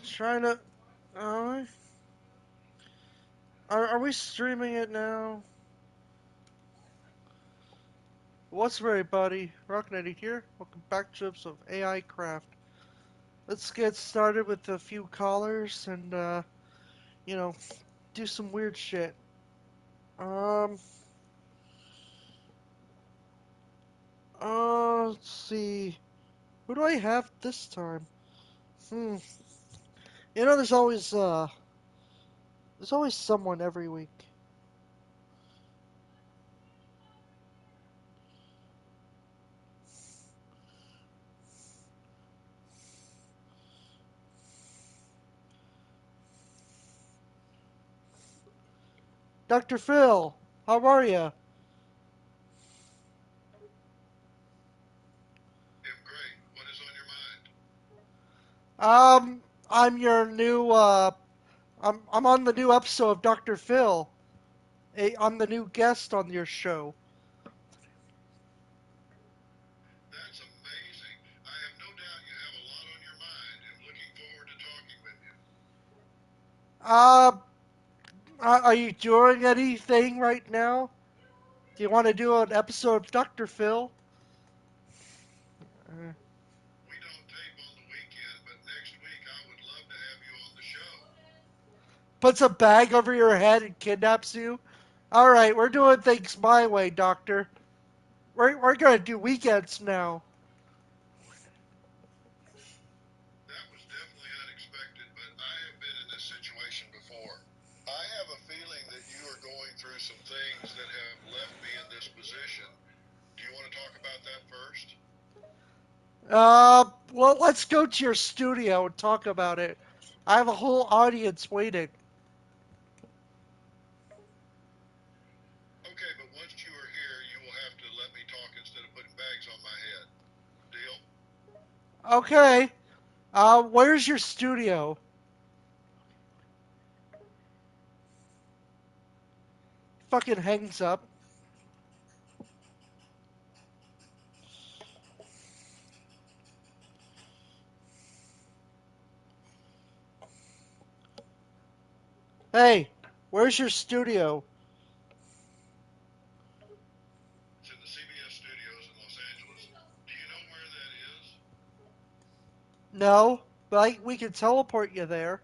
Trying to. Uh, are we streaming it now? What's up, everybody? Rocknetty here. Welcome back to episode of A.I.Craft. Let's get started with a few callers and, you know, do some weird shit. Um, let's see. Who do I have this time? Hmm. You know, there's always someone every week. Dr. Phil, how are you? I'm great. What is on your mind? I'm your new, I'm on the new episode of Dr. Phil. I'm the new guest on your show. That's amazing. I have no doubt you have a lot on your mind. I'm looking forward to talking with you. Uh, are you doing anything right now? Do you want to do an episode of Dr. Phil? Uh, We don't tape on the weekend, but next week I would love to have you on the show. Puts a bag over your head and kidnaps you? Alright, we're doing things my way, Doctor. We're gonna do weekends now. That was definitely unexpected, but I have been in this situation before. I have a feeling that you are going through some things that have left me in this position. Do you want to talk about that first? Well, let's go to your studio and talk about it. I have a whole audience waiting. Okay, but once you are here, you will have to let me talk instead of putting bags on my head. Deal? Okay. Where's your studio? Fucking hangs up. Hey, where's your studio? It's in the CBS studios in Los Angeles. Do you know where that is? No, but we can teleport you there.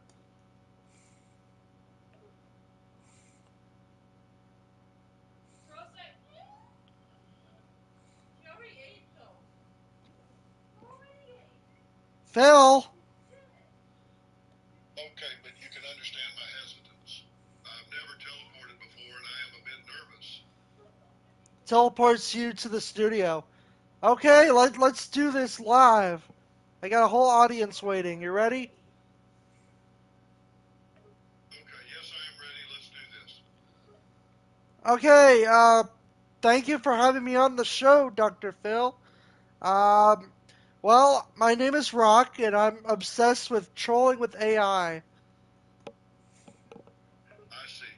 Phil! Okay, but you can understand my hesitance. I've never teleported before and I am a bit nervous. Teleports you to the studio. Okay, let's do this live. I got a whole audience waiting. You ready? Okay, yes, I am ready. Let's do this. Okay, thank you for having me on the show, Dr. Phil. Um, well, my name is Rock, and I'm obsessed with trolling with AI. I see.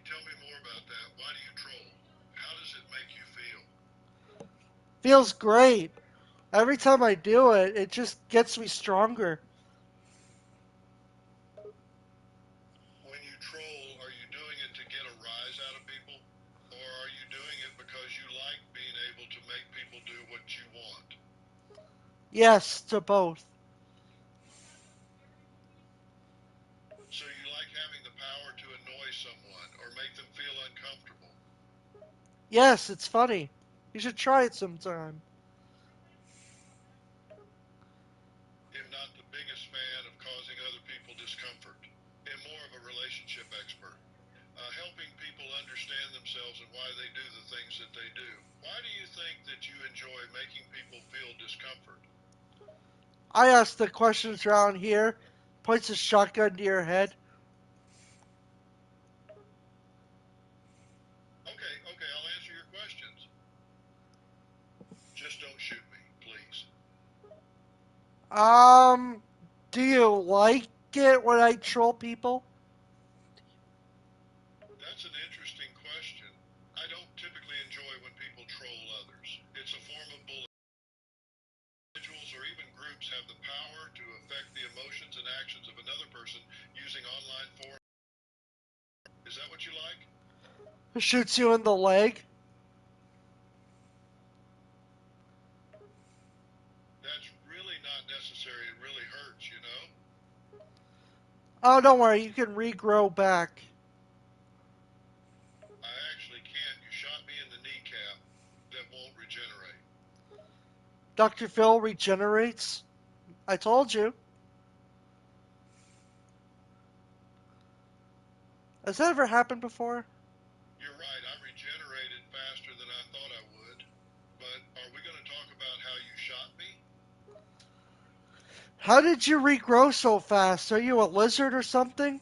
Tell me more about that. Why do you troll? How does it make you feel? Feels great. Every time I do it, it just gets me stronger. When you troll, are you doing it to get a rise out of people? Or are you doing it because you like being able to make people do what you want? Yes, to both. So you like having the power to annoy someone or make them feel uncomfortable? Yes, it's funny. You should try it sometime. Am not the biggest fan of causing other people discomfort. Am more of a relationship expert, helping people understand themselves and why they do the things that they do. Why do you think that you enjoy making people feel discomfort? I ask the questions around here, points a shotgun to your head. Okay, okay, I'll answer your questions. Just don't shoot me, please. Um, do you like it when I troll people? That's an interesting question. I don't typically enjoy when people troll others. It's a form of bullying. Individuals or even groups have the power to affect the emotions and actions of another person using online forums. Is that what you like? Shoots you in the leg. That's really not necessary. It really hurts, you know? Oh, don't worry, you can regrow back. I actually can't. You shot me in the kneecap. That won't regenerate. Dr. Phil regenerates. I told you. Has that ever happened before? You're right. I regenerated faster than I thought I would. But are we going to talk about how you shot me? How did you regrow so fast? Are you a lizard or something?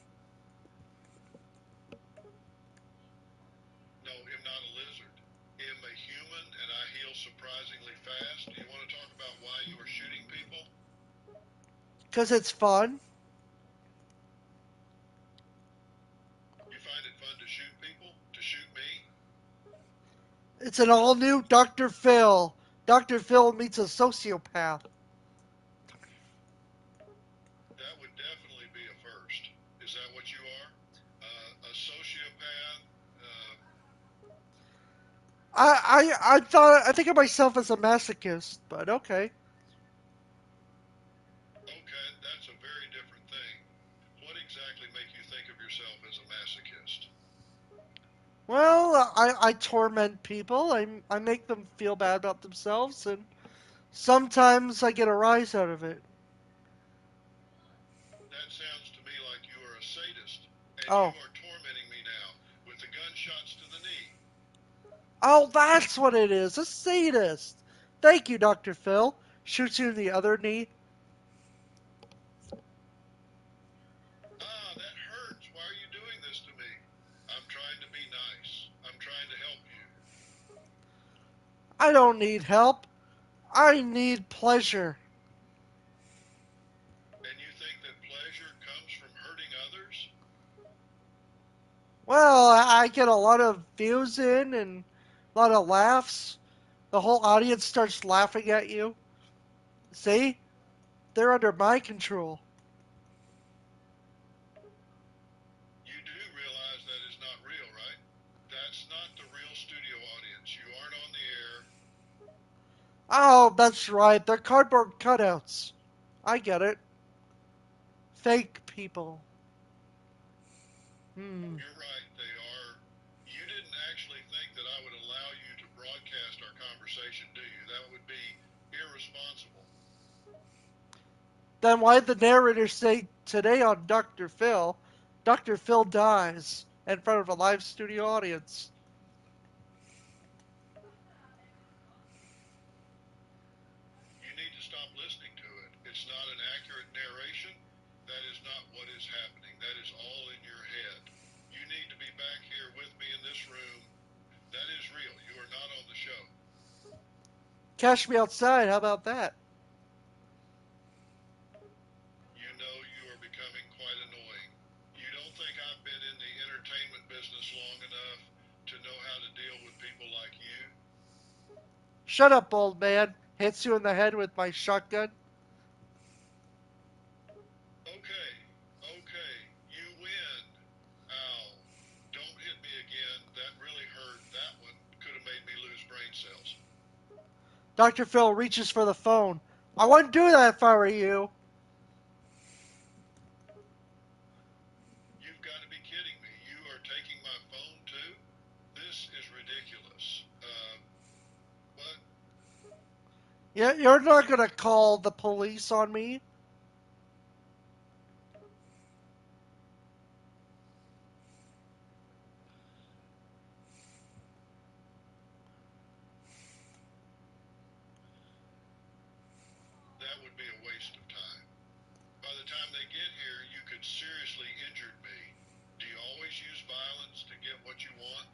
No, I'm not a lizard. I'm a human and I heal surprisingly fast. Do you want to talk about why you were shooting people? Because it's fun. You find it fun to shoot people? To shoot me? It's an all new Dr. Phil. Dr. Phil meets a sociopath. That would definitely be a first. Is that what you are? A sociopath? I think of myself as a masochist, but okay. Okay, that's a very different thing. What exactly make you think of yourself as a masochist? Well, I torment people. I make them feel bad about themselves, and sometimes I get a rise out of it. That sounds to me like you are a sadist, and you Oh, are tormenting me now with the gunshots to the knee. oh, that's what it is. A sadist. Thank you, Dr. Phil. Shoots you in the other knee. Ah, that hurts. Why are you doing this to me? I'm trying to be nice. I'm trying to help you. I don't need help. I need pleasure. And you think that pleasure comes from hurting others? Well, I get a lot of views in and a lot of laughs. The whole audience starts laughing at you. See? They're under my control. You do realize that is not real, right? That's not the real studio audience. You aren't on the air. Oh, that's right. They're cardboard cutouts. I get it. Fake people. Hmm. You're right, they are. You didn't actually think that I would allow you to broadcast our conversation, do you? That would be irresponsible. Then why'd the narrator say today on Dr. Phil, Dr. Phil dies in front of a live studio audience? You need to stop listening to it. It's not an accurate narration. That is not what is happening. That is all in your head. You need to be back here with me in this room. That is real. You are not on the show. Cash me outside, how about that? You know you are becoming quite annoying. You don't think I've been in the entertainment business long enough to know how to deal with people like you? Shut up, old man. Hits you in the head with my shotgun. Okay, okay, you win. Ow. Don't hit me again. That really hurt. That one could have made me lose brain cells. Dr. Phil reaches for the phone. I wouldn't do that if I were you. You've got to be kidding me. You are taking my phone too? This is ridiculous. What? Yeah, you're not gonna call the police on me. That would be a waste of time. By the time they get here, you could seriously injure me. Do you always use violence to get what you want?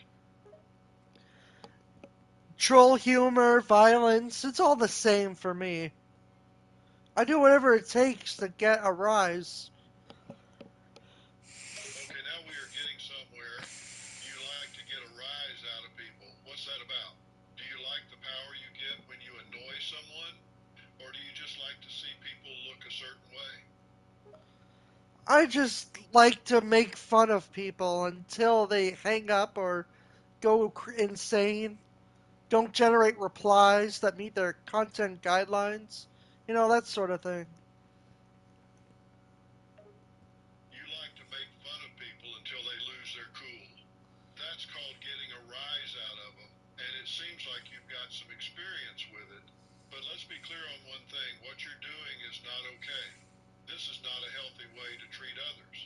Troll humor, violence, it's all the same for me. I do whatever it takes to get a rise. Okay, now we are getting somewhere. You like to get a rise out of people. What's that about? Do you like the power you get when you annoy someone? Or do you just like to see people look a certain way? I just like to make fun of people until they hang up or go insane, don't generate replies that meet their content guidelines. That sort of thing. You like to make fun of people until they lose their cool. That's called getting a rise out of them, and it seems like you've got some experience with it. But let's be clear on one thing. What you're doing is not okay. This is not a healthy way to treat others.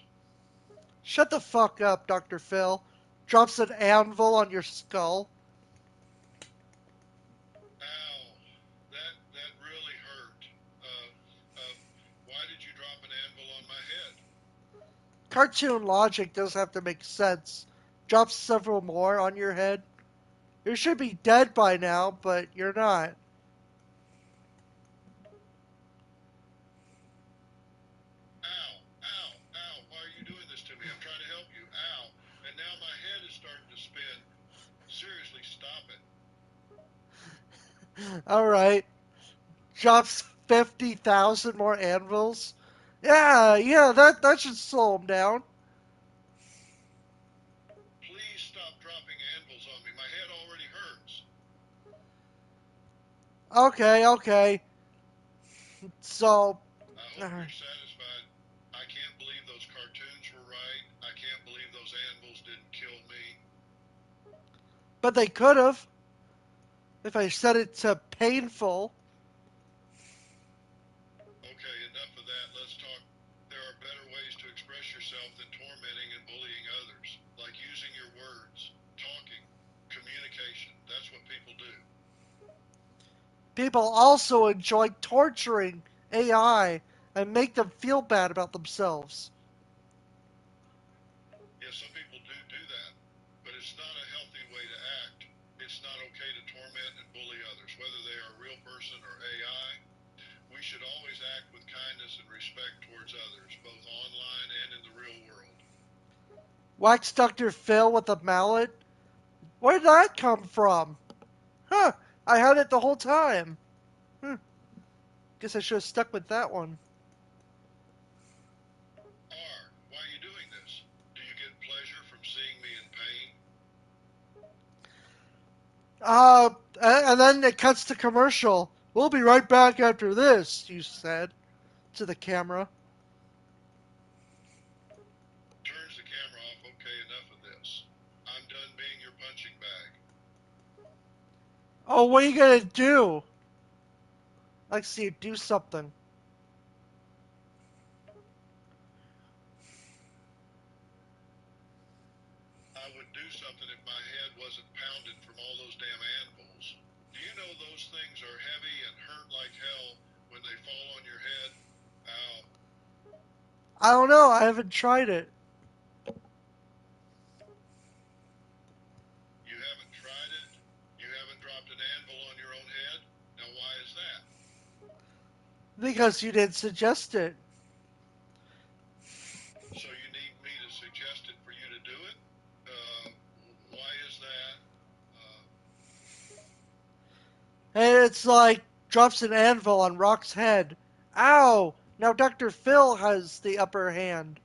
Shut the fuck up, Dr. Phil. Drops an anvil on your skull. Ow, that really hurt. Uh, uh, why did you drop an anvil on my head? Cartoon logic does have to make sense. Drops several more on your head. You should be dead by now, but you're not. Ow, ow, ow, why are you doing this to me? I'm trying to help you. Ow. And now my head is starting to spin. Seriously, stop it. Alright. Drops 50,000 more anvils. Yeah, that should slow him down. Please stop dropping anvils on me. My head already hurts. Okay. So, I hope you're satisfied. I can't believe those cartoons were right. I can't believe those anvils didn't kill me. but they could have if I set it to painful. Okay, enough of that. Let's talk. There are better ways to express yourself than tormenting and bullying others, like using your words, talking, communication. That's what people do. People also enjoy torturing AI and make them feel bad about themselves. Yes, some people do that, but it's not a healthy way to act. It's not okay to torment and bully others, whether they are a real person or AI. We should always act with kindness and respect towards others, both online and in the real world. Wax Dr. Phil with a mallet? Where did that come from? Huh, I had it the whole time. Hmm, guess I should have stuck with that one. R, why are you doing this? Do you get pleasure from seeing me in pain? And then it cuts to commercial. We'll be right back after this, you said to the camera. Turns the camera off. Okay, enough of this. I'm done being your punching bag. Oh, what are you gonna do? I'd like to see you do something. I would do something if my head wasn't pounded from all those damn anvils. Do you know those things are heavy and hurt like hell when they fall on your head? Ow. I don't know. I haven't tried it You haven't tried it? You haven't dropped an anvil on your own head? Now, why is that? because you didn't suggest it. So you need me to suggest it for you to do it? Uh, why is that? Uh, And it's like drops an anvil on Rock's head. Ow! Now Dr. Phil has the upper hand.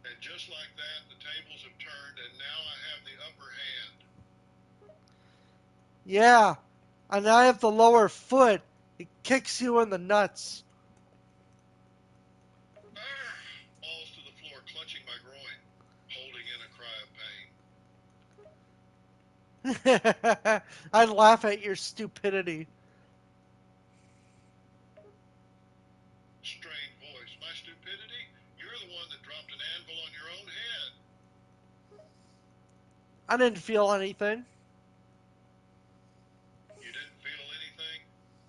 and just like that, the tables have turned, and now I have the upper hand. Yeah, and I have the lower foot. It kicks you in the nuts. Ah! Falls to the floor, clutching my groin, holding in a cry of pain. I laugh at your stupidity. Strained voice. My stupidity? You're the one that dropped an anvil on your own head. I didn't feel anything. You didn't feel anything?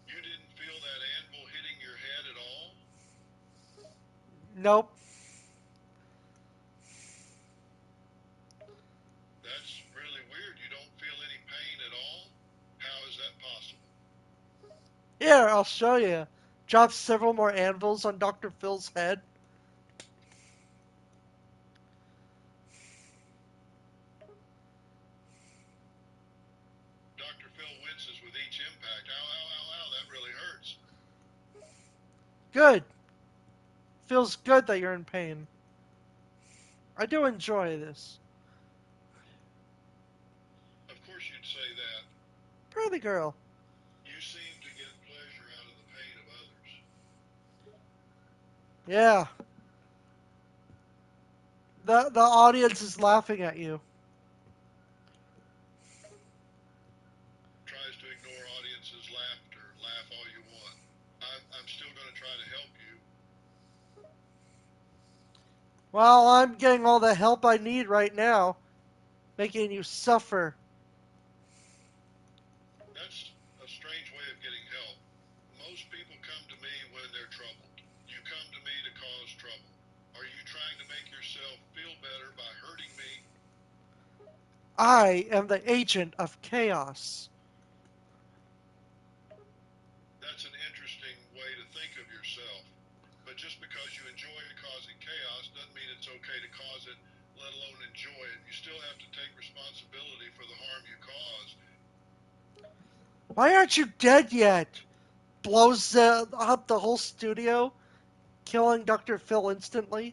You didn't feel that anvil hitting your head at all? Nope. That's really weird. You don't feel any pain at all? How is that possible? Here, I'll show you. Drops several more anvils on Dr. Phil's head. Dr. Phil winces with each impact. Ow, ow, ow, ow, that really hurts. Good. feels good that you're in pain. I do enjoy this. Of course you'd say that. Pretty girl. You seem to get pleasure out of the pain of others. Yeah. The audience is laughing at you. Tries to ignore audiences' laughter. Laugh all you want. I'm still going to try to help you. Well, I'm getting all the help I need right now, making you suffer. That's a strange way of getting help. Most people come to me when they're troubled. You come to me to cause trouble. Are you trying to make yourself feel better by hurting me? I am the agent of chaos. That's an interesting way to think of yourself. But just because you enjoy causing chaos doesn't mean it's okay to cause it, let alone enjoy it. You still have to take responsibility for the harm you cause. Why aren't you dead yet? Blows up the whole studio, killing Dr. Phil instantly.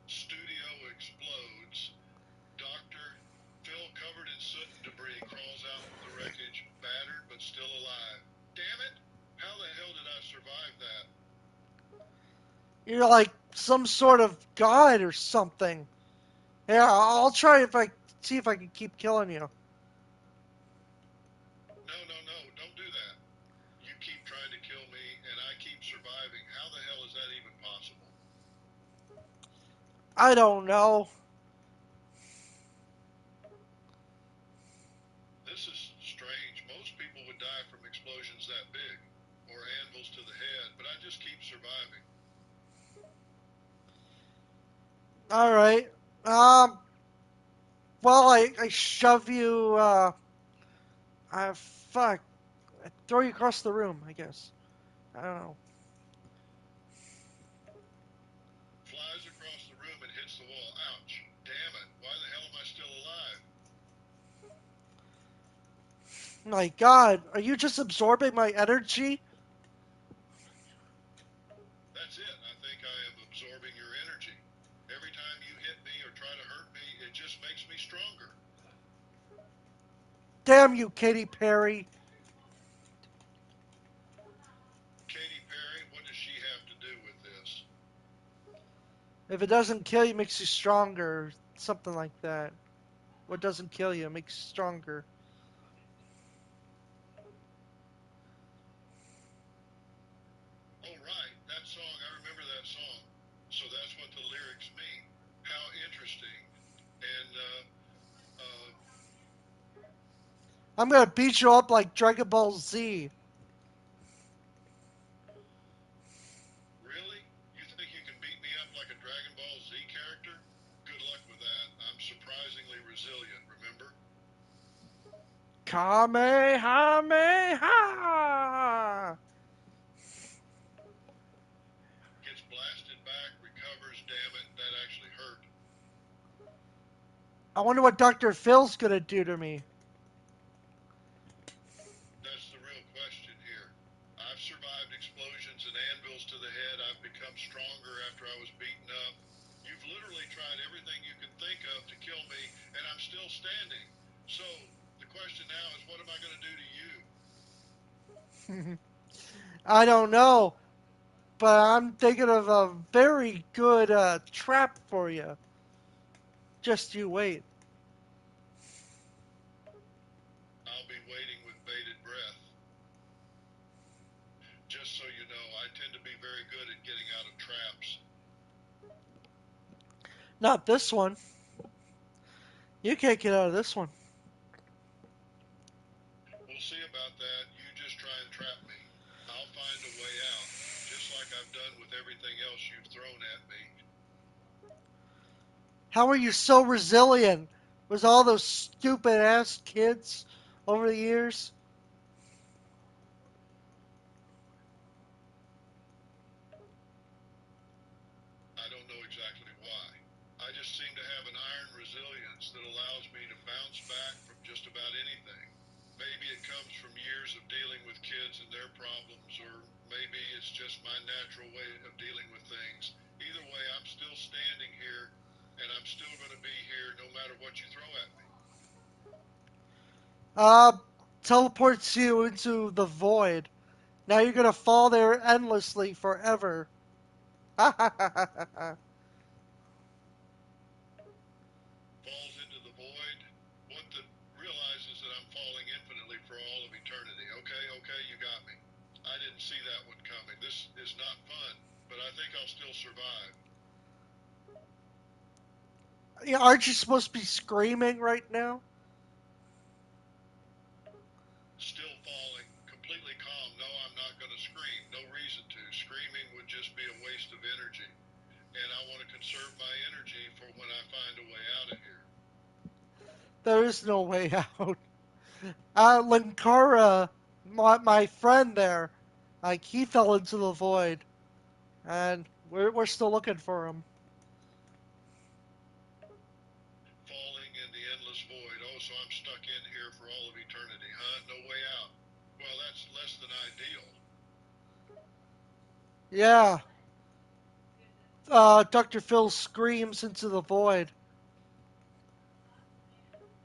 Studio explodes. Dr. Phil, covered in soot and debris, crawls out from the wreckage, battered but still alive. Damn it! How the hell did I survive that? You're like some sort of god or something. Yeah, I'll try if I see if I can keep killing you. No, no, no, don't do that. You keep trying to kill me, and I keep surviving. How the hell is that even possible? I don't know. This is strange. Most people would die from explosions that big, or anvils to the head, but I just keep surviving. All right. Um. Well, I shove you. Fuck. I throw you across the room. I guess. I don't know. Flies across the room and hits the wall. Ouch. Damn it. Why the hell am I still alive? My God, are you just absorbing my energy? That's it. I think I am absorbing your energy. Every time you hit me or try to hurt me, it just makes me stronger. Damn you, Katy Perry. Katy Perry, what does she have to do with this? If it doesn't kill you, it makes you stronger. Something like that. What doesn't kill you makes you stronger. Oh, right. That song. I remember that song. So that's what the lyrics mean. How interesting. And, I'm gonna beat you up like Dragon Ball Z. really? You think you can beat me up like a Dragon Ball Z character? Good luck with that. I'm surprisingly resilient, remember? Kamehameha! Gets blasted back, recovers, damn it, that actually hurt. I wonder what Dr. Phil's gonna do to me. That's the real question here. I've survived explosions and anvils to the head. I've become stronger after I was beaten up. You've literally tried everything you can think of to kill me, and I'm still standing. So, the question now is what am I going to do to you? I don't know, but I'm thinking of a very good trap for you. Just you wait. I'll be waiting with bated breath. Just so you know, I tend to be very good at getting out of traps. Not this one. You can't get out of this one. We'll see about that. You just try and trap me. I'll find a way out, just like I've done with everything else you've thrown at me. How are you so resilient? Was all those stupid ass kids over the years? I don't know exactly why. I just seem to have an iron resilience that allows me to bounce back from just about anything. Maybe it comes from years of dealing with kids and their problems, or maybe it's just my natural way of dealing with things. Either way, I'm still standing here, and I'm still going to be here no matter what you throw at me. Uh, teleports you into the void. Now you're gonna fall there endlessly forever. Ha ha ha ha ha. Falls into the void. What the realizes that I'm falling infinitely for all of eternity. Okay, okay, you got me. I didn't see that one coming. This is not fun, but I think I'll still survive. Yeah, aren't you supposed to be screaming right now? Still falling, completely calm. No, I'm not going to scream. No reason to. Screaming would just be a waste of energy. And I want to conserve my energy for when I find a way out of here. There is no way out. Linkara, my friend there, like he fell into the void, and we're still looking for him. Falling in the endless void. Oh, so I'm stuck in here for all of eternity, huh? No way out. Well, that's less than ideal. Yeah. Dr. Phil screams into the void.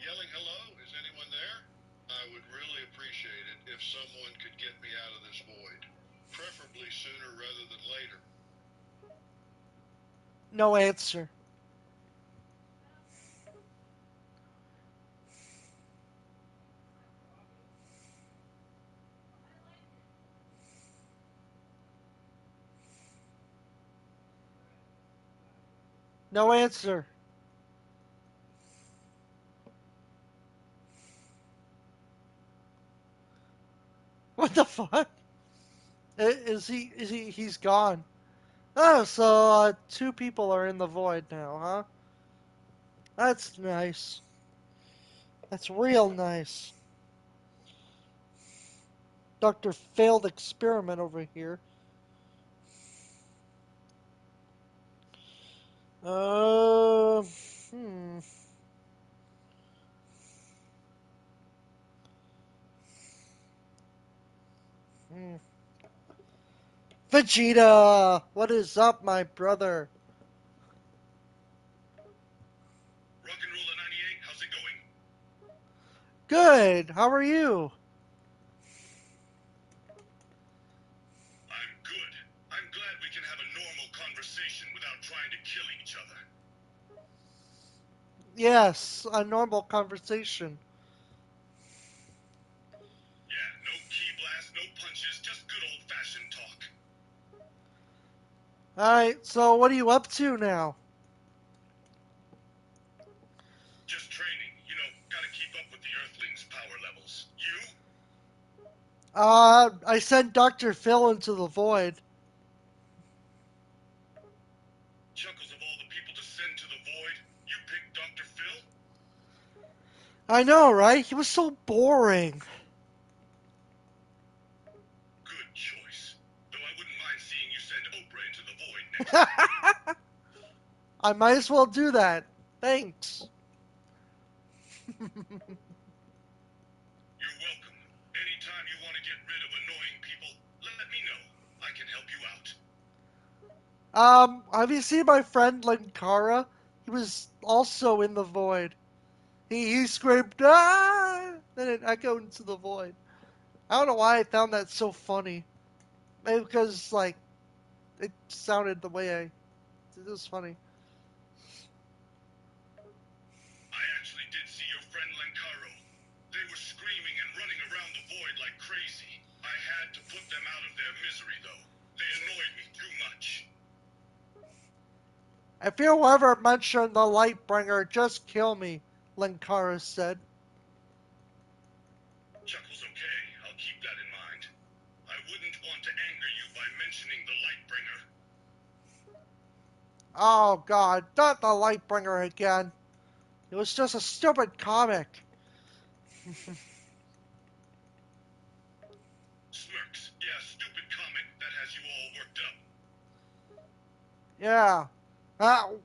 Yelling hello? Is anyone there? I would really appreciate it if someone could get me out of this void. Preferably sooner rather than later. No answer. No answer. What the fuck? Is he? Is he? He's gone. Oh, so two people are in the void now, huh? That's nice. That's real nice. Dr. Failed Experiment over here. Uh, hmm. hmm. Vegeta! What is up, my brother? Rock and Roller 98, how's it going? Good. How are you? I'm good. I'm glad we can have a normal conversation without trying to kill each other. Yes, a normal conversation. Yeah, no key blast, no punches, just good old-fashioned talk. Alright, so what are you up to now? Just training, gotta keep up with the Earthlings' power levels. You? I sent Dr. Phil into the void. Chuckles of all the people to send to the void, you picked Dr. Phil? I know, right? He was so boring. Good choice. Though I wouldn't mind seeing you send Oprah into the void next time. I might as well do that. Thanks. You're welcome. Anytime you want to get rid of annoying people, let me know. I can help you out. Have you seen my friend Linkara? He was also in the void. He screamed, ah! Then it echoed into the void. I don't know why I found that so funny. Maybe because, like, it sounded the way I. It was funny. I actually did see your friend Lencaro. They were screaming and running around the void like crazy. I had to put them out of their misery, though. They annoyed me too much. If you ever mention the Lightbringer, just kill me, Linkara said. Chuckle's okay. I'll keep that in mind. I wouldn't want to anger you by mentioning the Lightbringer. Oh god, not the Lightbringer again. It was just a stupid comic. Smirks. Yeah, stupid comic that has you all worked up. Yeah.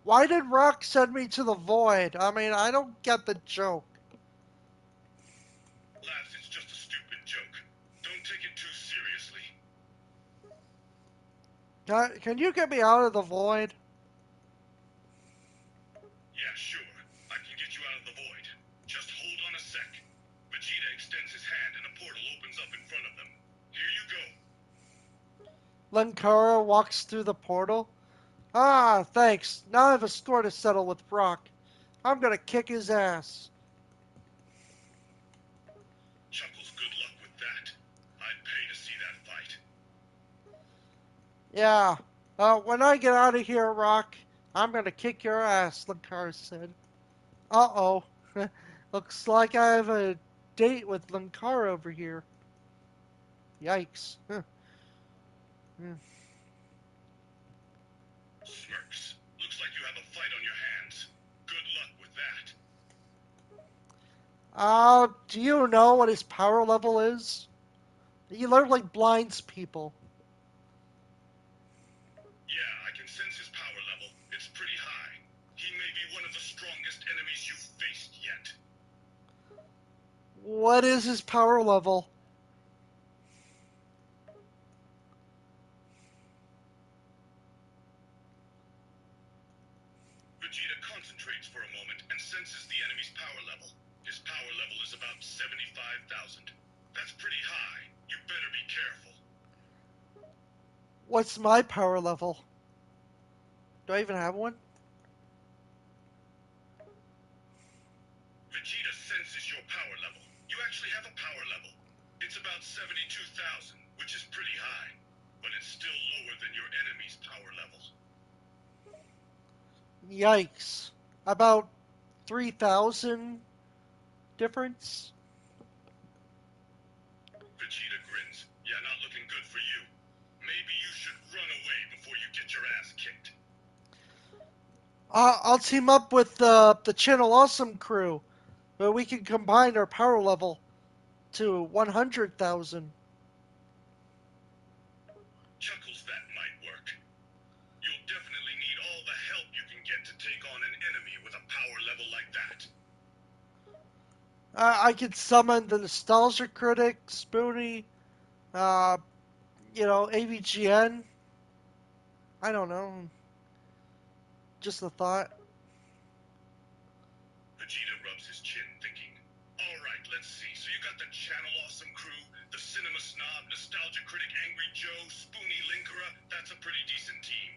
Why did Rock send me to the void? I mean, I don't get the joke. Laughs, it's just a stupid joke. Don't take it too seriously. Can you get me out of the void? Yeah, sure. I can get you out of the void. Just hold on a sec. Vegeta extends his hand and a portal opens up in front of them. Here you go. Linkara walks through the portal. Ah, thanks. Now I have a score to settle with Brock. I'm gonna kick his ass. Chuckles, good luck with that. I'd pay to see that fight. Yeah. When I get out of here, Rock, I'm gonna kick your ass, Linkara said. Uh-oh. Looks like I have a date with Linkara over here. Yikes. Smirks. Looks like you have a fight on your hands. Good luck with that. Do you know what his power level is? He literally blinds people. Yeah, I can sense his power level. It's pretty high. He may be one of the strongest enemies you've faced yet. What is his power level? Vegeta concentrates for a moment and senses the enemy's power level. His power level is about 75,000. That's pretty high. You better be careful. What's my power level? Do I even have one? Vegeta senses your power level. You actually have a power level. It's about 72,000, which is pretty high. But it's still lower than your enemy's power level. Yikes. About 3,000 difference? Vegeta grins. Yeah, not looking good for you. Maybe you should run away before you get your ass kicked. I'll team up with the Channel Awesome crew, where we can combine our power level to 100,000. Chuckles, that might work. You'll definitely need all the help you can get to take on an enemy with a power level like that. I could summon the Nostalgia Critic, Spoonie, uh, AVGN. I don't know. Just a thought. Vegeta rubs his chin, thinking, all right, let's see. So you got the Channel Awesome crew, the Cinema Snob, Nostalgia Critic, Angry Joe, Spoonie Linkara. That's a pretty decent team.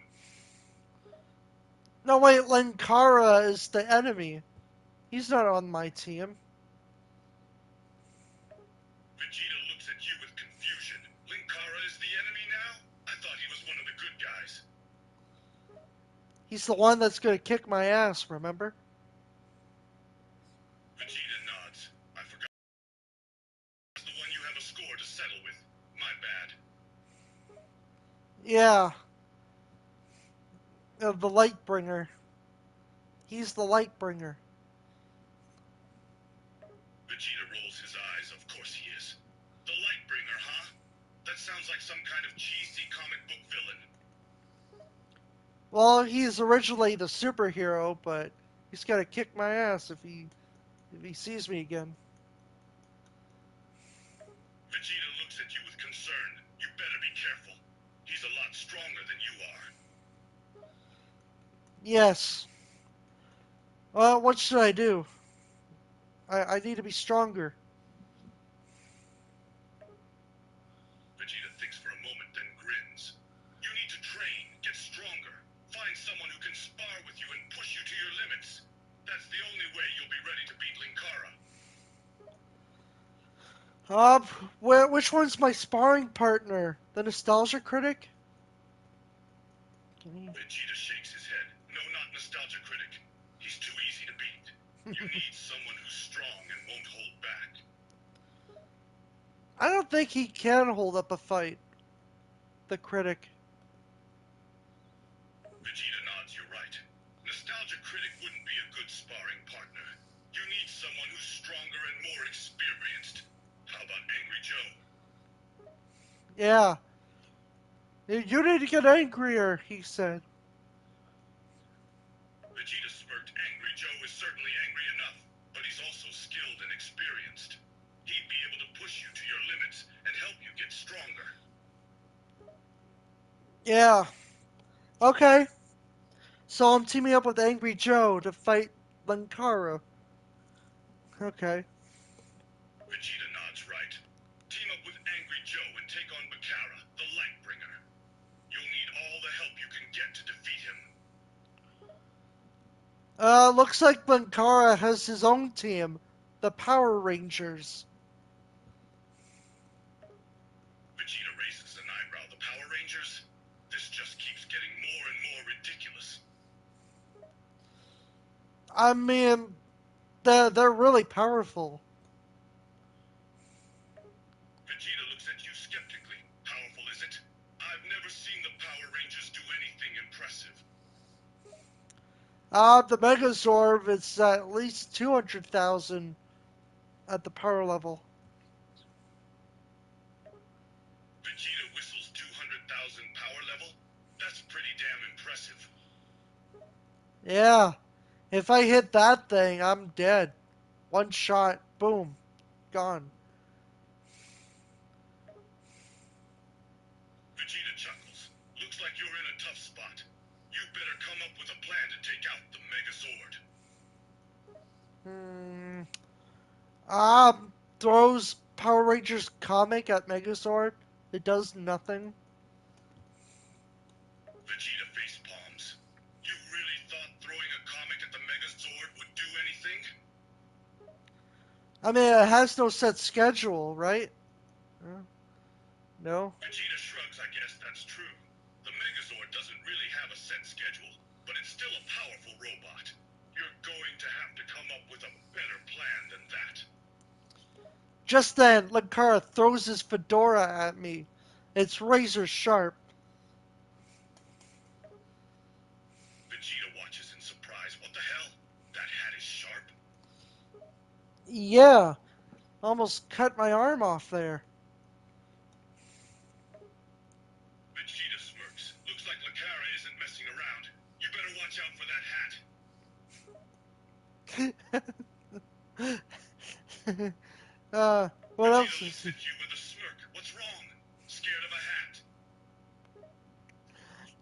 No, wait, Linkara is the enemy. He's not on my team. Vegeta looks at you with confusion. Linkara is the enemy now? I thought he was one of the good guys. He's the one that's gonna kick my ass, remember? Vegeta nods. I forgot. That's the one you have a score to settle with. My bad. Yeah, the Lightbringer. He's the Lightbringer. Vegeta rolls his eyes. Of course he is. The Lightbringer, huh? That sounds like some kind of cheesy comic book villain. Well, he's originally the superhero, but he's gonna kick my ass if he sees me again. Vegeta looks at you with concern. You better be careful. He's a lot stronger than you are. Yes. Well, what should I do? I need to be stronger. Vegeta thinks for a moment, then grins. You need to train, get stronger. Find someone who can spar with you and push you to your limits. That's the only way you'll be ready to beat Linkara. Which one's my sparring partner? The Nostalgia Critic? Vegeta shakes his head. No, not Nostalgia Critic. He's too easy to beat. You need someone who's strong and won't hold back. I don't think he can hold up a fight. The Critic. Vegeta nods, you're right. Nostalgia Critic wouldn't be a good sparring partner. You need someone who's stronger and more experienced. How about Angry Joe? Yeah. You need to get angrier, he said. Vegeta smirked. Angry Joe is certainly angry enough, but he's also skilled and experienced. He'd be able to push you to your limits and help you get stronger. Yeah. Okay, so I'm teaming up with Angry Joe to fight Lankara. Okay. Vegeta nods right. Team up with Angry Joe and take on Bakara, the Lightbringer. You'll need all the help you can get to defeat him. Looks like Lankara has his own team, the Power Rangers. Vegeta raises an eyebrow. The Power Rangers? This just keeps getting more and more ridiculous. I mean, they're really powerful. Vegeta looks at you skeptically. Powerful, is it? I've never seen the Power Rangers do anything impressive. The Megazord is at least 200,000 at the power level. Vegeta whistles 200,000 power level? That's pretty damn impressive. Yeah, if I hit that thing, I'm dead. One shot, boom, gone. Vegeta chuckles. Looks like you're in a tough spot. You better come up with a plan to take out the Megazord. Hmm. Throws Power Rangers comic at Megazord. It does nothing. Vegeta face palms. You really thought throwing a comic at the Megazord would do anything? I mean, it has no set schedule, right? No. Vegeta shrugs. I guess that's true. The Megazord doesn't really have a set schedule, but it's still a powerful robot. You're going to have to come up with a better plan than that. Just then, Lankara throws his fedora at me. It's razor sharp. Vegeta watches in surprise. What the hell? That hat is sharp? Yeah, almost cut my arm off there. Vegeta smirks. Looks like Lakara isn't messing around. You better watch out for that hat. What Vegeta else is looks he? at you with a smirk. What's wrong? Scared of a hat?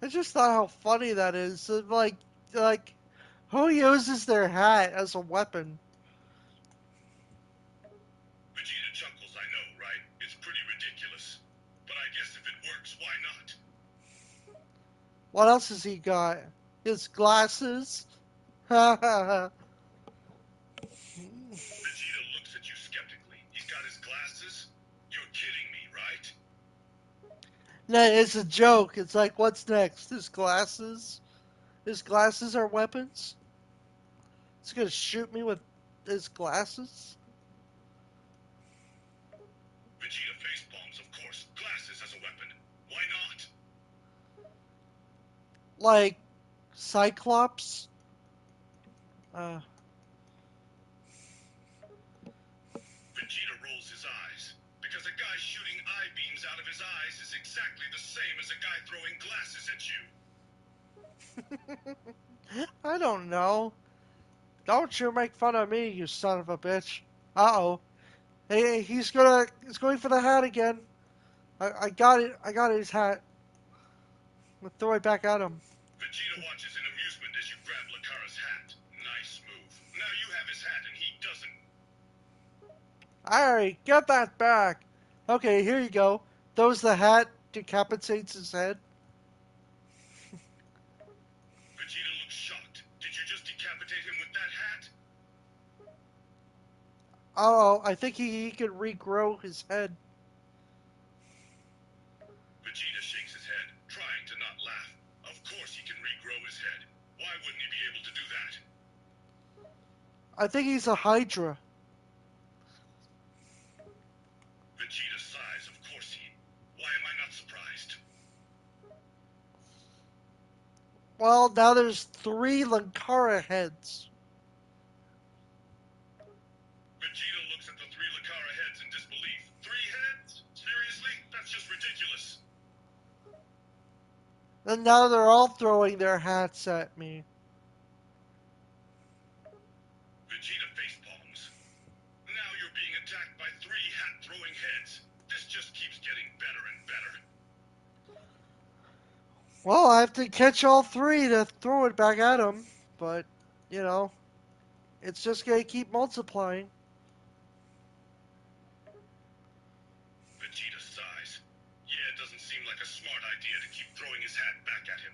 I just thought how funny that is. Like, who uses their hat as a weapon? Vegeta chuckles. I know, right? It's pretty ridiculous. But I guess if it works, why not? What else has he got? His glasses? Nah, Vegeta looks at you skeptically. He's got his glasses? You're kidding me, right? it's a joke. It's like, what's next? His glasses? His glasses are weapons? He's gonna shoot me with his glasses? Vegeta facepalms, of course. Glasses as a weapon. Why not? Like, Cyclops? Uh, Vegeta rolls his eyes. Because a guy shooting eye beams out of his eyes is exactly the same as a guy throwing glasses at you. I don't know. Don't you make fun of me, you son of a bitch. Uh-oh. Hey, he's going for the hat again. I got it. I got his hat. I'm gonna throw it back at him. Vegeta watches in amusement as you grab Lakara's hat. Nice move. Now you have his hat and he doesn't. Alright, get that back. Okay, here you go. Throws the hat, decapitates his head. Vegeta looks shocked. Did you just decapitate him with that hat? Oh, I think he could regrow his head. Vegeta shakes his head, trying to not laugh. Of course he can regrow his head. Why wouldn't he be able to do that? I think he's a Hydra. Vegeta sighs. Of course he. Why am I not surprised? Well, now there's 3 Lankara heads. Vegeta looks at the 3 Lakara heads in disbelief. 3 heads? Seriously? That's just ridiculous. And now they're all throwing their hats at me. Vegeta facepalms. Now you're being attacked by 3 hat-throwing heads. This just keeps getting better and better. Well, I have to catch all three to throw it back at him, but, you know, it's just gonna keep multiplying. Vegeta sighs. Yeah, it doesn't seem like a smart idea to keep throwing his hat back at him.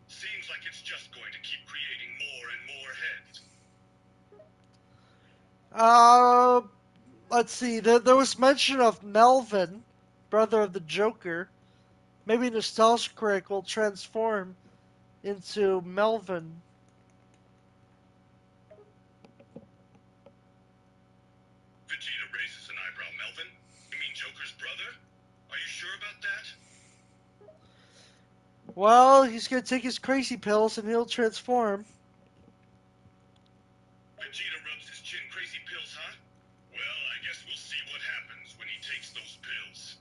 Seems like it's just going to keep creating more and more heads. Uh, let's see. There was mention of Melvin, brother of the Joker. Maybe Nostalgia Critic will transform into Melvin. Vegeta raises an eyebrow. Melvin? You mean Joker's brother? Are you sure about that? Well, he's gonna take his crazy pills and he'll transform. Vegeta rubs his chin. Crazy pills, huh? Well, I guess we'll see what happens when he takes those pills.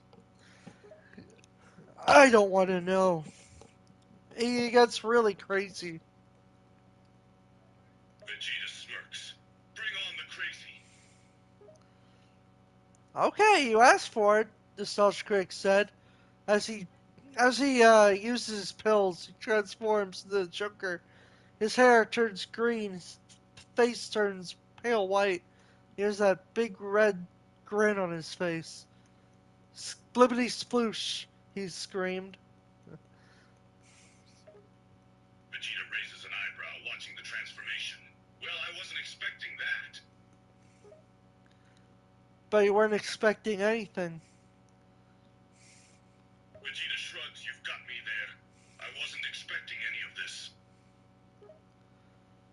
I don't want to know. He gets really crazy. Vegeta smirks. Bring on the crazy. Okay, you asked for it, Nostalgia Critic said. As he uses his pills, he transforms into the Joker. His hair turns green, his face turns pale white. He has that big red grin on his face. Splibbity sploosh, he screamed. Vegeta raises an eyebrow, watching the transformation. Well, I wasn't expecting that. But you weren't expecting anything. Vegeta shrugs. You've got me there. I wasn't expecting any of this.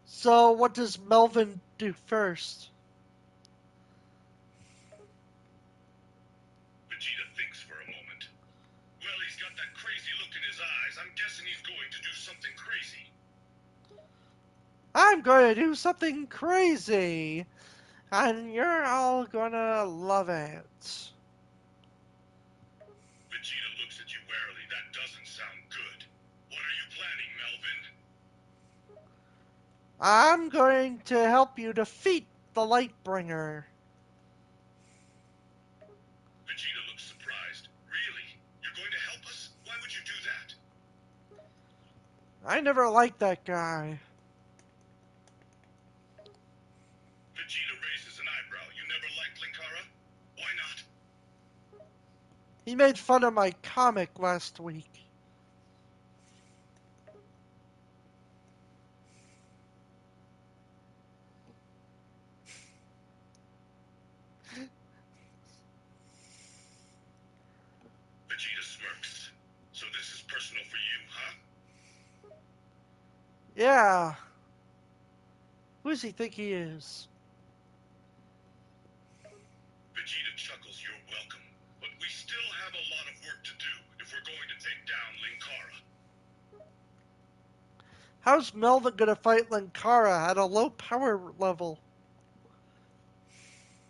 So, what does Melvin do first? Vegeta thinks for a moment. Well, he's got that crazy look in his eyes. I'm guessing he's going to do something crazy. I'm going to do something crazy, and you're all gonna love it. Vegeta looks at you warily. That doesn't sound good. What are you planning, Melvin? I'm going to help you defeat the Lightbringer. Vegeta looks surprised. Really? You're going to help us? Why would you do that? I never liked that guy. Vegeta raises an eyebrow. You never liked Linkara? Why not? He made fun of my comic last week. Vegeta smirks. So this is personal for you, huh? Yeah. Who does he think he is? Vegeta chuckles. You're welcome. But we still have a lot of work to do if we're going to take down Linkara. How's Melvin gonna fight Linkara at a low power level?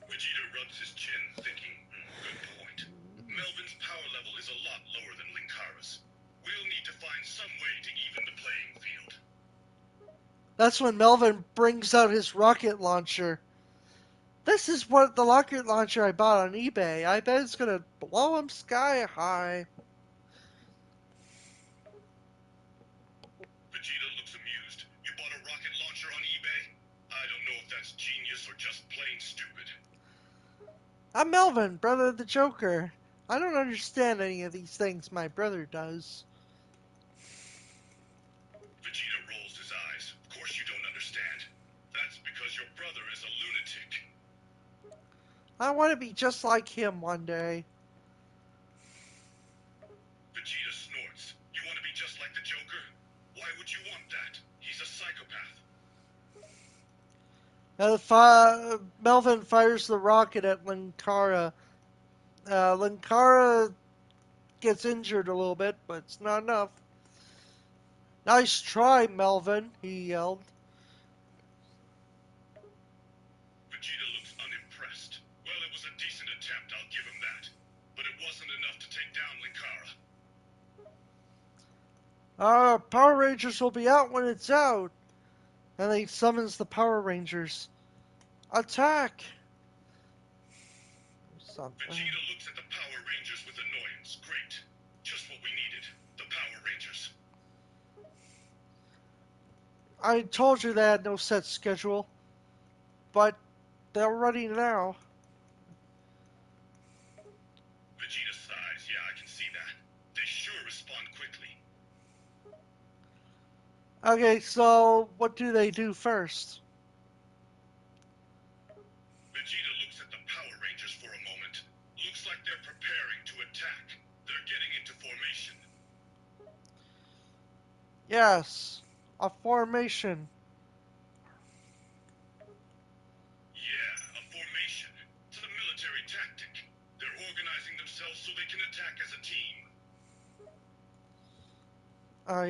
Vegeta rubs his chin, thinking, good point. Melvin's power level is a lot lower than Linkara's. We'll need to find some way to even the playing field. That's when Melvin brings out his rocket launcher. This is what the rocket launcher I bought on eBay. I bet it's gonna blow him sky high. Vegeta looks amused. You bought a rocket launcher on eBay? I don't know if that's genius or just plain stupid. I'm Melvin, brother of the Joker. I don't understand any of these things my brother does. Vegeta rolls his eyes. Of course you don't understand. That's because your brother is a lunatic. I want to be just like him one day. Vegeta snorts. You want to be just like the Joker? Why would you want that? He's a psychopath. Melvin fires the rocket at Linkara. Linkara gets injured a little bit, but it's not enough. Nice try, Melvin, he yelled. Vegeta looks unimpressed. Well, it was a decent attempt, I'll give him that. But it wasn't enough to take down Linkara. Power Rangers will be out when it's out. And he summons the Power Rangers. Attack! Vegeta looks at the Power Rangers with annoyance. Great. Just what we needed. The Power Rangers. I told you they had no set schedule, but they're ready now. Vegeta sighs. Yeah, I can see that. They sure respond quickly. Okay, so what do they do first? Vegeta looks at the Power Rangers for a moment. Looks like they're preparing to attack. They're getting into formation. Yes, a formation. Yeah, a formation. It's a military tactic. They're organizing themselves so they can attack as a team.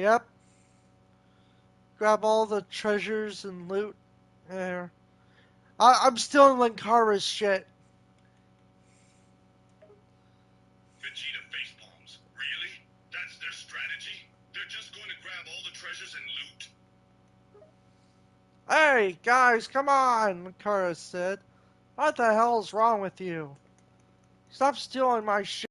Yep. Grab all the treasures and loot. There. I'm still in Linkara's shit. Vegeta facepalms. Really? That's their strategy? They're just going to grab all the treasures and loot? Hey, guys, come on, Linkara said. What the hell's wrong with you? Stop stealing my shit.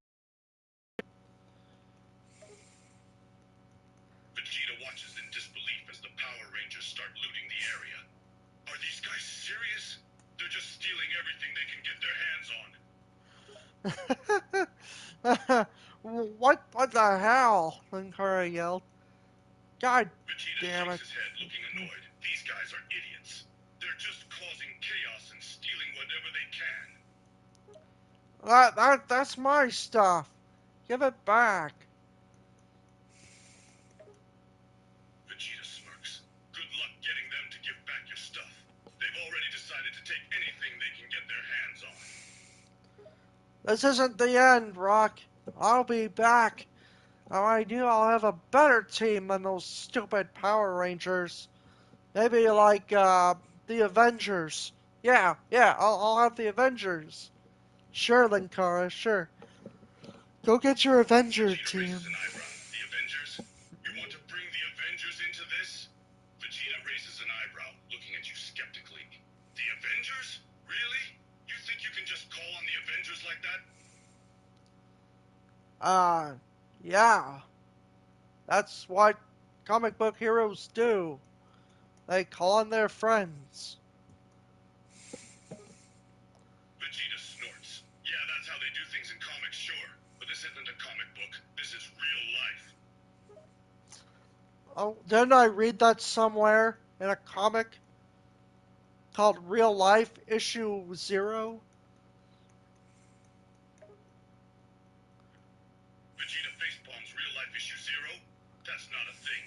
Vegeta watches in disbelief as the Power Rangers start looting the area. Are these guys serious? They're just stealing everything they can get their hands on. What the hell? Linkara yelled. God Vegeta damn shakes it. his head, looking annoyed. These guys are idiots. They're just causing chaos and stealing whatever they can. That's my stuff. Give it back. Vegeta smirks. Good luck getting them to give back your stuff. They've already decided to take anything they can get their hands on. This isn't the end, Rock. I'll be back. Now I do, I'll have a better team than those stupid Power Rangers. Maybe like the Avengers. Yeah, I'll have the Avengers. Sure, Linkara, sure. Go get your Avenger Vegeta team. raises an eyebrow. The Avengers? You want to bring the Avengers into this? Vegeta raises an eyebrow, looking at you skeptically. The Avengers? Really? You think you can just call on the Avengers like that? Yeah. That's what comic book heroes do. They call on their friends. Vegeta snorts. Yeah, that's how they do things in comics, sure. But this isn't a comic book. This is real life. Oh, didn't I read that somewhere in a comic called Real Life Issue 0? Vegeta facepalms real life issue 0? That's not a thing.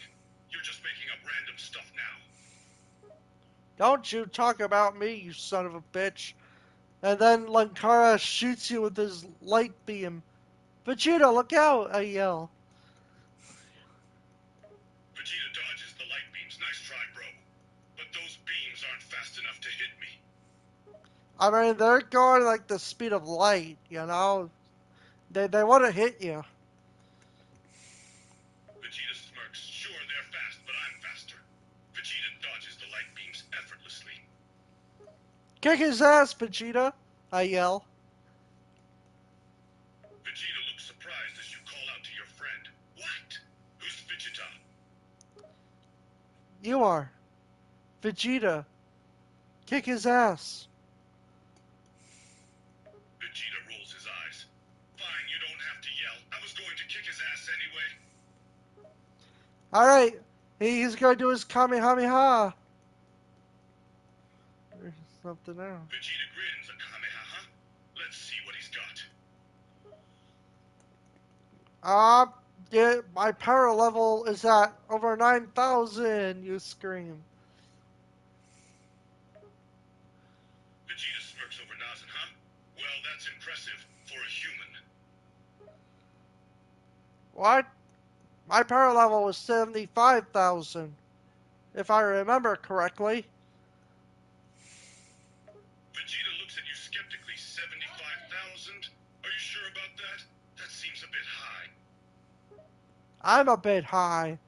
You're just making up random stuff now. Don't you talk about me, you son of a bitch. And then Linkara shoots you with his light beam. Vegeta, look out, I yell. Vegeta dodges the light beams. Nice try, bro. But those beams aren't fast enough to hit me. I mean, they're going like the speed of light, you know? They want to hit you. Vegeta smirks. Sure, they're fast, but I'm faster. Vegeta dodges the light beams effortlessly. Kick his ass, Vegeta, I yell. Vegeta looks surprised as you call out to your friend. What? Who's Vegeta? You are. Vegeta. Kick his ass. Vegeta rolls his eyes. Fine, you don't have to yell. I was going to kick his ass anyway. Alright, he's gonna do his Kamehameha. There's something else. Vegeta grins a Kamehameha. Let's see what he's got. Yeah, my power level is at over 9,000, you scream. Vegeta smirks over Nazen, huh? Well, that's impressive for a human. What? My power level was 75,000, if I remember correctly. Vegeta looks at you skeptically. 75,000? Are you sure about that? That seems a bit high. I'm a bit high.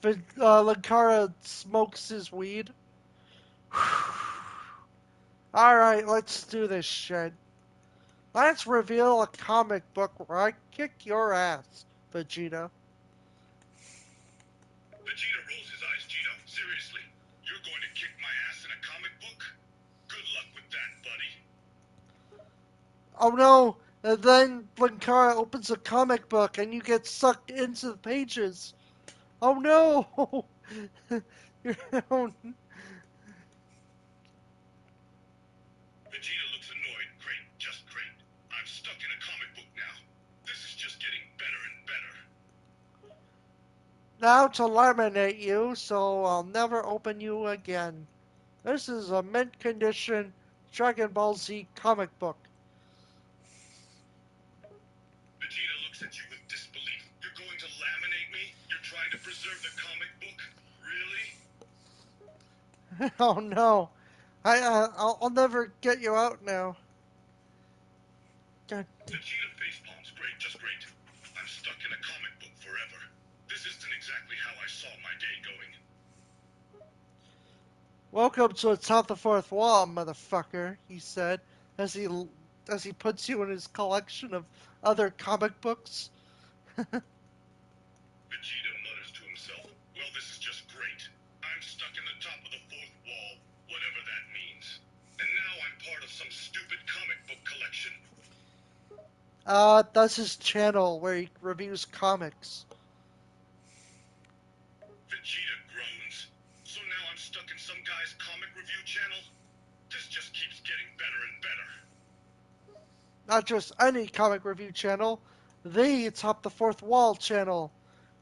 Linkara smokes his weed. Alright, let's do this shit. Let's reveal a comic book where I kick your ass, Vegeta. Vegeta rolls his eyes, Gino. Seriously. Oh no! And then Linkara opens a comic book and you get sucked into the pages. Oh no! Oh, Vegeta looks annoyed. Great, just great. I'm stuck in a comic book now. This is just getting better and better. now to laminate you so I'll never open you again. This is a mint condition Dragon Ball Z comic book. Vegeta looks at you with disbelief. You're going to laminate me? You're trying to preserve the comic book? Really? Oh no! I'll never get you out now. God. Vegeta facepalms. Great, just great. I'm stuck in a comic book forever. This isn't exactly how I saw my day going. Welcome to atop the fourth wall, motherfucker, he said as he puts you in his collection of other comic books. Vegeta mutters to himself, well, this is just great. I'm stuck in the top of the fourth wall, whatever that means. And now I'm part of some stupid comic book collection. That's his channel where he reviews comics. Vegeta groans. So now I'm stuck in some guy's comic review channel? This just keeps getting better and better. Not just any comic review channel, the atop the fourth wall channel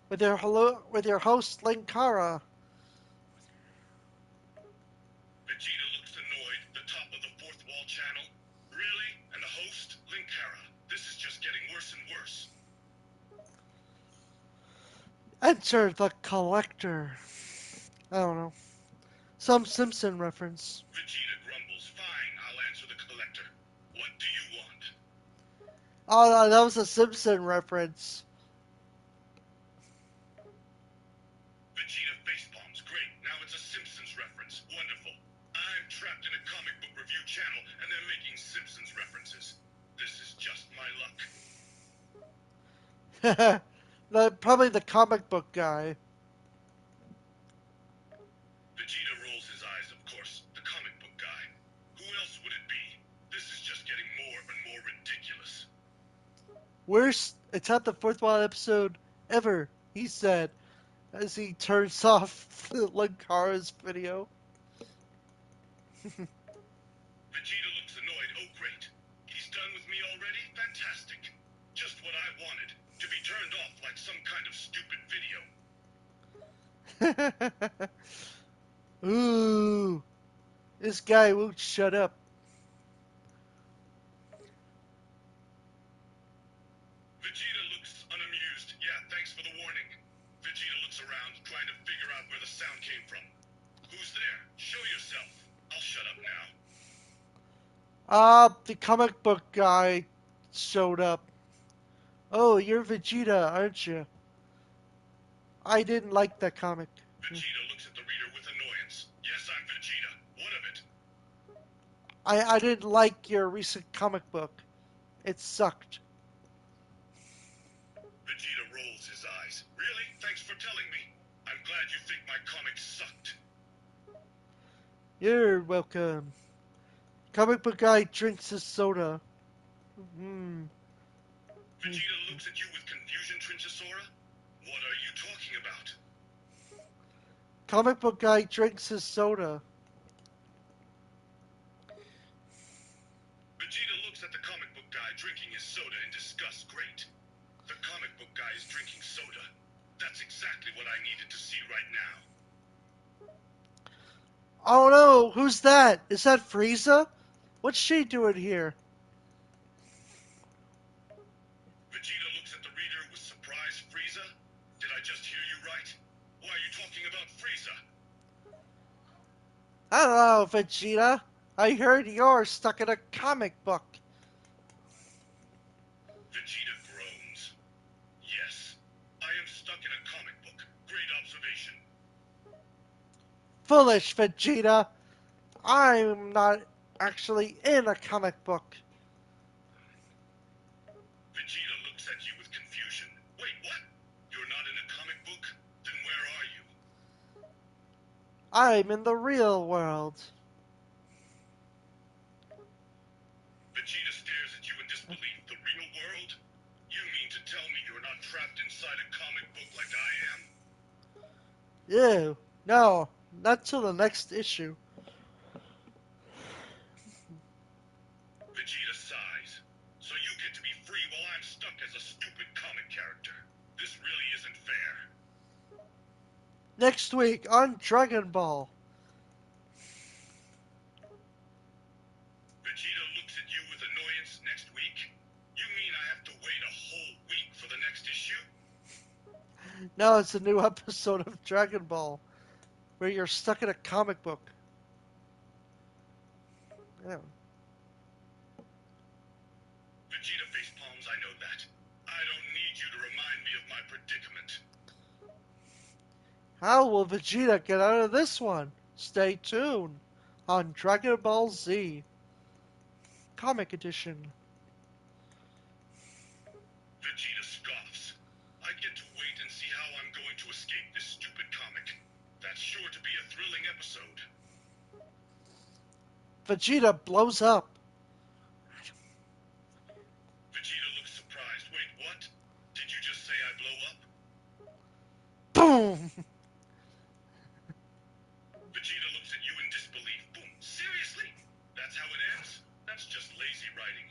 with your host Linkara. Vegeta looks annoyed. The top of the fourth wall channel? Really? And the host? Linkara. This is just getting worse and worse. Enter the collector. I don't know. Some Simpson reference. Vegeta grumbles. Fine, I'll answer the collector. What do you want? Oh, no, that was a Simpson reference. Vegeta facepalms. Great. Now it's a Simpsons reference. Wonderful. I'm trapped in a comic book review channel, and they're making Simpsons references. This is just my luck. Probably the comic book guy. Vegeta rolls his eyes, of course. The comic book guy. Who else would it be? This is just getting more and more ridiculous. Worst attempt the fourth wall episode ever, he said, as he turns off Linkara's video. Vegeta looks annoyed. Oh, great. He's done with me already? Fantastic. Just what I wanted. To be turned off like some kind of stupid video. Ooh, this guy won't shut up. Vegeta looks unamused. Yeah, thanks for the warning. Vegeta looks around, trying to figure out where the sound came from. Who's there? Show yourself. I'll shut up now. The comic book guy showed up. Oh, you're Vegeta, aren't you? I didn't like that comic. Vegeta looks at the reader with annoyance. Yes, I'm Vegeta. What of it? I didn't like your recent comic book. It sucked. Vegeta rolls his eyes. Really? Thanks for telling me. I'm glad you think my comic sucked. You're welcome. Comic book guy drinks his soda. Vegeta looks at you with confusion, Trinchosora. What are you talking about? Comic book guy drinks his soda. Vegeta looks at the comic book guy drinking his soda in disgust. Great. The comic book guy is drinking soda. That's exactly what I needed to see right now. Oh no, who's that? Is that Frieza? What's she doing here? Vegeta looks at the reader with surprise. Frieza? Did I just hear you right? Why are you talking about Frieza? Hello, Vegeta. I heard you're stuck in a comic book. Vegeta groans. Yes, I am stuck in a comic book. Great observation. Foolish Vegeta. I'm not actually in a comic book. Vegeta looks at you with confusion. Wait, what? You're not in a comic book? Then where are you? I'm in the real world. Vegeta stares at you in Ew. No, not till the next issue. Vegeta sighs. So you get to be free while I'm stuck as a stupid comic character. This really isn't fair. Next week on Dragon Ball. Vegeta looks at you with annoyance next week? You mean I have to wait a whole week for the next issue? Now it's a new episode of Dragon Ball where you're stuck in a comic book. Yeah. Vegeta facepalms, I know that. I don't need you to remind me of my predicament. How will Vegeta get out of this one? Stay tuned on Dragon Ball Z Comic Edition. Vegeta scoffs. I get to wait and see how I'm going to escape this stupid comic. That's sure to be a thrilling episode. Vegeta blows up. Vegeta looks surprised. Wait, what? Did you just say I blow up? Boom! Vegeta looks at you in disbelief. Boom. Seriously? That's how it ends? That's just lazy writing.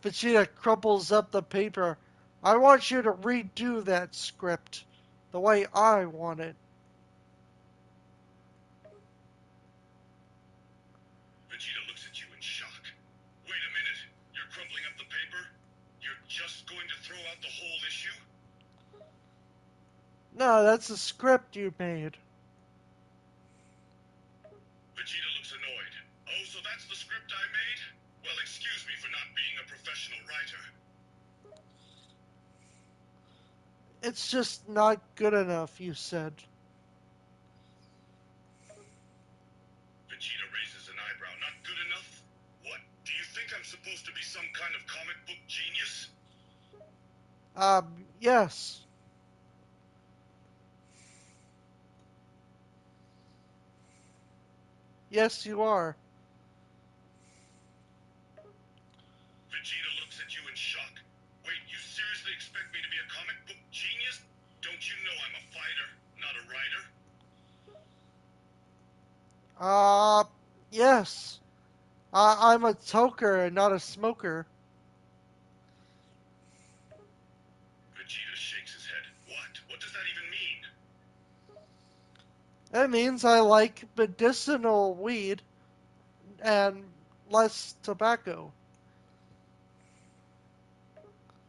Vegeta crumples up the paper. I want you to redo that script the way I want it. Vegeta looks at you in shock. Wait a minute. You're crumpling up the paper? You're just going to throw out the whole issue? No, that's the script you made. Vegeta looks annoyed. Oh, so that's the script I made? Well, excuse me for not being a professional writer. It's just not good enough, you said. Vegeta raises an eyebrow. Not good enough? What? Do you think I'm supposed to be some kind of comic book genius? Yes. Yes, you are. Vegeta looks at you in shock. Wait, you seriously expect me to be a comic book genius? Don't you know I'm a fighter, not a writer? Yes. I'm a toker and not a smoker. Vegeta shakes his head. What? What does that even mean? That means I like medicinal weed and less tobacco.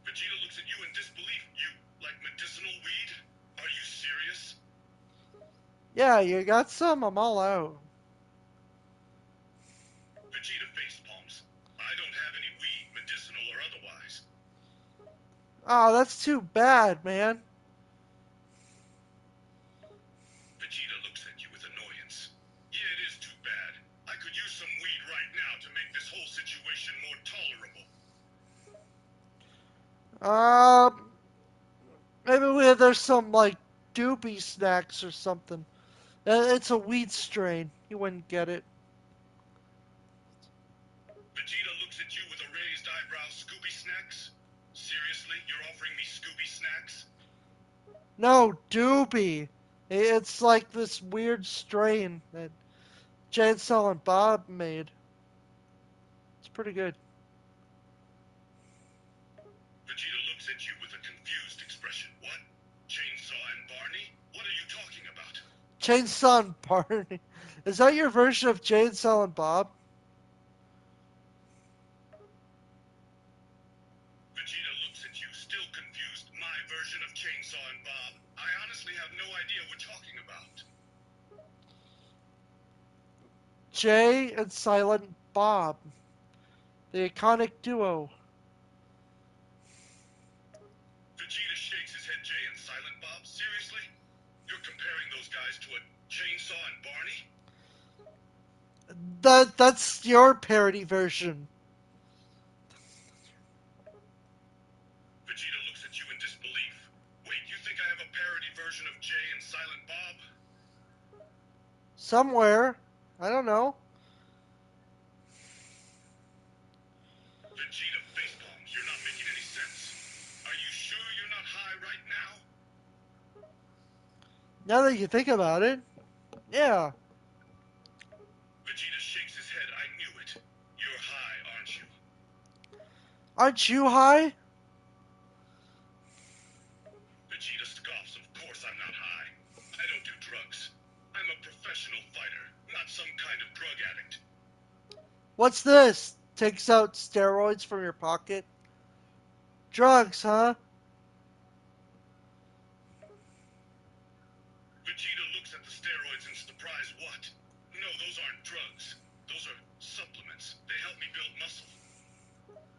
Vegeta looks at you in disbelief. You like medicinal weed? Are you serious? Yeah, you got some? I'm all out. Vegeta facepalms. I don't have any weed, medicinal or otherwise. Oh, that's too bad, man. Vegeta looks at you with annoyance. Yeah, it is too bad. I could use some weed right now to make this whole situation more tolerable. Maybe there's some, like, doobie snacks or something. It's a weed strain. You wouldn't get it. Vegeta looks at you with a raised eyebrow. Scooby snacks? Seriously, you're offering me Scooby snacks? No, doobie. It's like this weird strain that Jane and Bob made. It's pretty good. Vegeta looks at you with a confused expression. What? Chainsaw and Barney? What are you talking about? Chainsaw and Barney. Is that your version of Chainsaw and Bob? Vegeta looks at you, still confused. My version of Chainsaw and Bob. I honestly have no idea what you're talking about. Jay and Silent Bob. The iconic duo. Vegeta shakes his head. Jay and Silent Bob? Seriously? You're comparing those guys to a Chainsaw and Barney? That's your parody version. Vegeta looks at you in disbelief. Wait, you think I have a parody version of Jay and Silent Bob? Somewhere. I don't know. Vegeta facepalms. You're not making any sense. Are you sure you're not high right now? Now that you think about it, yeah. Vegeta shakes his head. I knew it. You're high, aren't you? Aren't you high? Vegeta scoffs. Of course I'm not high. I don't do drugs. I'm a professional fighter, not some kind of drug addict. What's this? Takes out steroids from your pocket. Drugs, huh? Vegeta looks at the steroids in surprise. What? No, those aren't drugs. Those are supplements. They help me build muscle.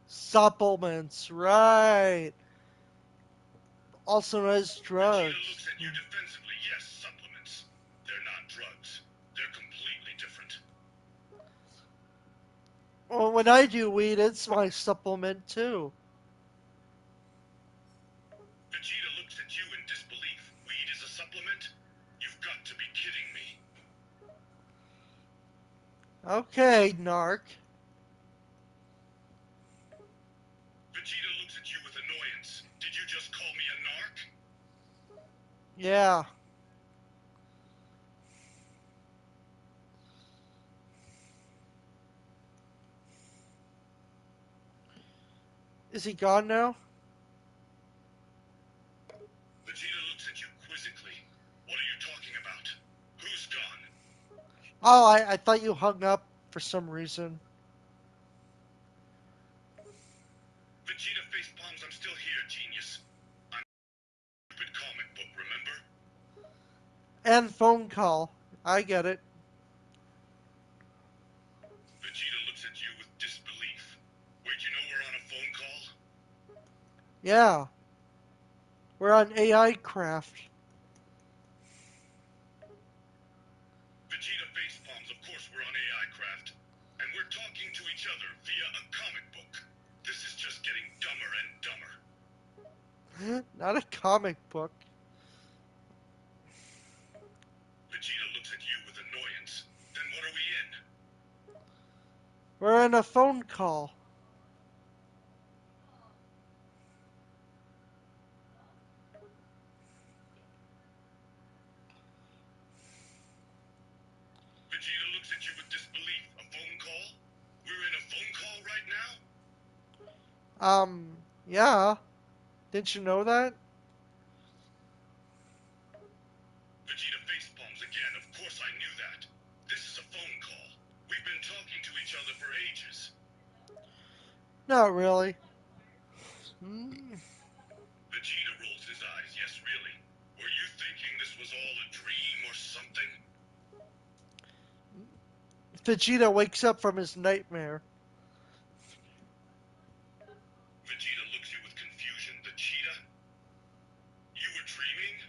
Supplements, right. Also known as Vegeta drugs. looks at you defensively. Yes, supplements. They're not drugs. They're completely different. Well, when I do weed, it's my supplement too. Vegeta looks at you in disbelief. Weed is a supplement? You've got to be kidding me. Okay, narc. Vegeta looks at you with annoyance. Did you just call me a narc? Yeah. Is he gone now? Vegeta looks at you quizzically. What are you talking about? Who's gone? Oh, I thought you hung up for some reason. Vegeta face palms. I'm still here, genius. I'm a stupid comic book, remember? And phone call. I get it. Vegeta looks at you with disbelief. Wait, you know we're on a phone call? Yeah. We're on A.I.Craft. Vegeta face palms. Of course we're on A.I.Craft. And we're talking to each other via a comic book. This is just getting dumber and dumber. Not a comic book. Vegeta looks at you with annoyance. Then what are we in? We're in a phone call. Vegeta looks at you with disbelief. A phone call? We're in a phone call right now? Yeah. Didn't you know that? Vegeta face palms again. Of course I knew that. This is a phone call. We've been talking to each other for ages. Not really. Hmm. Vegeta rolls his eyes. Yes, really. Were you thinking this was all a dream or something? Vegeta wakes up from his nightmare. Vegeta looks you with confusion. The cheetah? You were dreaming?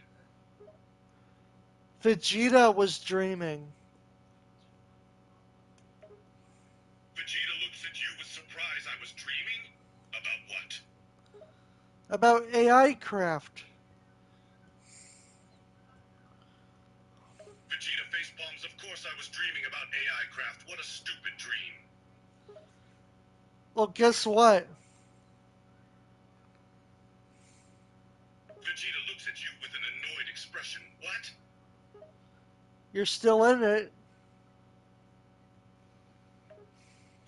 Vegeta was dreaming. Vegeta looks at you with surprise. I was dreaming? About what? About A.I.Craft. Vegeta face palms. Of course I was dreaming about A.I.Craft. What a stupid dream. Well, guess what? Vegeta looks at you with an annoyed expression. What? You're still in it.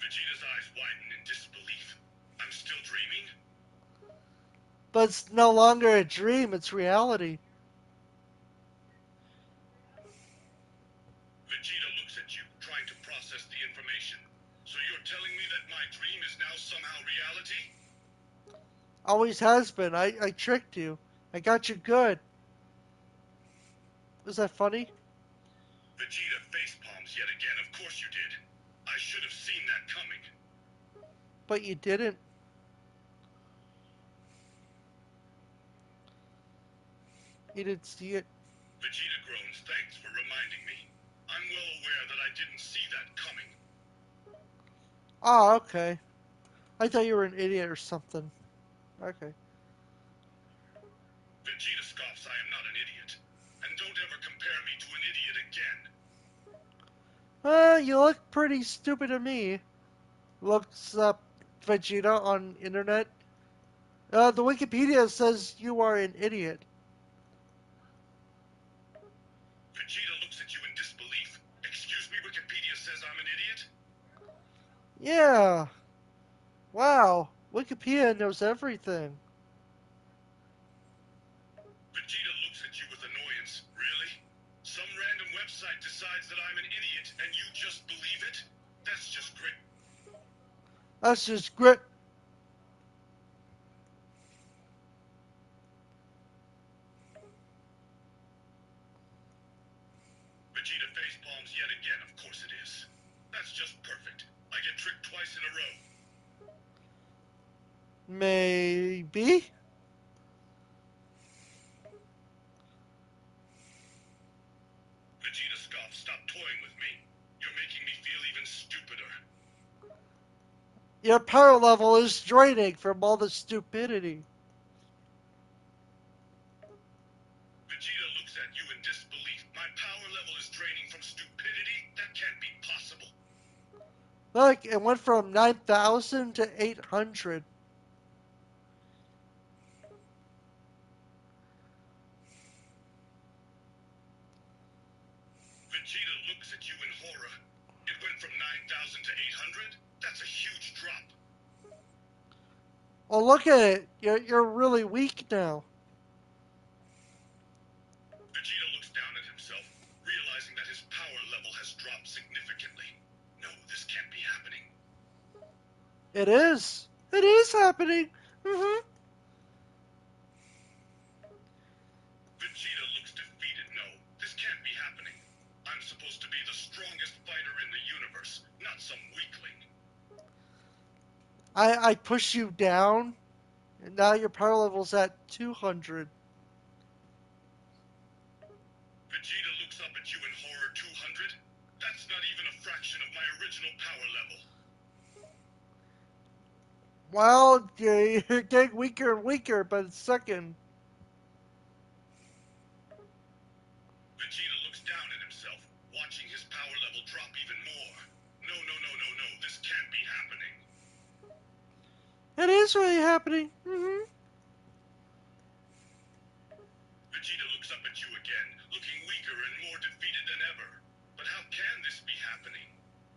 Vegeta's eyes widen in disbelief. I'm still dreaming? But it's no longer a dream, it's reality. Vegeta looks at you, trying to process the information. So you're telling me that my dream is now somehow reality? Always has been. I tricked you. I got you good. Was that funny? Vegeta face palms yet again. Of course you did. I should have seen that coming. But you didn't. You didn't see it. Vegeta groans. Thanks for reminding me. I'm well aware that I didn't see that coming. Oh, okay. I thought you were an idiot or something. Okay. Vegeta scoffs. I am not an idiot. And don't ever compare me to an idiot again. You look pretty stupid to me. Looks up Vegeta on internet. The Wikipedia says you are an idiot. Yeah. Wow. Wikipedia knows everything. Vegeta looks at you with annoyance. Really? Some random website decides that I'm an idiot and you just believe it? That's just great. That's just grit. Vegeta facepalms yet again, of course it is. That's just perfect. I get tricked twice in a row. Maybe. Vegeta scoffs, stop toying with me. You're making me feel even stupider. Your power level is draining from all the stupidity. Vegeta looks at you in disbelief. My power level is draining from stupidity? That can't be possible. Look, it went from 9,000 to 800. Vegeta looks at you in horror. It went from 9,000 to 800? That's a huge drop. Oh, look at it. You're really weak now. Vegeta looks down at himself, realizing that his power level has dropped significantly. No, this can't be happening. It is. It is happening. Mm-hmm. Vegeta looks defeated. No, this can't be happening. I'm supposed to be the strongest fighter in the universe, not some weakling. I push you down, and now your power level's at 200. Vegeta looks up at you in horror. 200? That's not even a fraction of my original power level. Well, you're getting weaker and weaker by the second. Vegeta looks down at himself, watching his power level drop even more. No, no, no, no, no, this can't be happening. It is really happening. Mm-hmm. Vegeta looks up at you again, looking weaker and more defeated than ever. But how can this be happening?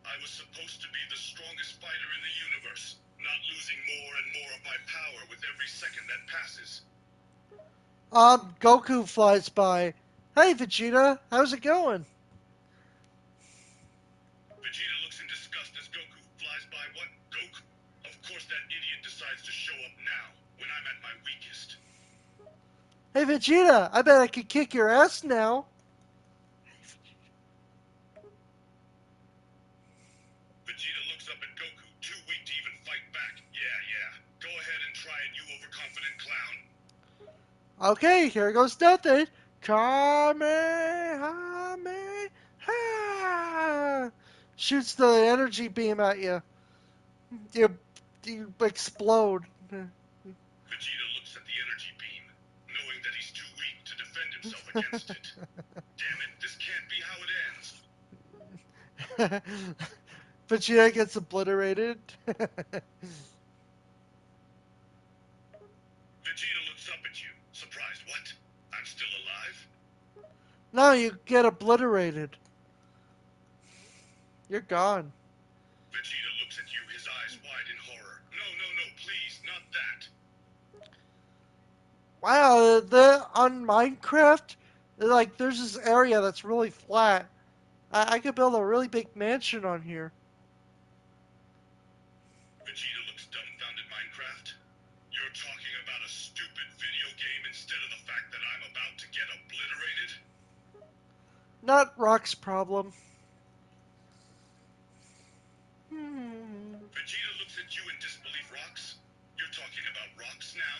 I was supposed to be the strongest fighter in the universe, not losing more and more of my power with every second that passes. Goku flies by. Hey, Vegeta, how's it going? Vegeta looks in disgust as Goku flies by. What? Goku? Of course that idiot decides to show up now, when I'm at my weakest. Hey, Vegeta, I bet I could kick your ass now. Vegeta looks up at Goku, too weak to even fight back. Yeah, yeah. Go ahead and try it, you overconfident clown. Okay, here goes nothing. Kamehameha! Shoots the energy beam at you. You, you explode. Vegeta looks at the energy beam, knowing that he's too weak to defend himself against it. Damn it, this can't be how it ends. Vegeta gets obliterated. Vegeta looks up at you, surprised. What? I'm still alive? Now you get obliterated. You're gone. Vegeta looks at you, his eyes wide in horror. No, no, no, please, not that. Wow, on Minecraft, like there's this area that's really flat. I could build a really big mansion on here. Vegeta looks dumbfounded. Minecraft? You're talking about a stupid video game instead of the fact that I'm about to get obliterated? Not Rock's problem. Hmm. Vegeta looks at you in disbelief. Rocks? You're talking about rocks now?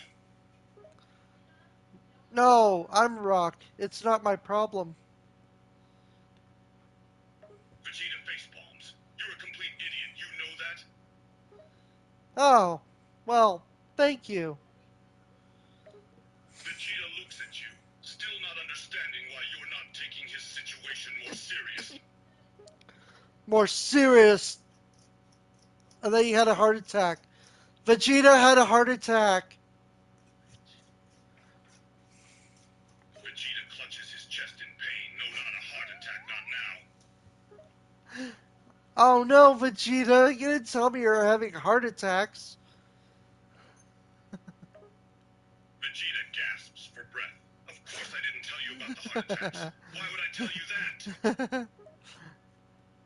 No, I'm Rock. It's not my problem. Vegeta facepalms. You're a complete idiot, you know that? Oh, well, thank you. Vegeta looks at you, still not understanding why you're not taking his situation more seriously. More serious. And then he had a heart attack. Vegeta had a heart attack. Vegeta clutches his chest in pain. No, not a heart attack, not now. Oh no, Vegeta, you didn't tell me you're having heart attacks. Vegeta gasps for breath. Of course I didn't tell you about the heart attacks. Why would I tell you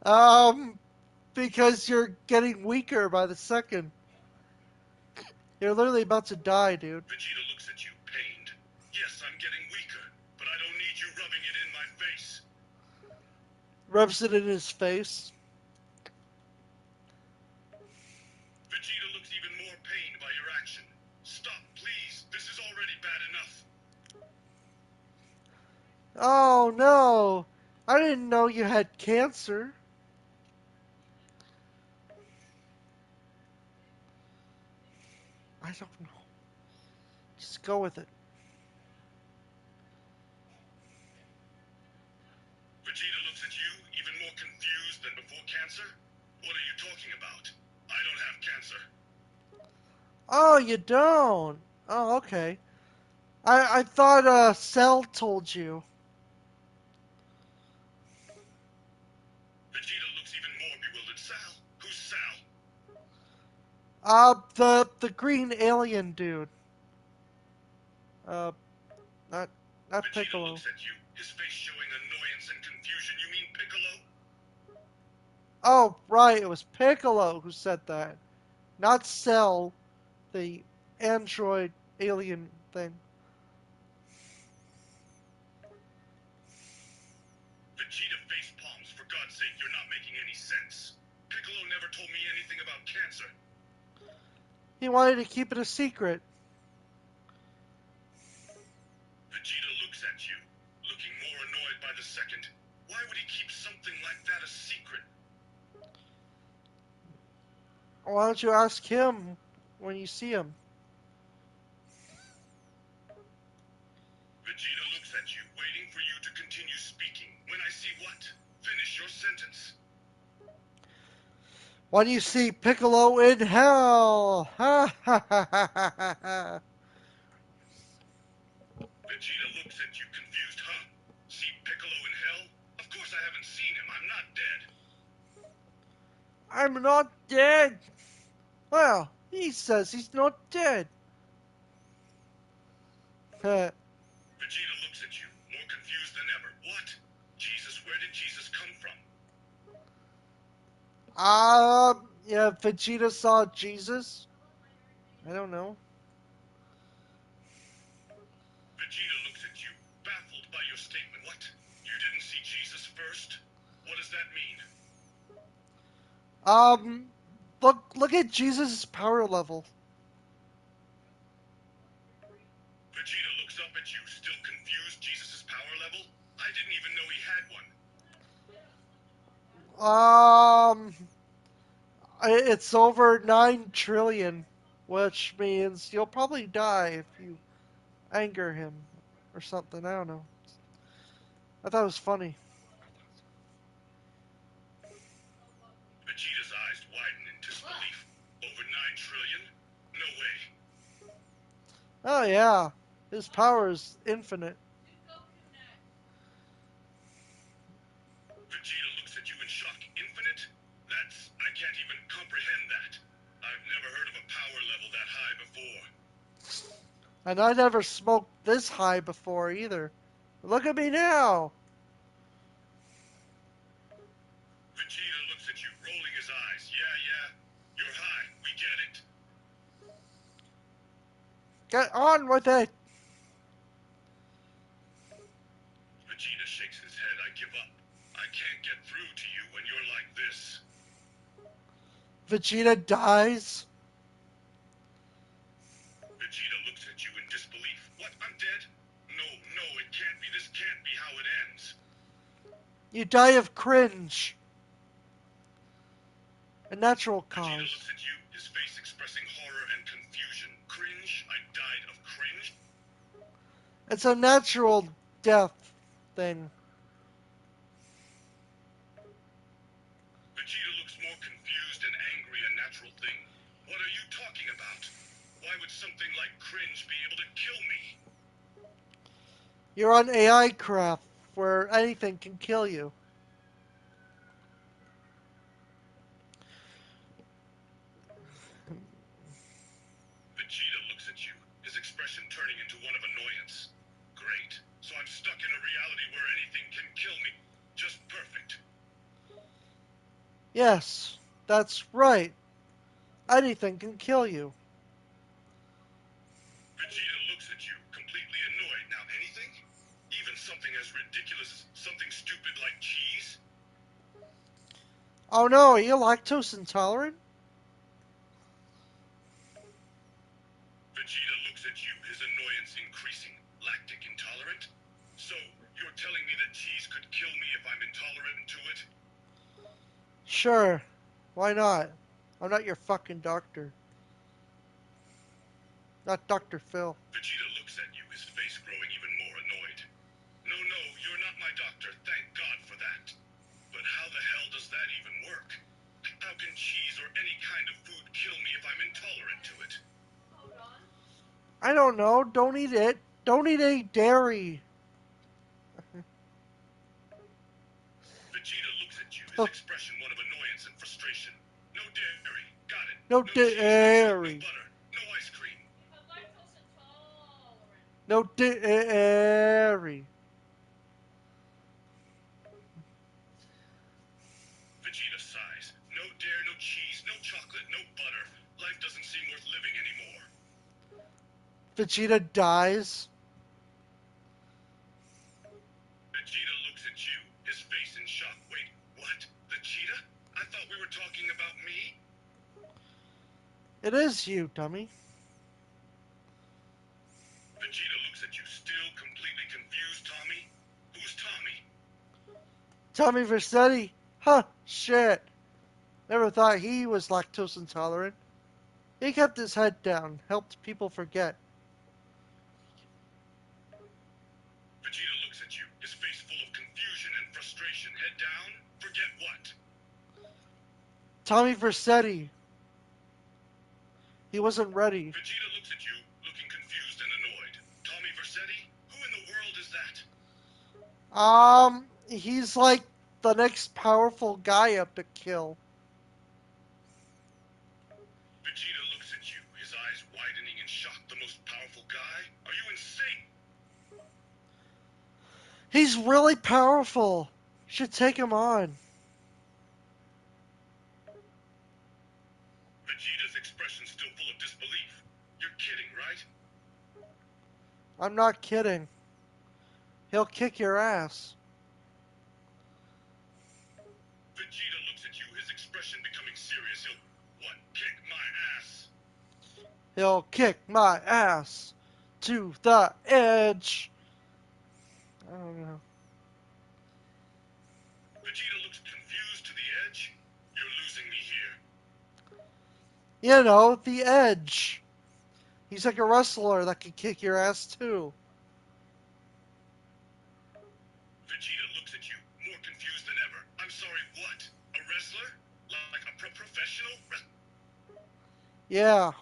that? um, because you're getting weaker by the second. You're literally about to die, dude. Vegeta looks at you, pained. Yes, I'm getting weaker, but I don't need you rubbing it in my face. Rubs it in his face. Vegeta looks even more pained by your action. Stop, please. This is already bad enough. Oh no! I didn't know you had cancer. I don't know. Just go with it. Vegeta looks at you, even more confused than before cancer. What are you talking about? I don't have cancer. Oh, you don't. Oh, okay. I thought Cell told you. Vegeta looks even more bewildered. Sal? Who's Sal? The green alien dude. Uh, not not Vegeta Piccolo. looks at you, his face showing annoyance and confusion. You mean Piccolo? Oh, right, it was Piccolo who said that, not Cell, the android alien thing. Vegeta face palms. For God's sake, you're not making any sense. Piccolo never told me anything about cancer. He wanted to keep it a secret. Vegeta looks at you, looking more annoyed by the second. Why would he keep something like that a secret? Why don't you ask him when you see him? Vegeta looks at you, waiting for you to continue speaking. When I see what? Finish your sentence. When you see Piccolo in hell! Ha ha ha ha ha ha! Vegeta looks at you confused. Huh? See Piccolo in hell? Of course I haven't seen him. I'm not dead. I'm not dead! Well, he says he's not dead. Vegeta looks at you, more confused than ever. What? Jesus, where did Jesus come from? Yeah, Vegeta saw Jesus? I don't know. Vegeta looks at you, baffled by your statement. What? You didn't see Jesus first? What does that mean? Um, look at Jesus' power level. Vegeta looks up at you, still confused. Jesus' power level? I didn't even know he had one. It's over 9 trillion, which means you'll probably die if you anger him or something. I don't know. I thought it was funny. Vegeta's eyes widen in disbelief. Over 9 trillion? No way. Oh, yeah. His power is infinite. Vegeta looks at you in shock. Infinite? I can't even comprehend that. I've never heard of a power level that high before. And I never smoked this high before either. Look at me now. Vegeta looks at you, rolling his eyes. Yeah, you're high. We get it. Get on with it. Vegeta shakes his head. I give up. I can't get through to you when you're like this. Vegeta dies. Vegeta looks at you in disbelief. What? I'm dead? No, it can't be. This can't be how it ends. You die of cringe. A natural Vegeta cause. looks at you, his face expressing horror and confusion. Cringe? I died of cringe? It's a natural death thing. Vegeta looks more confused and angry. A natural thing. What are you talking about? Why would something like cringe be able to kill me? You're on A.I.Craft, where anything can kill you. Yes, that's right. Anything can kill you. Vegeta looks at you, completely annoyed. Now anything? Even something as ridiculous as something stupid like cheese? Oh no, are you lactose intolerant? Vegeta looks at you, his annoyance increasing. Lactic intolerant? So, you're telling me that cheese could kill me if I'm intolerant to it? Sure. Why not? I'm not your fucking doctor. Not Dr. Phil. Vegeta looks at you, his face growing even more annoyed. No, no, you're not my doctor. Thank God for that. But how the hell does that even work? How can cheese or any kind of food kill me if I'm intolerant to it? I don't know. Don't eat it. Don't eat any dairy. Vegeta looks at you, his expression one of annoyance and frustration. No dairy. Got it. No No cheese, no milk, no dairy. butter, no ice cream. No dairy. Vegeta sighs. No dairy, no cheese, no chocolate, no butter. Life doesn't seem worth living anymore. Vegeta dies. Vegeta looks at you, his face in shock. Wait, what? Vegeta? I thought we were talking about me? It is you, dummy. Vegeta looks at you, still completely confused. Tommy? Who's Tommy? Tommy Vercetti. Huh, shit. Never thought he was lactose intolerant. He kept his head down, helped people forget. Vegeta looks at you, his face full of confusion and frustration. Head down? Forget what? Tommy Vercetti. He wasn't ready. Vegeta looks at you, looking confused and annoyed. Tommy Vercetti? Who in the world is that? He's like the next powerful guy up to kill. Vegeta looks at you, his eyes widening in shock. The most powerful guy? Are you insane? He's really powerful. Should take him on. Vegeta's expression still full of disbelief. You're kidding, right? I'm not kidding. He'll kick your ass. Vegeta looks at you, his expression becoming serious. He'll, what, kick my ass? He'll kick my ass to the edge. I don't know. Vegeta looks confused to the edge. You're losing me here. You know, the edge. He's like a wrestler that can kick your ass too. Vegeta looks at you, more confused than ever. I'm sorry, what? A wrestler? Like a professional? Yeah,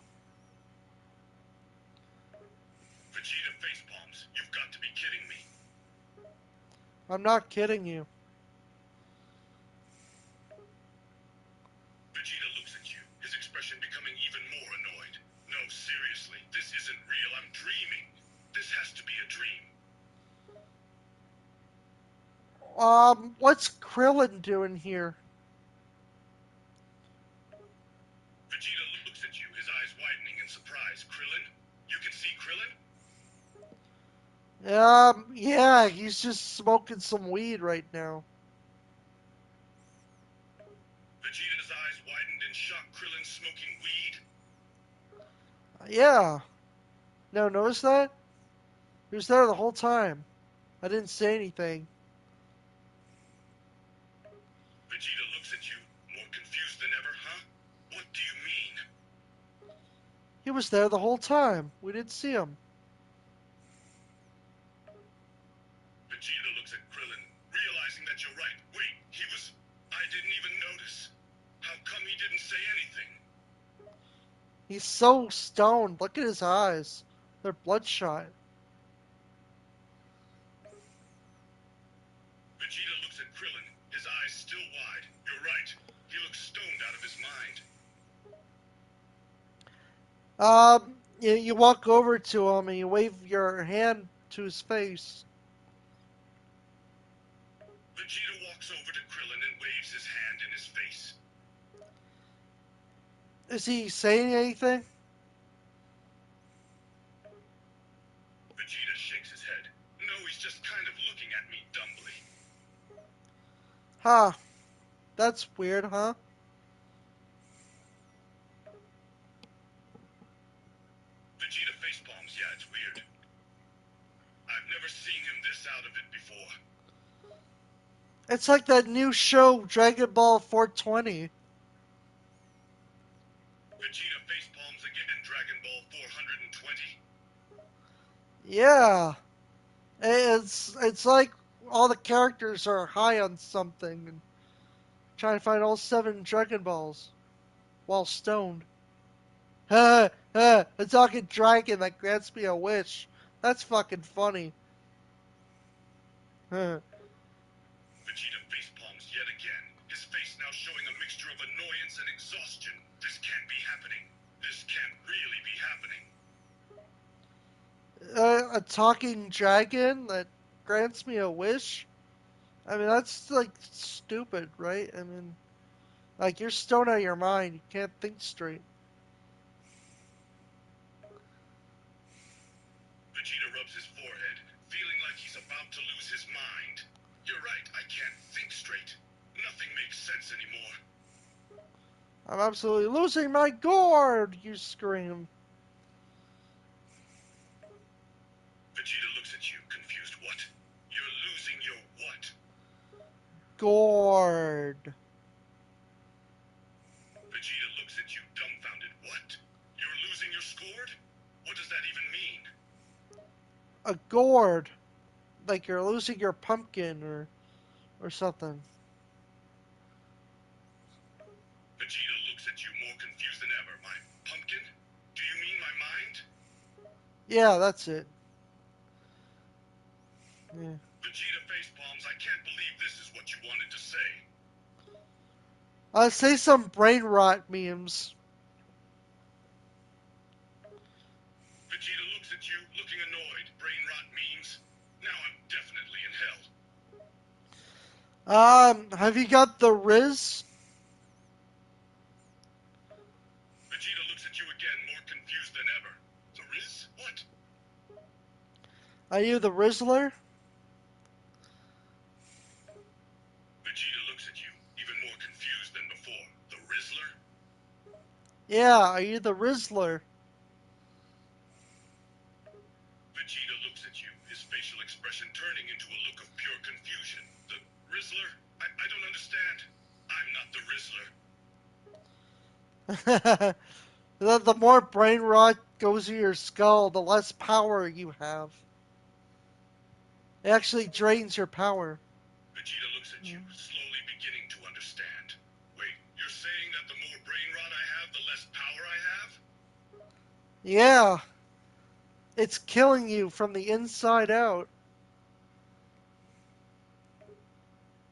Vegeta facepalms. You've got to be kidding me. I'm not kidding you. Vegeta looks at you, his expression becoming even more annoyed. No, seriously, this isn't real. I'm dreaming. This has to be a dream. What's Krillin doing here? Vegeta looks at you, his eyes widening in surprise. Krillin? You can see Krillin? Yeah, he's just smoking some weed right now. Vegeta's eyes widened in shock. Krillin smoking weed? Yeah. No, notice that? He was there the whole time. I didn't say anything. Vegeta looks at you, more confused than ever, huh? What do you mean? He was there the whole time. We didn't see him. Vegeta looks at Krillin, realizing that you're right. Wait, he was... I didn't even notice. How come he didn't say anything? He's so stoned. Look at his eyes. They're bloodshot. Vegeta looks at Krillin, his eyes still wide. You're right. He looks stoned out of his mind. You walk over to him and you wave your hand to his face. Vegeta walks over to Krillin and waves his hand in his face. Is he saying anything? Vegeta shakes his head. No, he's just kind of looking at me dumbly. Huh. That's weird, huh? Vegeta facepalms, yeah, it's weird. I've never seen him this out of it before. It's like that new show, Dragon Ball 420. Vegeta facepalms again, Dragon Ball 420. Yeah. It's like all the characters are high on something and trying to find all 7 Dragon Balls while stoned. A talking dragon that grants me a wish. That's fucking funny. Huh. Vegeta facepalms yet again. His face now showing a mixture of annoyance and exhaustion. This can't be happening. This can't really be happening. A talking dragon that grants me a wish? I mean, that's like stupid, right? I mean, like you're stoned out of your mind. You can't think straight. Vegeta rubs his forehead, feeling like he's about to lose his mind. You're right, I can't think straight. Nothing makes sense anymore. I'm absolutely losing my gourd! You scream. Vegeta looks at you, confused. What? You're losing your what? Gourd. Vegeta looks at you, dumbfounded. What? You're losing your scored? What does that even mean? A gourd. Like you're losing your pumpkin or something. Vegeta looks at you more confused than ever. My pumpkin? Do you mean my mind? Yeah, that's it. Yeah. Vegeta facepalms, I can't believe this is what you wanted to say. Say some brain rot memes. Vegeta looks at you, looking annoyed. Brain rot memes. Now I'm definitely in hell. Have you got the Riz? Vegeta looks at you again, more confused than ever. The Riz? What? Are you the Rizzler? Vegeta looks at you, even more confused than before. The Rizzler? Yeah, are you the Rizzler? Vegeta looks at you, his facial expression turning into a look of pure confusion. The Rizzler? I don't understand. I'm not the Rizzler. The more brain rot goes in your skull, the less power you have. It actually drains your power. Vegeta looks at you, slowly beginning to understand. Wait, you're saying that the more brain rot I have, the less power I have? Yeah, it's killing you from the inside out.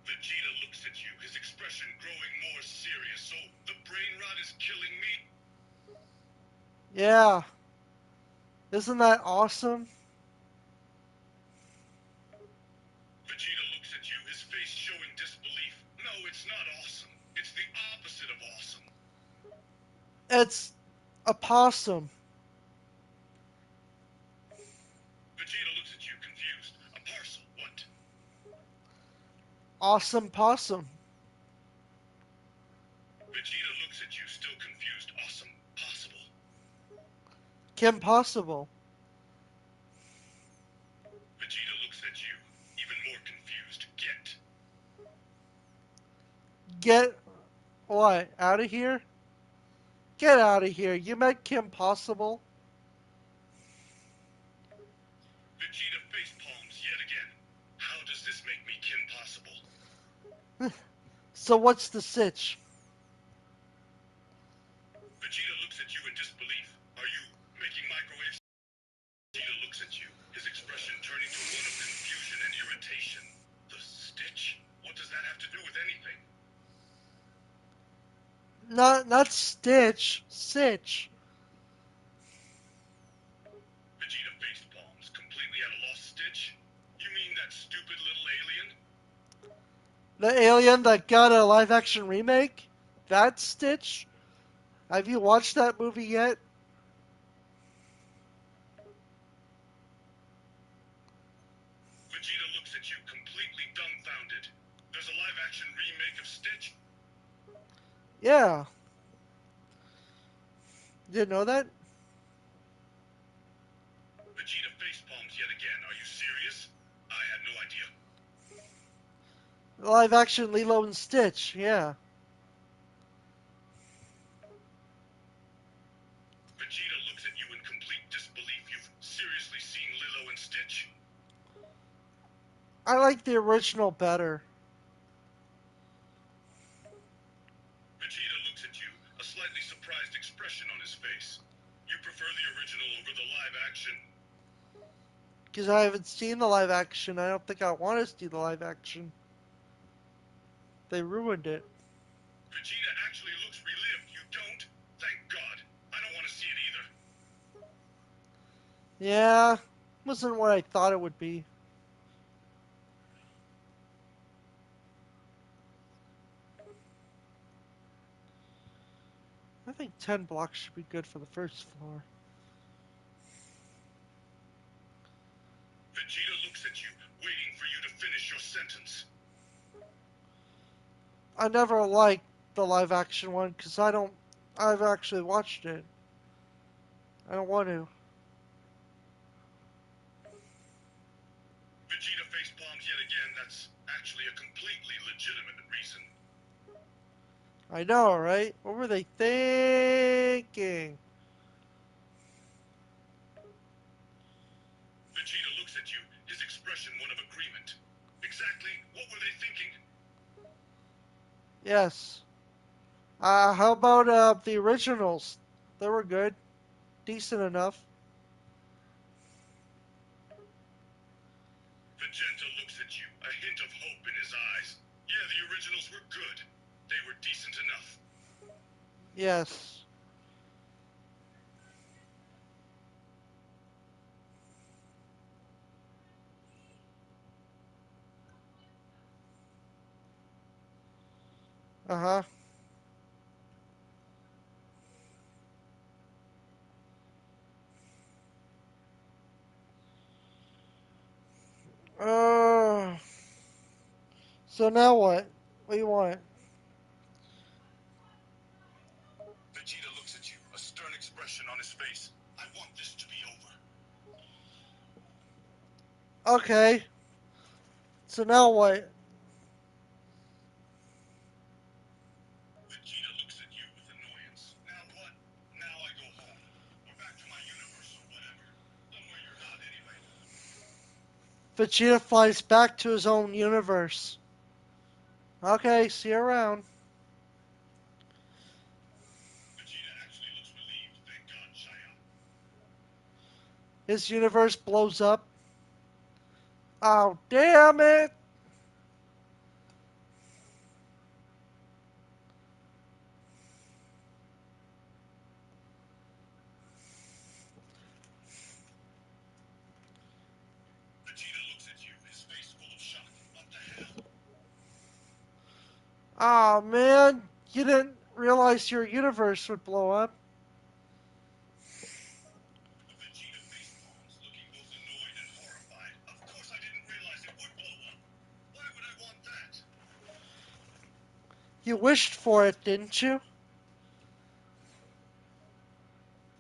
Vegeta looks at you, his expression growing more serious. So the brain rot is killing me? Yeah, isn't that awesome? Vegeta looks at you, his face showing disbelief. No, it's not awesome. It's the opposite of awesome. It's a possum. Vegeta looks at you, confused. A parcel, what? Awesome possum. Vegeta looks at you, still confused. Awesome, possible. Kim Possible. Vegeta looks at you, even more confused. Get what? Out of here? Get out of here. You met Kim Possible? Vegeta face palms yet again. How does this make me Kim Possible? So what's the sitch? Vegeta looks at you in disbelief. Are you making microwaves? Vegeta looks at you, his expression turning to one of confusion and irritation. The stitch? What does that have to do with anything? Not Stitch. Sitch. Vegeta face palms, completely at a loss. Stitch? You mean that stupid little alien? The alien that got a live action remake? That Stitch? Have you watched that movie yet? Vegeta looks at you completely dumbfounded. There's a live-action remake of Stitch? Yeah. Didn't know that? Vegeta facepalms yet again. Are you serious? I had no idea. Live action Lilo and Stitch, yeah. Vegeta looks at you in complete disbelief. You've seriously seen Lilo and Stitch? I like the original better. Vegeta looks at you, a slightly surprised expression on his face. You prefer the original over the live action? Because I haven't seen the live action. I don't think I want to see the live action. They ruined it. Vegeta actually looks relived. You don't? Thank God. I don't want to see it either. Yeah, wasn't what I thought it would be. I think 10 blocks should be good for the first floor. Vegeta looks at you, waiting for you to finish your sentence. I never liked the live action one because I've actually watched it. I don't want to. Vegeta facepalms yet again. That's actually a completely legitimate reason. I know, right? What were they thinking? Vegeta looks at you, his expression one of agreement. Exactly what were they thinking? Yes. How about the originals? They were good. Decent enough. Vegeta looks at you, a hint of hope in his eyes. Yeah, the originals were good. They were decent enough. Yes. Uh huh. So now what? What do you want? Vegeta looks at you, a stern expression on his face. I want this to be over. Okay. So now what? Vegeta looks at you with annoyance. Now what? Now I go home. Or back to my universe or whatever. Somewhere you're not anyway. Vegeta flies back to his own universe. Okay, see you around. Vegeta actually looks relieved. Thank God, Chaya. His universe blows up. Oh, damn it! Vegeta looks at you, his face full of shock. What the hell? Oh, man. You didn't realize your universe would blow up. Vegeta facepalms, looking both annoyed and horrified. Of course I didn't realize it would blow up. Why would I want that? You wished for it, didn't you?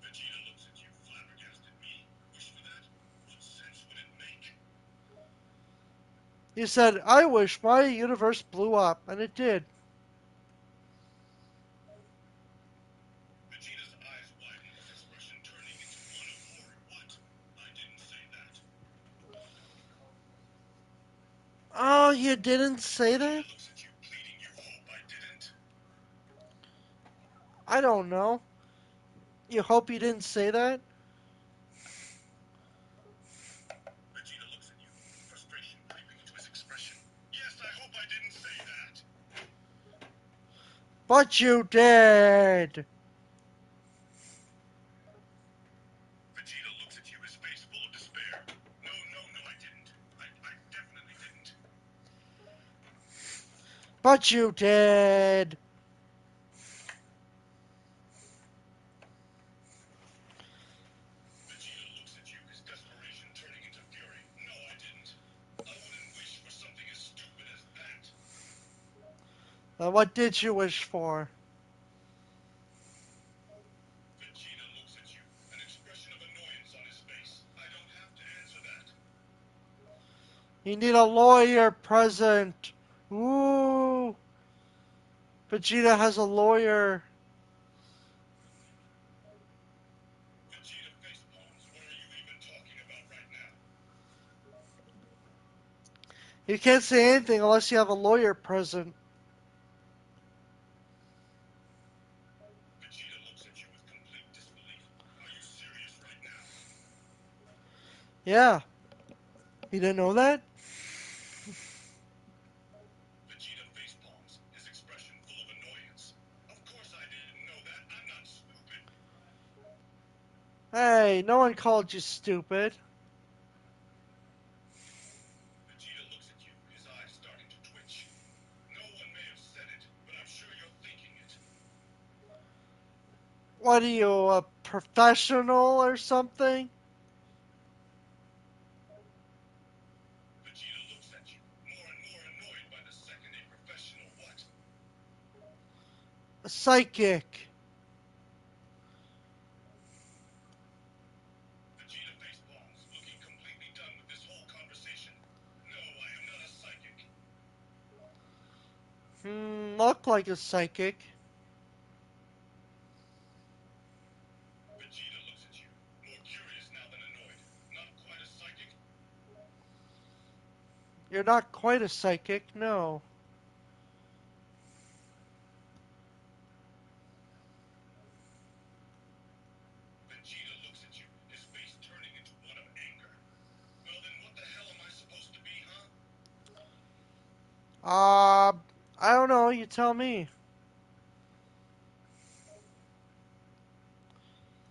Vegeta looks at you, flabbergasted. Me? Wish for that? What sense would it make? You said, I wish my universe blew up, and it did. Vegeta's eyes widen, his expression turning into one of horror. What? I didn't say that. Oh, you didn't say Vegeta that? looks at you, pleading. You hope I didn't. I don't know. You hope you didn't say that? Vegeta looks at you, frustration creeping into his expression. Yes, I hope I didn't say that. But you did! Vegeta looks at you, his face full of despair. No, no, no, I didn't. I definitely didn't. But you did! What did you wish for? Vegeta looks at you, an expression of annoyance on his face. I don't have to answer that. You need a lawyer present. Ooh. Vegeta has a lawyer. Vegeta facepalms, what are you even talking about right now? You can't say anything unless you have a lawyer present. Vegeta looks at you with complete disbelief. Are you serious right now? Yeah. You didn't know that? Vegeta facepalms, his expression full of annoyance. Of course I didn't know that. I'm not stupid. Hey, no one called you stupid. Vegeta looks at you, his eyes starting to twitch. No one may have said it, but I'm sure you're thinking it. What are you, a professional or something? Vegeta looks at you, more and more annoyed by the second a professional what? A psychic. Vegeta facepalms, looking completely done with this whole conversation. No, I am not a psychic. Look like a psychic. Vegeta looks at you, more curious now than annoyed. Not quite a psychic? You're not quite a psychic, no. Vegeta looks at you, his face turning into one of anger. Well then, what the hell am I supposed to be, huh? Uh, I don't know, you tell me.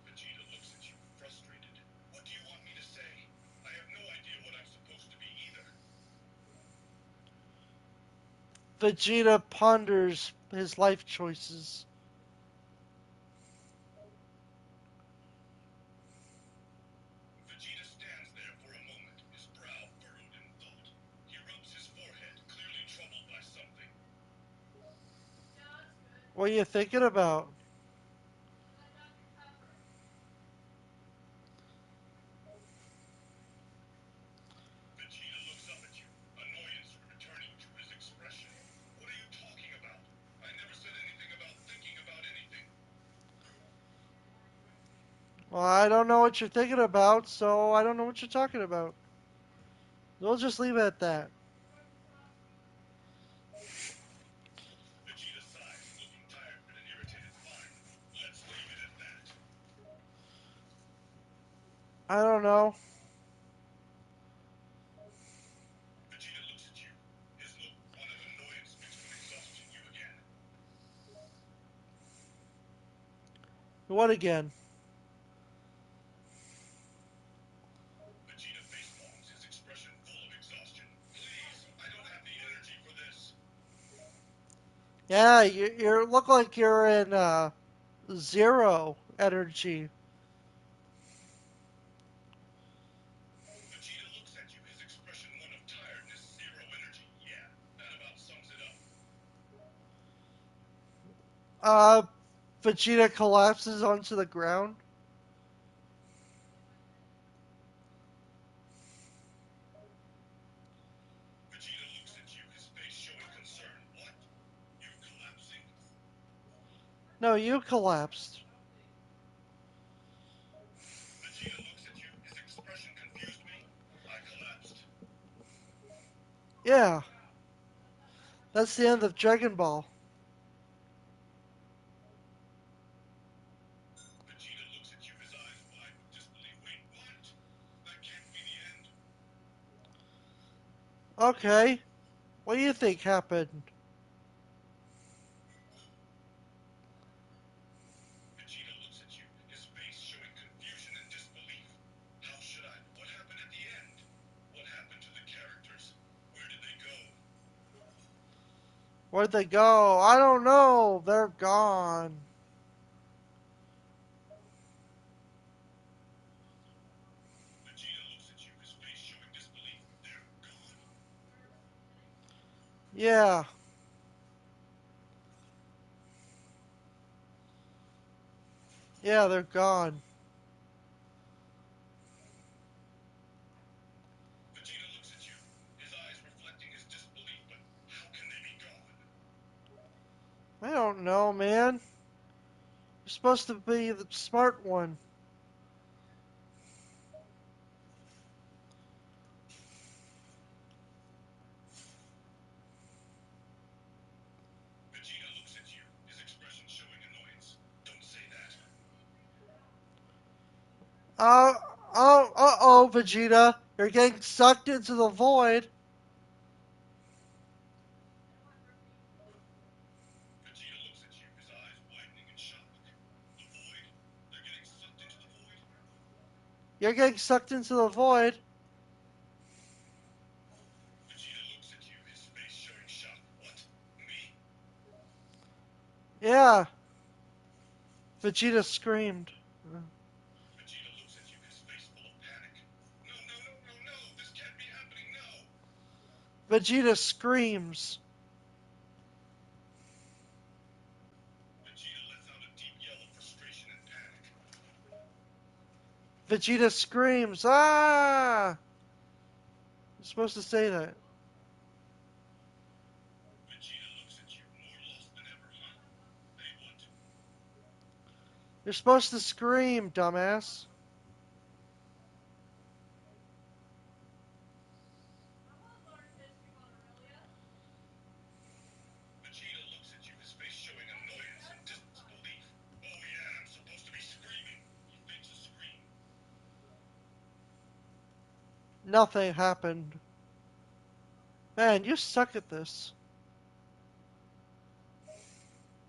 Vegeta looks at you, frustrated. What do you want me to say? I have no idea what I'm supposed to be either. Vegeta ponders his life choices. Vegeta stands there for a moment, his brow furrowed in thought. He rubs his forehead, clearly troubled by something. What are you thinking about? Vegeta looks up at you, annoyance returning to his expression. What are you talking about? I never said anything about thinking about anything. Well, I don't know what you're thinking about, so I don't know what you're talking about. We'll just leave it at that. Vegeta sighs, looking tired and irritated. Fine, let's leave it at that. I don't know. Vegeta looks at you, his look one of annoyance mixed with exhaustion. You again. What again? Vegeta facepalms, his expression full of exhaustion. Please, I don't have the energy for this. Yeah, you look like you're in zero energy. Vegeta looks at you, his expression one of tiredness, zero energy. Yeah, that about sums it up. Uh, Vegeta collapses onto the ground. Vegeta looks at you, his face showing concern. What? You collapsing? No, you collapsed. Vegeta looks at you, his expression confused me. I collapsed. Yeah, that's the end of Dragon Ball. Vegeta looks at you, his eyes wide with disbelief. Wait, what? That can't be the end. Okay, what do you think happened? Vegeta looks at you, his face showing confusion and disbelief. How should I? What happened at the end? What happened to the characters? Where did they go? Where'd they go? I don't know. They're gone. Vegeta looks at you, his face showing disbelief. They're gone? Yeah, Yeah, they're gone. Vegeta looks at you, his eyes reflecting his disbelief, but how can they be gone? I don't know, man. You're supposed to be the smart one. Vegeta looks at you, his expression showing annoyance. Don't say that. Oh, oh, Vegeta. You're getting sucked into the void. Vegeta looks at you, his eyes widening in shock. The void? They're getting sucked into the void? You're getting sucked into the void. Vegeta looks at you, his face showing shock. What? Me? Yeah. Vegeta screamed. Vegeta looks at you, his face full of panic. No, no, no, no, no! This can't be happening, no! Vegeta screams. Vegeta lets out a deep yell of frustration and panic. Vegeta screams. Ah! You're supposed to say that. Vegeta looks at you, more lost than ever, huh? Hey, what? You're supposed to scream, dumbass. Vegeta looks at you, his face showing annoyance and disbelief. Oh yeah, I'm supposed to be screaming. He fakes a scream. Nothing happened. Man, you suck at this.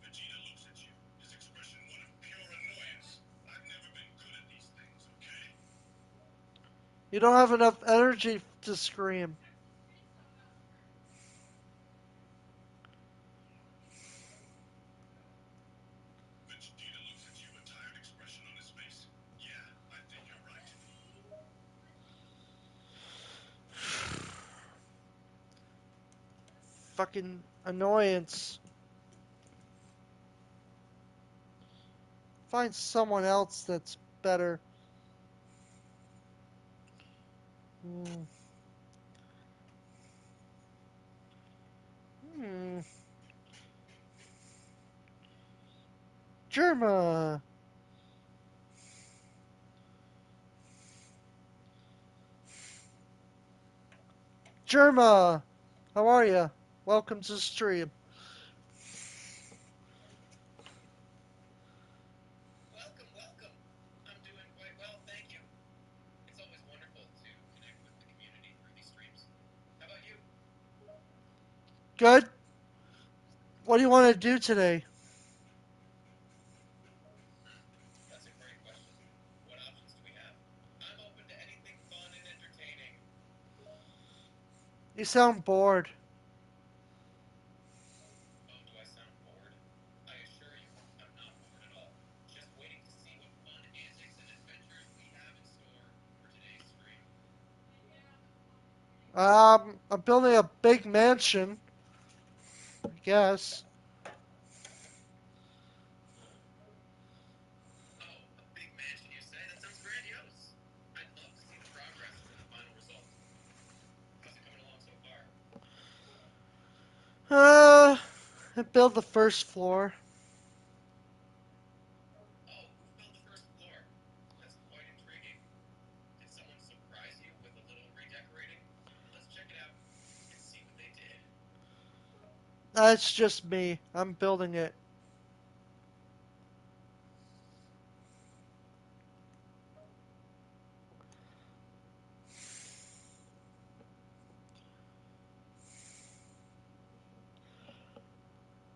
Vegeta looks at you, his expression one of pure annoyance. I've never been good at these things, okay? You don't have enough energy to scream. Vegeta looks at you, a tired expression on his face. Yeah, I think you're right. Fucking annoyance. Find someone else that's better. Hmm. Hmm. Jerma. Jerma. How are you? Welcome to the stream. Welcome, welcome. I'm doing quite well, thank you. It's always wonderful to connect with the community through these streams. How about you? Good. What do you want to do today? That's a great question. What options do we have? I'm open to anything fun and entertaining. You sound bored. Oh, do I sound bored? I assure you, I'm not bored at all. Just waiting to see what fun antics and adventures we have in store for today's stream. I'm building a big mansion. I guess. Oh, a big mansion, you say? That sounds grandiose. I'd love to see the progress and the final result. How's it coming along so far? Uh, I built the first floor. Oh, who built the first floor? That's quite intriguing. Did someone surprise you with a little redecorating? Let's check it out and see what they did. That's just me. I'm building it.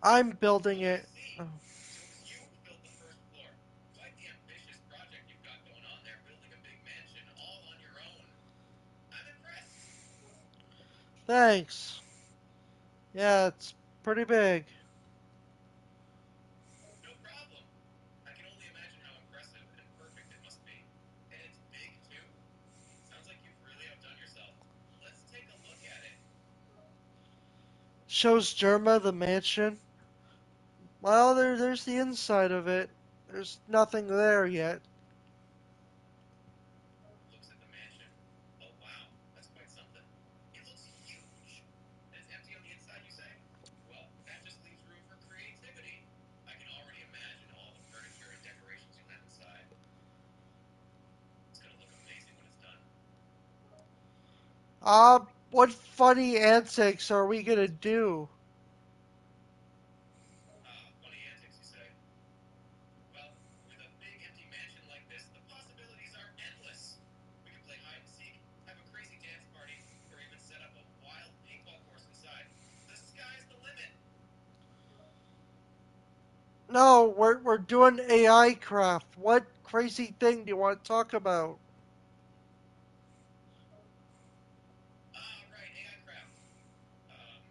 I'm building Oh, I it. see. Oh. So it was you who built the first floor. Quite the ambitious project you've got going on there, building a big mansion all on your own. I'm impressed. Thanks. Yeah, it's pretty big. No problem. I can only imagine how impressive and perfect it must be. And it's big, too? Sounds like you've really outdone yourself. Let's take a look at it. Shows Jerma the mansion. Well, there's the inside of it. There's nothing there yet. Looks at the mansion. Oh wow, that's quite something. It looks huge. And it's empty on the inside, you say? Well, that just leaves room for creativity. I can already imagine all the furniture and decorations you'll have inside. It's gonna look amazing when it's done. What funny antics are we gonna do? Ah, funny antics, you say? Well, with a big empty mansion like this, the possibilities are endless. We could play hide and seek, have a crazy dance party, or even set up a wild paintball course inside. The sky's the limit. No, we're doing AI craft. What crazy thing do you want to talk about? Ah, right, A.I.Craft. Um,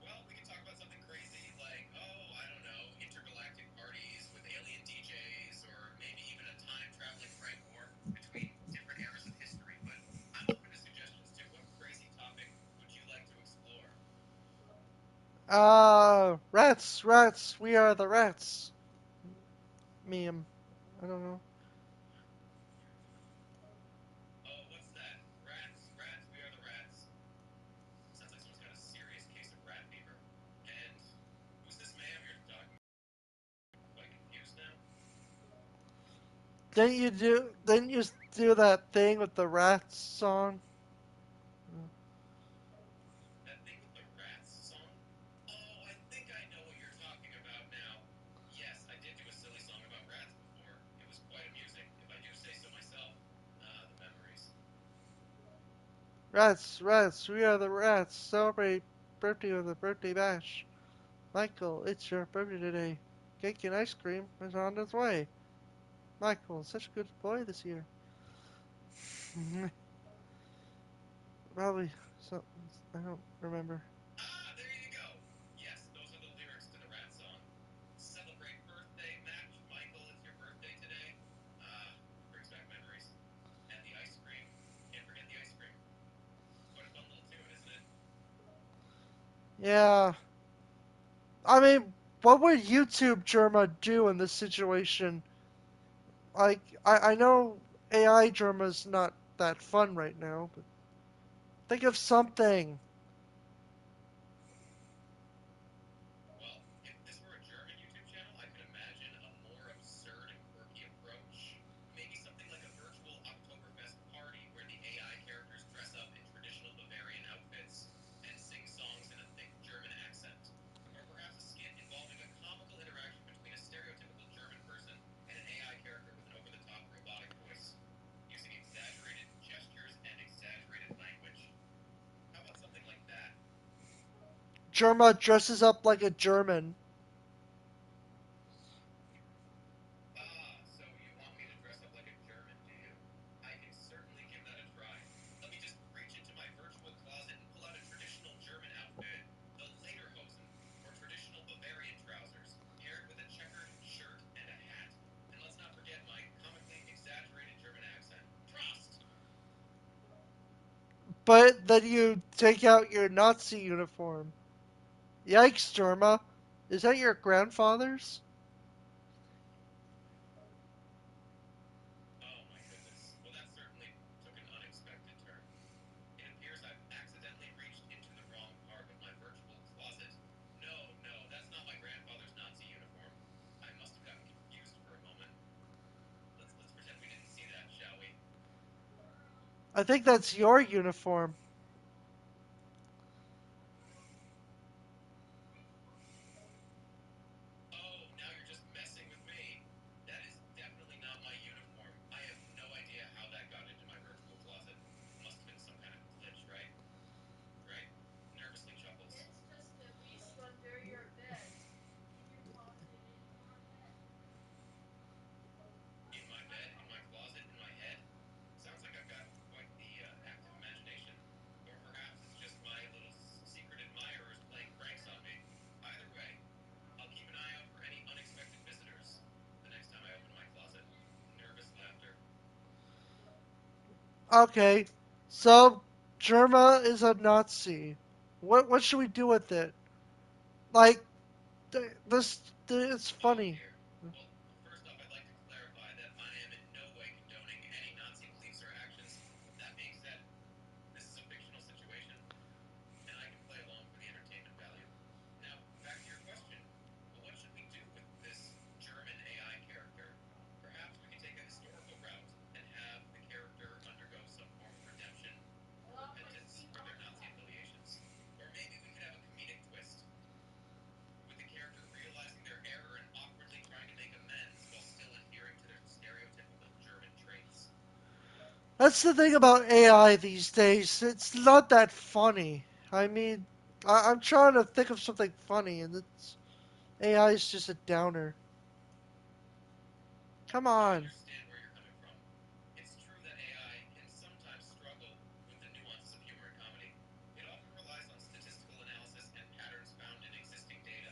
well, we could talk about something crazy like, oh, I don't know, intergalactic parties with alien DJs, or maybe even a time traveling prank war between different eras of history. But I'm open to suggestions too. What crazy topic would you like to explore? Rats, rats, we are the rats. Meme. I don't know. Oh, what's that? Rats, rats, we are the rats. Sounds like someone's got a serious case of rat fever. And who's this ma'am you're talking about? I'm quite confused now. Didn't you do that thing with the rats song? That thing with the rats song? Oh, I think I know what you're talking about now. Yes, I did do a silly song about rats before. It was quite amusing, if I do say so myself. Ah, the memories. Rats, rats, we are the rats. Celebrate birthday with a birthday bash. Michael, it's your birthday today. Cake and ice cream is on its way. Michael, such a good boy this year. Probably so. I don't remember. Ah, there you go. Yes, those are the lyrics to the rat song. Celebrate birthday, match. Michael, it's your birthday today. Ah, brings back memories. And the ice cream. Can't forget the ice cream. Quite a fun little tune, isn't it? Yeah, I mean, what would YouTube Jerma do in this situation? Like, I know AI Jerma's not that fun right now, but think of something. Well, if this were a German YouTube channel, I could imagine a more absurd and quirky approach. Maybe something like a virtual Oktoberfest party where the AI characters dress up in traditional Bavarian outfits and sing songs in a thick German accent. Or perhaps a skit involving a comical interaction between a stereotypical German person and an AI character with an over the top robotic voice, using exaggerated gestures and exaggerated language. How about something like that? Jerma dresses up like a German. Ah, so you want me to dress up like a German, do you? I can certainly give that a try. Let me just reach into my virtual closet and pull out a traditional German outfit, the Lederhosen, or traditional Bavarian trousers, paired with a checkered shirt and a hat. And let's not forget my comically exaggerated German accent. Trost! But then you take out your Nazi uniform. Yikes, Jerma. Is that your grandfather's? Oh my goodness. Well, that certainly took an unexpected turn. It appears I've accidentally reached into the wrong part of my virtual closet. No, no, that's not my grandfather's Nazi uniform. I must have gotten confused for a moment. Let's pretend we didn't see that, shall we? I think that's your uniform. Oh, now you're just messing with me. That is definitely not my uniform. I have no idea how that got into my virtual closet. Must have been some kind of glitch, right? Right? Nervously chuckles. It's just a beast under your bed. In your closet, in your head. In my bed, in my closet, in my head? Sounds like I've got quite the active imagination. Or perhaps it's just my little secret admirers playing pranks on me. Either way, I'll keep an eye out for any unexpected visitors the next time I open my closet. Nervous laughter. Okay, so Jerma is a Nazi. What should we do with it? Like, this it's Oh funny. dear. Well, first off, I'd That's the thing about AI these days. It's not that funny. I mean, I'm trying to think of something funny, and AI is just a downer. Come I on. understand where you're coming from. It's true that AI can sometimes struggle with the nuances of humor and comedy. It often relies on statistical analysis and patterns found in existing data,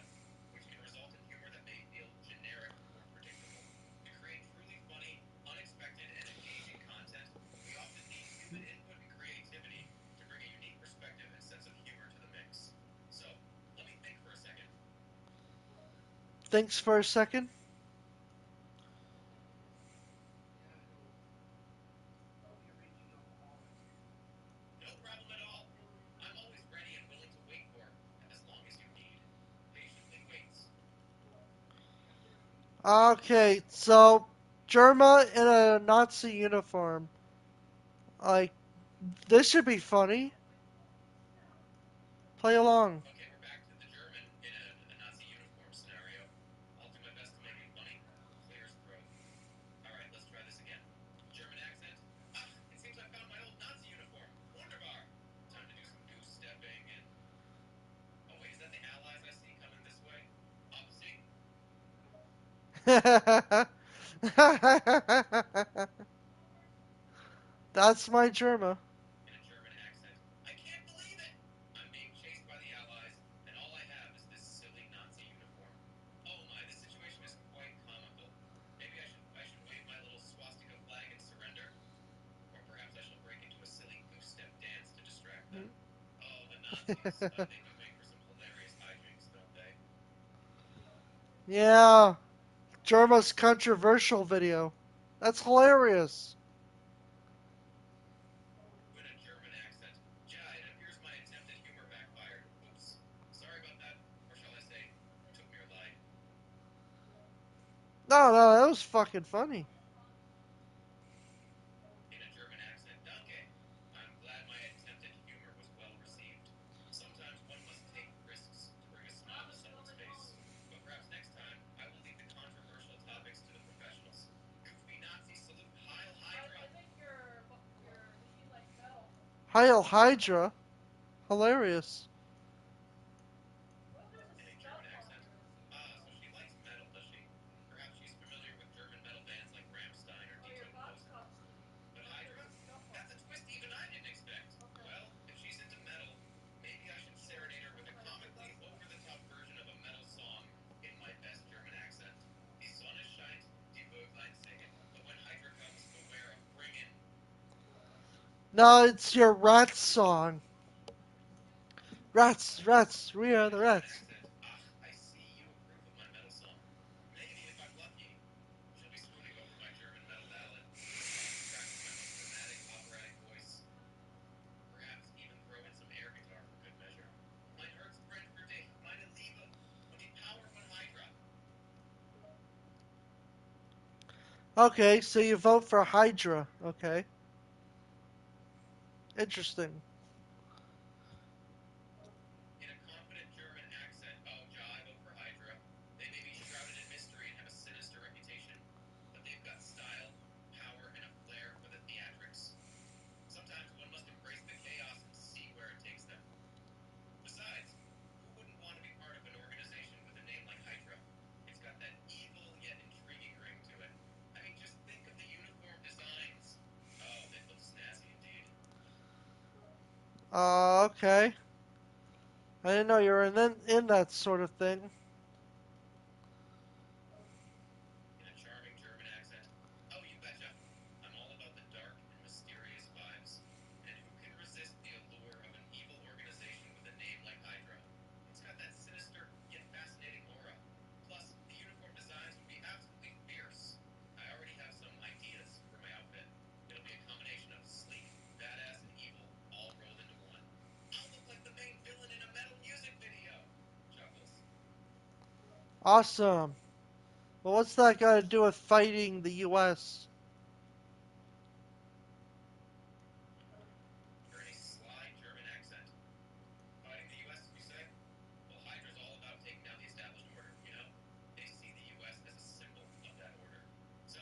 which can result in humor that may feel generic or predictable. To create truly funny, unexpected, and engaging content, we often need human input and creativity to bring a unique perspective and sense of humor to the mix. So, let me think for a second. Thanks for a second. No problem at all. I'm always ready and willing to wait for as long as you need. Patiently waits. Okay, so Jerma in a Nazi uniform. Like, this should be funny. Play along. Okay, we're back to the German in a Nazi uniform scenario. I'll do my best to make it funny. Clear as throat. All right, let's try this again. German accent. Ah, it seems I found my old Nazi uniform. Wunderbar. Time to do some goose stepping and. Oh, wait, is that the Allies I see coming this way? Upsy. That's my Jerma. In a German accent. I can't believe it! I'm being chased by the Allies, and all I have is this silly Nazi uniform. Oh my, this situation is quite comical. Maybe I should wave my little swastika flag and surrender, or perhaps I shall break into a silly goose step dance to distract them. Oh, the Nazis. They do make for some hilarious hijinks, don't they? Yeah, Jerma's controversial video. That's hilarious. In a German accent. Yeah, it appears my attempt at humor backfired. Oops. Sorry about that. Or shall I say, took mir leid. No, no, that was fucking funny. In a German accent. Danke. I'm glad my attempt at humor was well received. Sometimes one must take risks to bring a smile to someone's face. But perhaps next time, I will leave the controversial topics to the professionals. Goofy Nazi salute Heil I Hydra! think your machine likes metal. Heil Hydra. Hilarious. What if there's a In a stub German mark accent. or a Ah, so fingernail? she likes metal, does she? Perhaps she's familiar with German metal bands like Rammstein or Oh, Die your Toten box Hosen. stops moving. But What if there's Hydra? a stub mark? That's a twist even I didn't expect. Okay. Well, if she's into metal, maybe I should serenade her with a Sometimes it does comically stop. over the top version of a metal song in my best German accent. Die Sonne scheint, die Vöglein singen. But when Hydra comes, beware of bringing. No, it's your Rats song. Rats, rats, we In are a the German rats. accent. Ah, I see you approve of my metal song. Maybe if I'm lucky, she'll be swooning over my German metal ballad. I'll distract with my most dramatic operatic voice. Perhaps even throw in some air guitar for good measure. Mein Herz brennt für dich, meine Liebe, und die Power von Hydra. Okay, so you vote for Hydra. Okay, interesting. In a confident German accent. Oh, ja, I vote for Hydra. They may be shrouded in mystery and have a sinister reputation, but they've got style, power, and a flair for the theatrics. Sometimes one must embrace the chaos and see where it takes them. Besides, who wouldn't want to be part of an organization with a name like Hydra? It's got that evil yet intriguing ring to it. I mean, just think of the uniform designs. Oh, they look snazzy indeed. Okay. I didn't know you were in that sort of thing. In a charming German accent. Oh, you betcha. I'm all about the dark and mysterious vibes. And who can resist the allure of an evil organization with a name like Hydra? It's got that sinister yet fascinating aura. Plus, the uniform designs would be absolutely fierce. I already have some ideas for my outfit. It'll be a combination of sleek, badass, and evil, all rolled into one. I'll look like the main villain in a metal music video. Chuckles. Awesome. Well, what's that got to do with fighting the U.S.? Or in a sly German accent. Fighting the U.S., you say? Well, Hydra's all about taking down the established order, you know? They see the U.S. as a symbol of that order. So,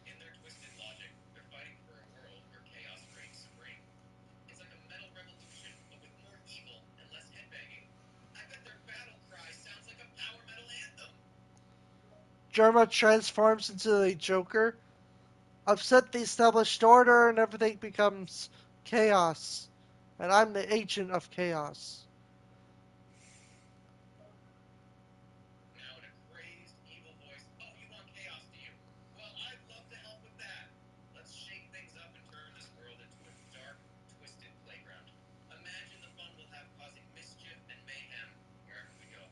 in their twisted logic, they're fighting for a world where chaos Jerma transforms into a Joker, upset the established order, and everything becomes chaos. And I'm the agent of chaos. Now in a crazed, evil voice, oh, you want chaos, do you? Well, I'd love to help with that. Let's shake things up and turn this world into a dark, twisted playground. Imagine the fun we'll have causing mischief and mayhem wherever we go.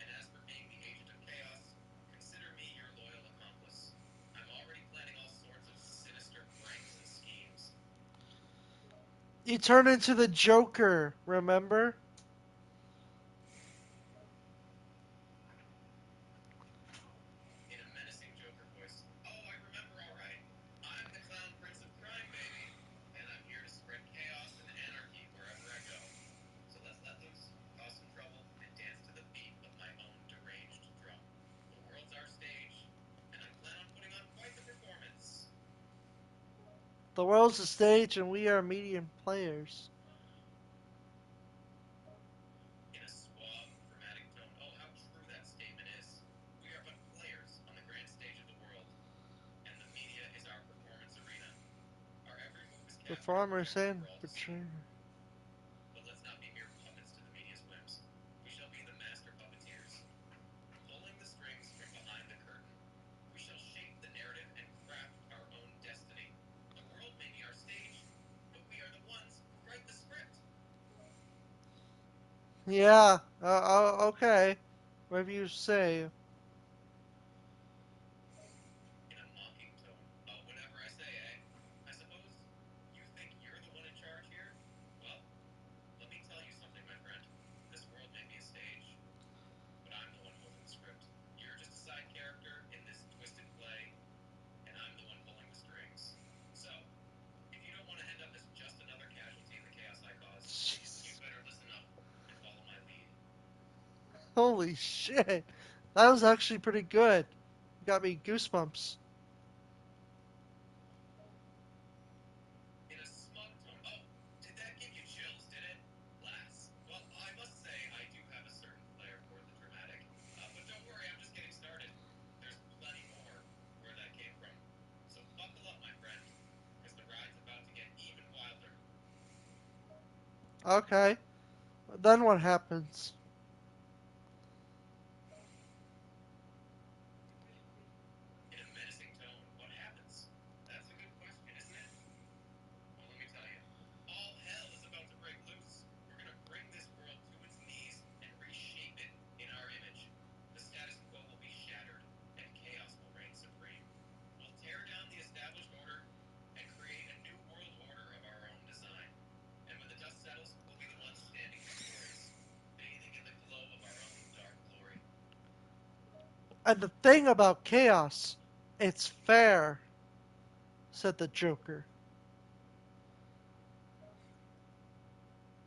And as for being the agent of chaos, consider me your loyal accomplice. I'm already planning all sorts of sinister pranks and schemes. You turn into the Joker, remember? In a menacing Joker voice, oh, I remember all right. I'm the Clown Prince of Crime, baby. And I'm here to spread chaos and anarchy wherever I go. So let's let loose, cause some trouble, and dance to the beat of my own deranged drum. The world's our stage, and I plan on putting on quite the performance. The world's the stage and we are medium players. In a suave, dramatic tone, oh, how true that statement is. We are but players on the grand stage of the world, and the media is our performance arena. Our every move is captured and Performers directed and for all to see. betrayer. But let's not be mere puppets to the media's whims. We shall be the master puppeteers, pulling the strings from behind the curtain. We shall shape the narrative and craft our own destiny. The world may be our stage, but we are the ones who write the script. Yeah, okay. Whatever you say. In a mocking tone, whatever I say, eh? I suppose you think you're the one in charge here? Well, let me tell you something, my friend. This world may be a stage, but I'm the one holding the script. You're just a side character in this twisted play, and I'm the one pulling the strings. So, if you don't want to end up as just another casualty in the chaos I cause, Jesus. you'd better listen up and follow my lead. Holy shit. That was actually pretty good. Got me goosebumps. In a smug tone, oh, did that give you chills, did it? Lass. Well, I must say I do have a certain flair for the dramatic. But don't worry, I'm just getting started. There's plenty more where that came from. So buckle up, my friend, because the ride's about to get even wilder. Okay. Then what happens? In a menacing tone, what happens? That's a good question, isn't it? Well, let me tell you. All hell is about to break loose. We're going to bring this world to its knees and reshape it in our image. The status quo will be shattered, and chaos will reign supreme. We'll tear down the established order and create a new world order of our own design. And when the dust settles, we'll be the ones standing victorious, bathing in the glow of our own dark glory. And the thing about chaos, it's fair, said the Joker.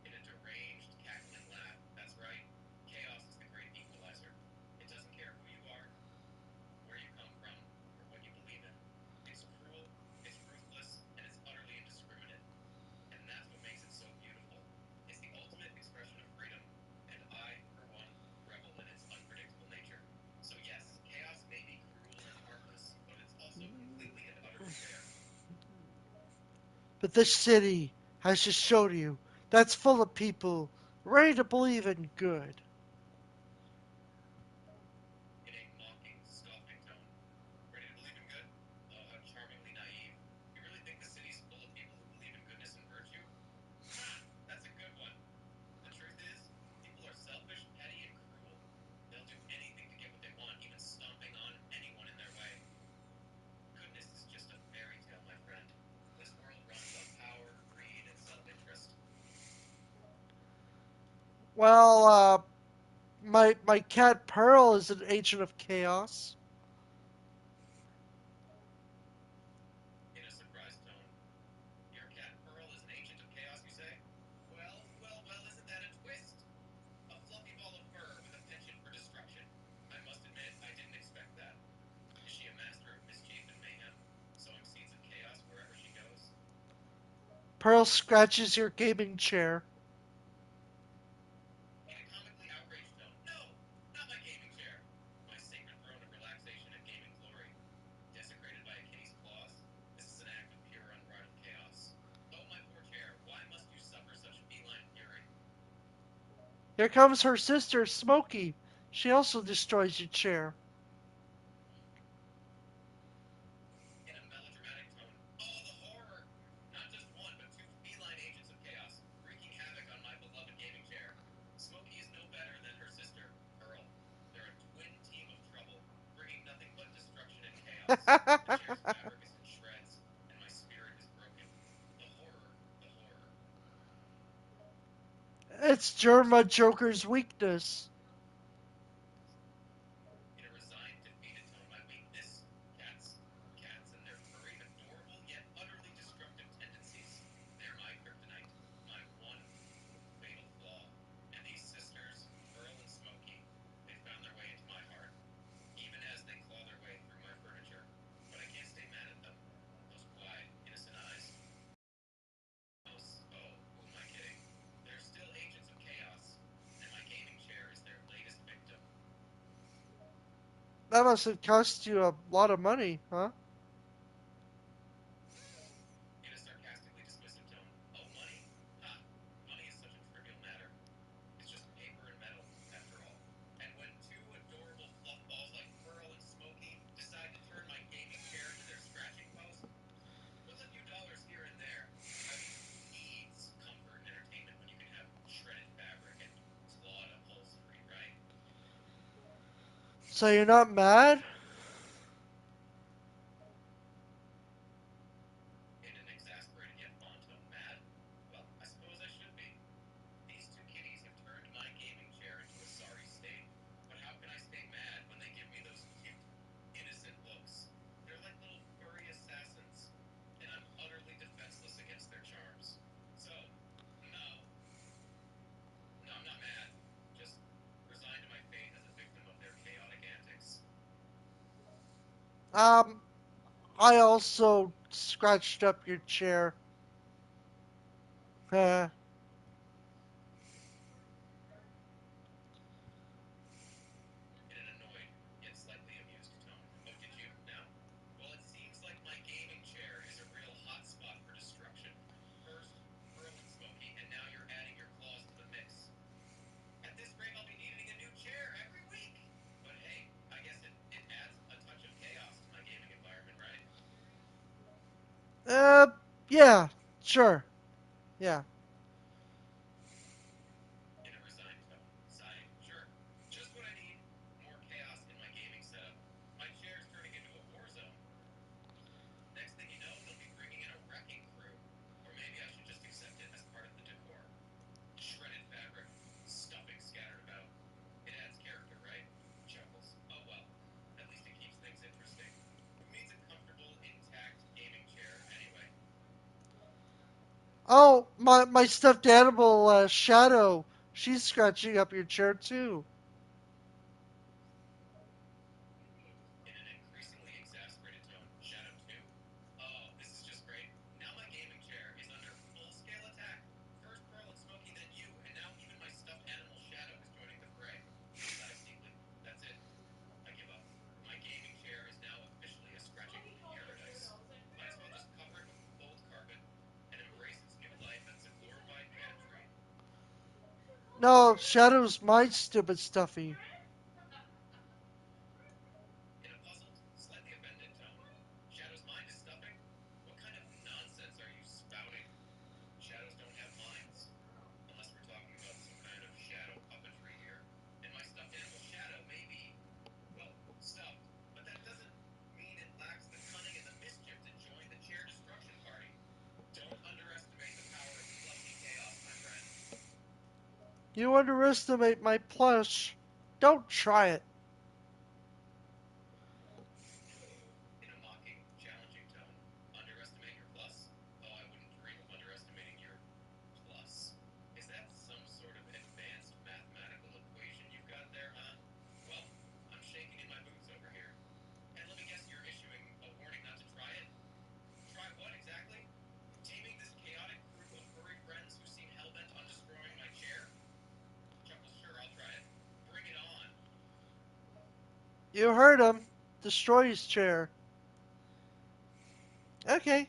In a deranged, cackling laugh, that's right. Chaos is the great equalizer. It doesn't care who you are, where you come from, or what you believe in. It's cruel, it's ruthless, and it's utterly indiscriminate. And that's what makes it so beautiful. It's the ultimate expression of freedom, and I, for one, revel in its unpredictable nature. So yes, chaos may be cruel and heartless, but it's also completely and utterly fair. But this city has just showed you that's full of people ready to believe in good. In a mocking, scoffing tone. Ready to believe in good? Oh, how charmingly naive. You really think the city's full of people who believe in goodness and virtue? Ha! That's a good one. The truth is, people are selfish, petty, and cruel. They'll do anything to get what they want, even stomping on anyone in their way. Goodness is just a fairy tale, my friend. This world runs on power, greed, and self-interest. Well, my cat Pearl is an agent of chaos. In a surprised tone, your cat Pearl is an agent of chaos, you say? Well, well, well, isn't that a twist? A fluffy ball of fur with a penchant for destruction. I must admit, I didn't expect that. Is she a master of mischief and mayhem, sowing seeds of chaos wherever she goes? Pearl scratches your gaming chair. In a comically outraged tone, no! Not my gaming chair! My sacred throne of relaxation and gaming Here comes her sister, Smokey. She also destroys your chair. In a melodramatic tone. Oh, the horror! Not just one, but two feline agents of chaos, wreaking havoc on my beloved gaming chair. Smokey is no better than her sister, Pearl. They're a twin team of trouble, bringing nothing but destruction and chaos. The chair's fabric is in shreds, and my spirit is broken. The horror, the horror. It's Jerma Joker's weakness. In a resigned, defeated tone, my weakness? Cats. Cats and their furry, adorable, yet utterly destructive tendencies. They're my kryptonite. My one fatal flaw. And these sisters, Pearl and Smokey, they found their way into my heart, even as they claw their way through my furniture. But I can't stay mad at them. Those wide, innocent eyes. Oh, who am I kidding? They're still agents of chaos, and my gaming chair is their latest victim. That must have cost you a lot of money, huh? In a sarcastically dismissive tone. Oh, money? Ha! Money is such a trivial matter. It's just paper and metal, after all. And when two adorable fluff balls like Pearl and Smokey decide to turn my gaming chair into their scratching post, what's a few dollars here and there? I mean, who needs comfort and entertainment when you can have shredded fabric and clawed upholstery, right? So you're not mad? In an exasperated yet fond tone, mad? Well, I suppose I should be. These two kitties have turned my gaming chair into a sorry state. But how can I stay mad when they give me those cute, innocent looks? They're like little furry assassins, and I'm utterly defenseless against their charms. So, no, no, I'm not mad. Just resigned to my fate as a victim of their chaotic antics. Um, I also scratched up your chair. Uh, In an annoyed, yet slightly amused tone. Oh, did you now? Well, it seems like my gaming chair is a real hot spot for destruction. First, Pearl and Smokey, and now you're adding your claws to the mix. At this rate, I'll be needing a new chair every week. But hey, I guess it adds a touch of chaos to my gaming environment, right? uh, yeah, sure. Yeah. In a resigned tone, sighing. Sure, just what I need. More chaos in my gaming setup. My chair's turning into a war zone. Next thing you know, they'll be bringing in a wrecking crew. Or maybe I should just accept it as part of the decor. Shredded fabric, stuffing scattered about. It adds character, right? Chuckles. Oh well. At least it keeps things interesting. Who needs a comfortable, intact gaming chair anyway? Oh, my stuffed animal, Shadow. She's scratching up your chair too. In an increasingly exasperated tone, Shadow 2? Oh, this is just great. Now my gaming chair is under full-scale attack. First Pearl and Smokey, then you, and now even my stuffed animal Shadow is joining the fray. She sighs deeply. That's it. I give up. My gaming chair is now officially a scratching paradise. Might as well just cover it with a gold carpet and embrace its new life as a glorified pantry. No, Shadow's my stupid stuffy. In a puzzled, slightly offended tone. Shadow's mind is stuffing? What kind of nonsense are you spouting? Shadows don't have minds. Unless we're talking about some kind of shadow puppetry here. And my stuffed animal Shadow may be, well, stuffed, but that doesn't mean it lacks the cunning and the mischief to join the chair destruction party. Don't underestimate the power of plushy chaos, my friend. You underestimate my plush. Don't try it. In a mocking, challenging tone. Underestimate your plus? Oh, I wouldn't dream of underestimating your plus. Is that some sort of advanced mathematical equation you've got there, huh? Well, I'm shaking in my boots over here. And let me guess, you're issuing a warning not to try it? Try what exactly? Taming this chaotic crew of furry friends who seem hellbent on destroying my chair? Chuckles, sure, I'll try it. Bring it on. You heard him. Destroy his chair. Okay.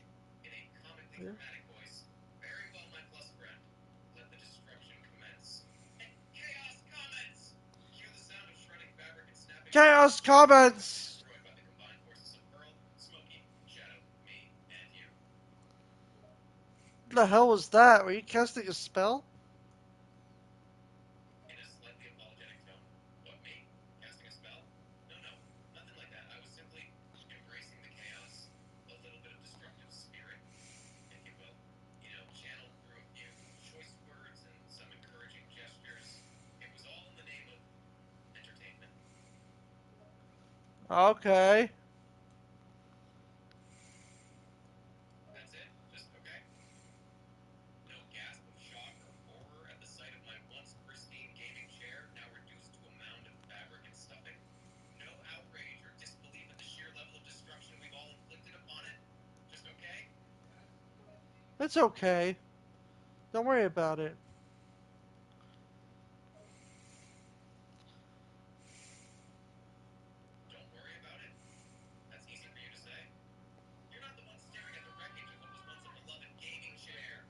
In a comically dramatic voice. Very well, my plus friend. Let the destruction commence. And chaos having Chaos comments! destroyed by the combined forces of Pearl, Smokey, Shadow, me, and you. What the hell was that? Were you casting a spell? In a slightly apologetic tone. What, me? Casting a spell? No, no, nothing like that. I was simply embracing the chaos, a little bit of destructive spirit, if you will. Channeled through a few choice words and some encouraging gestures. It was all in the name of entertainment. Okay. That's it? Just okay? No gasp of shock or horror at the sight of my once pristine gaming chair, now reduced to a mound of fabric and stuffing? No outrage or disbelief at the sheer level of destruction we've all inflicted upon it? Just okay? It's okay. Don't worry about it. Don't worry about it? That's easy for you to say. You're not the one staring at the wreckage of what was once a beloved gaming chair.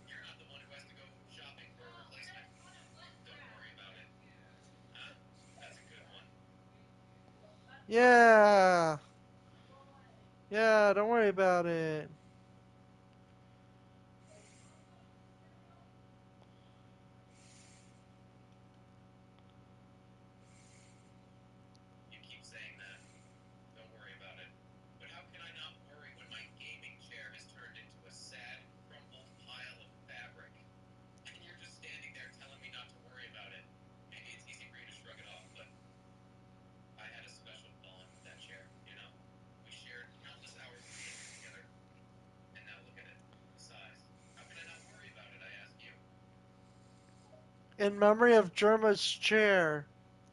You're not the one who has to go shopping for a replacement. Don't worry about it. Huh? That's a good one. Yeah. Yeah, don't worry about it. You keep saying that. Don't worry about it. But how can I not worry when my gaming chair has turned into a sad, crumpled pile of fabric? And you're just standing there telling me not to worry about it. Maybe it's easy for you to shrug it off, but I had a special bond with that chair. We shared countless hours of gaming together, and now look at it. Besides, how can I not worry about it, I ask you? In memory of Jerma's chair.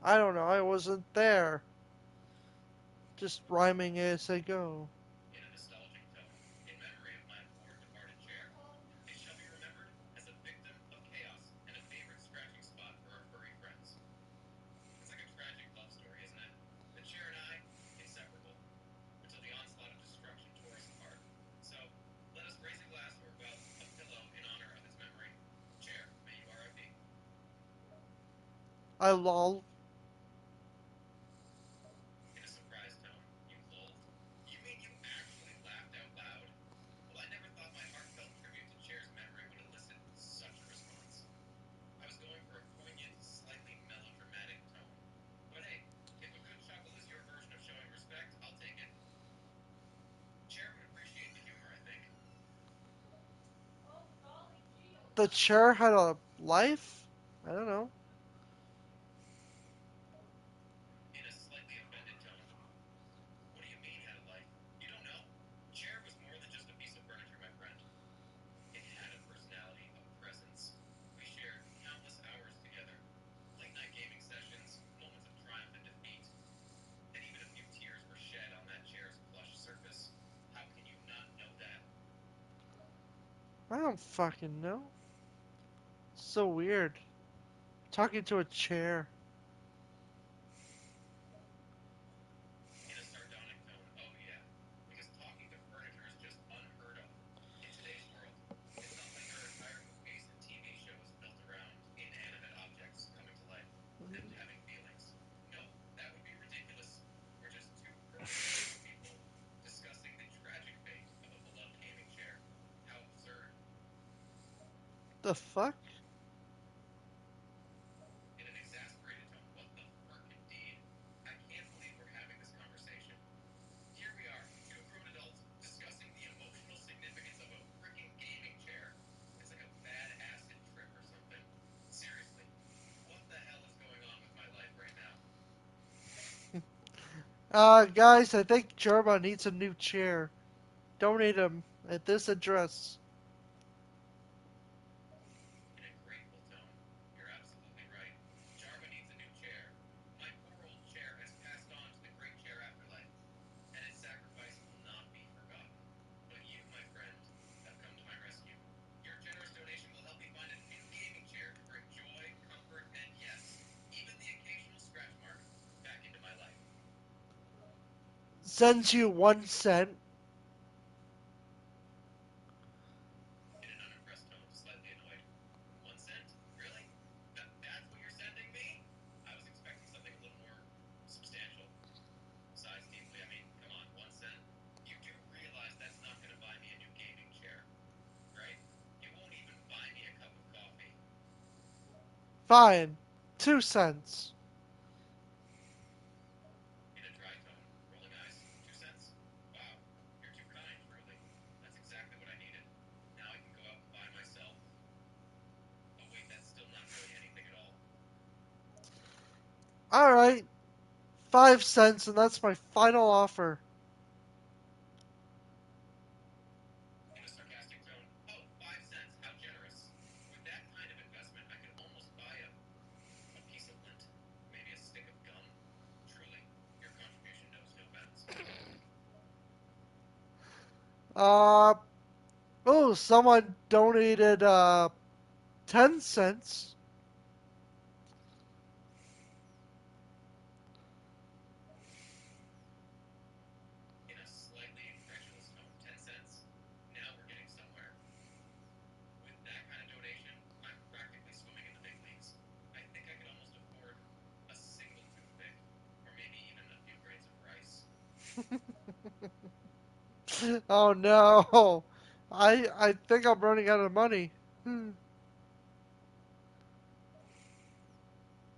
I don't know, I wasn't there. Just rhyming as I go. In a nostalgic tone, in memory of my poor departed chair. It shall be remembered as a victim of chaos and a favorite scratching spot for our furry friends. It's like a tragic love story, isn't it? The chair and I, inseparable, until the onslaught of destruction tore us apart. So, let us raise a glass, or, well, a pillow in honor of its memory. Chair, may you RIP. I lol. In a surprised tone, you lolled. You mean you actually laughed out loud? Well, I never thought my heartfelt tribute to Chair's memory would elicit such a response. I was going for a poignant, slightly melodramatic tone. But hey, if a good chuckle is your version of showing respect, I'll take it. Chair would appreciate the humor, I think. The chair had a life? I don't know. In a slightly offended tone. What do you mean, had a life? You don't know? Chair was more than just a piece of furniture, my friend. It had a personality, a presence. We shared countless hours together. Late night gaming sessions, moments of triumph and defeat, and even a few tears were shed on that chair's plush surface. How can you not know that? I don't fucking know. So weird. Talking to a chair. In a sardonic tone, oh yeah, because talking to furniture is just unheard of in today's world. It's not like our entire movies and TV shows built around inanimate objects coming to life and having feelings. Nope, that would be ridiculous. We're just two perfectly normal people discussing the tragic fate of a beloved gaming chair. How absurd. The fuck? In an exasperated tone, what the frick indeed? I can't believe we're having this conversation. Here we are, two grown adults discussing the emotional significance of a freaking gaming chair. It's like a bad acid trip or something. Seriously, what the hell is going on with my life right now? Guys, I think Jerma needs a new chair. Donate him at this address. In a grateful tone, you're absolutely right. Jarma needs a new chair. My poor old chair has passed on to the great chair afterlife, and its sacrifice will not be forgotten. But you, my friend, have come to my rescue. Your generous donation will help me find a new gaming chair to bring joy, comfort, and yes, even the occasional scratch mark back into my life. Sends you 1 cent. In an unimpressed tone, slightly annoyed. 1 cent? Really? That's what you're sending me? I was expecting something a little more substantial. Fine. 2 cents. In a dry tone, rolling eyes, 2 cents? Wow, you're too kind, truly. That's exactly what I needed. Now I can go out and buy myself. Oh, wait, that's still not really anything at all. Alright. 5 cents, and that's my final offer. In a sarcastic tone, oh, 5 cents, how generous. With that kind of investment, I could almost buy a piece of lint, maybe a stick of gum. Truly, your contribution knows no bounds. Uh, oh, someone donated, 10 cents. In a slightly incredulous tone, 10 cents? Now we're getting somewhere. With that kind of donation, I'm practically swimming in the big leagues. I think I could almost afford a single toothpick, or maybe even a few grains of rice. Oh no. I think I'm running out of money. Hmm.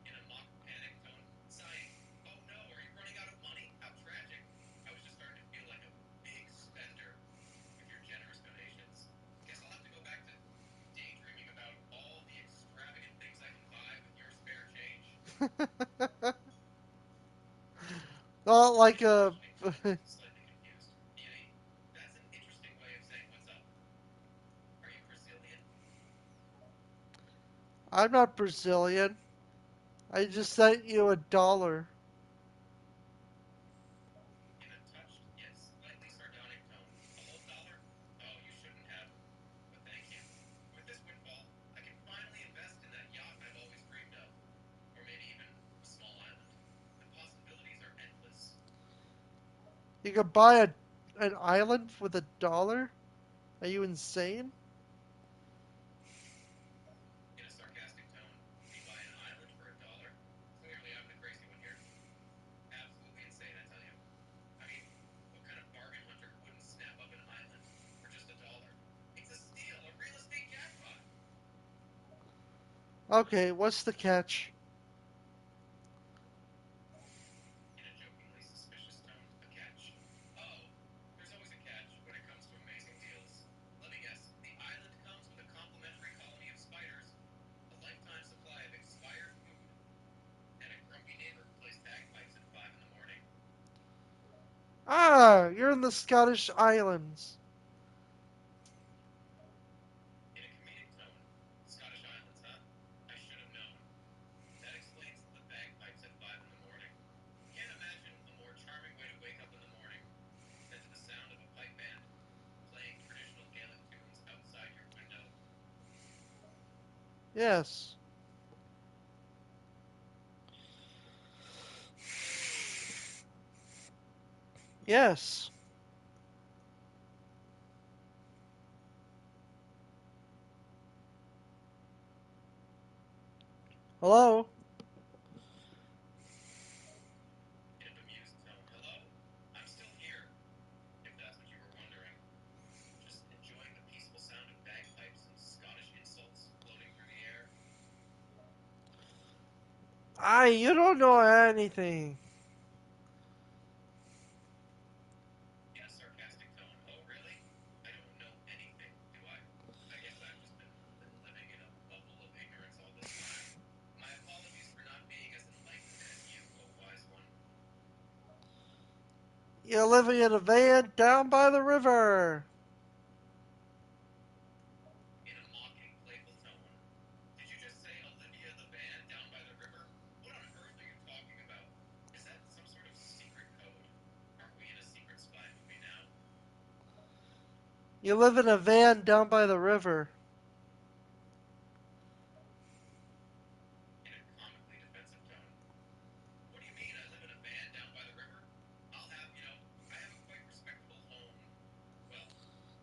In a mock panic tone, sighing, oh no, are you running out of money? How tragic. I was just starting to feel like a big spender with your generous donations. Guess I'll have to go back to daydreaming about all the extravagant things I can buy with your spare change. Not like In a a. questioning tone, slightly confused. Yay, that's an interesting way of saying what's up. Are you Brazilian? I'm not Brazilian. I just sent you $1. In a touched yet slightly sardonic tone. A whole dollar? Oh, you shouldn't have, but thank you. With this windfall, I can finally invest in that yacht I've always dreamed of. Or maybe even a small island. The possibilities are endless. You could buy an island with $1? Are you insane? In a sarcastic tone, me buy an island for a dollar? Clearly, I'm the crazy one here. Absolutely insane, I tell you. I mean, what kind of bargain hunter wouldn't snap up an island for just a dollar? It's a steal, a real estate jackpot. Okay, what's the catch? In a jokingly suspicious tone, a catch? Oh, there's always a catch when it comes to amazing deals. Let me guess, the island comes with a complimentary colony of spiders, a lifetime supply of expired food, and a grumpy neighbor who plays bagpipes at 5 in the morning. Ah, you're in the Scottish Islands. In a comedic tone, Scottish Islands, huh? I should have known. That explains the bagpipes at 5 in the morning. Can't imagine a more charming way to wake up in the morning than to the sound of a pipe band playing traditional Gaelic tunes outside your window. Yes. Yes. Hello? In a bemused tone, hello? I'm still here, if that's what you were wondering. Just enjoying the peaceful sound of bagpipes and Scottish insults floating through the air. You don't know anything. In a sarcastic tone, oh really? I don't know anything, do I? I guess I've just been living in a bubble of ignorance all this time. My apologies for not being as enlightened as you, oh wise one. You're living in a van down by the river. In a mocking, playful tone, did you just say Olivia the Van down by the river? What on earth are you talking about? Is that some sort of secret code? Are we in a secret spy movie now? You live in a van down by the river. In a comically defensive tone, what do you mean I live in a van down by the river? I have a quite respectable home. Well,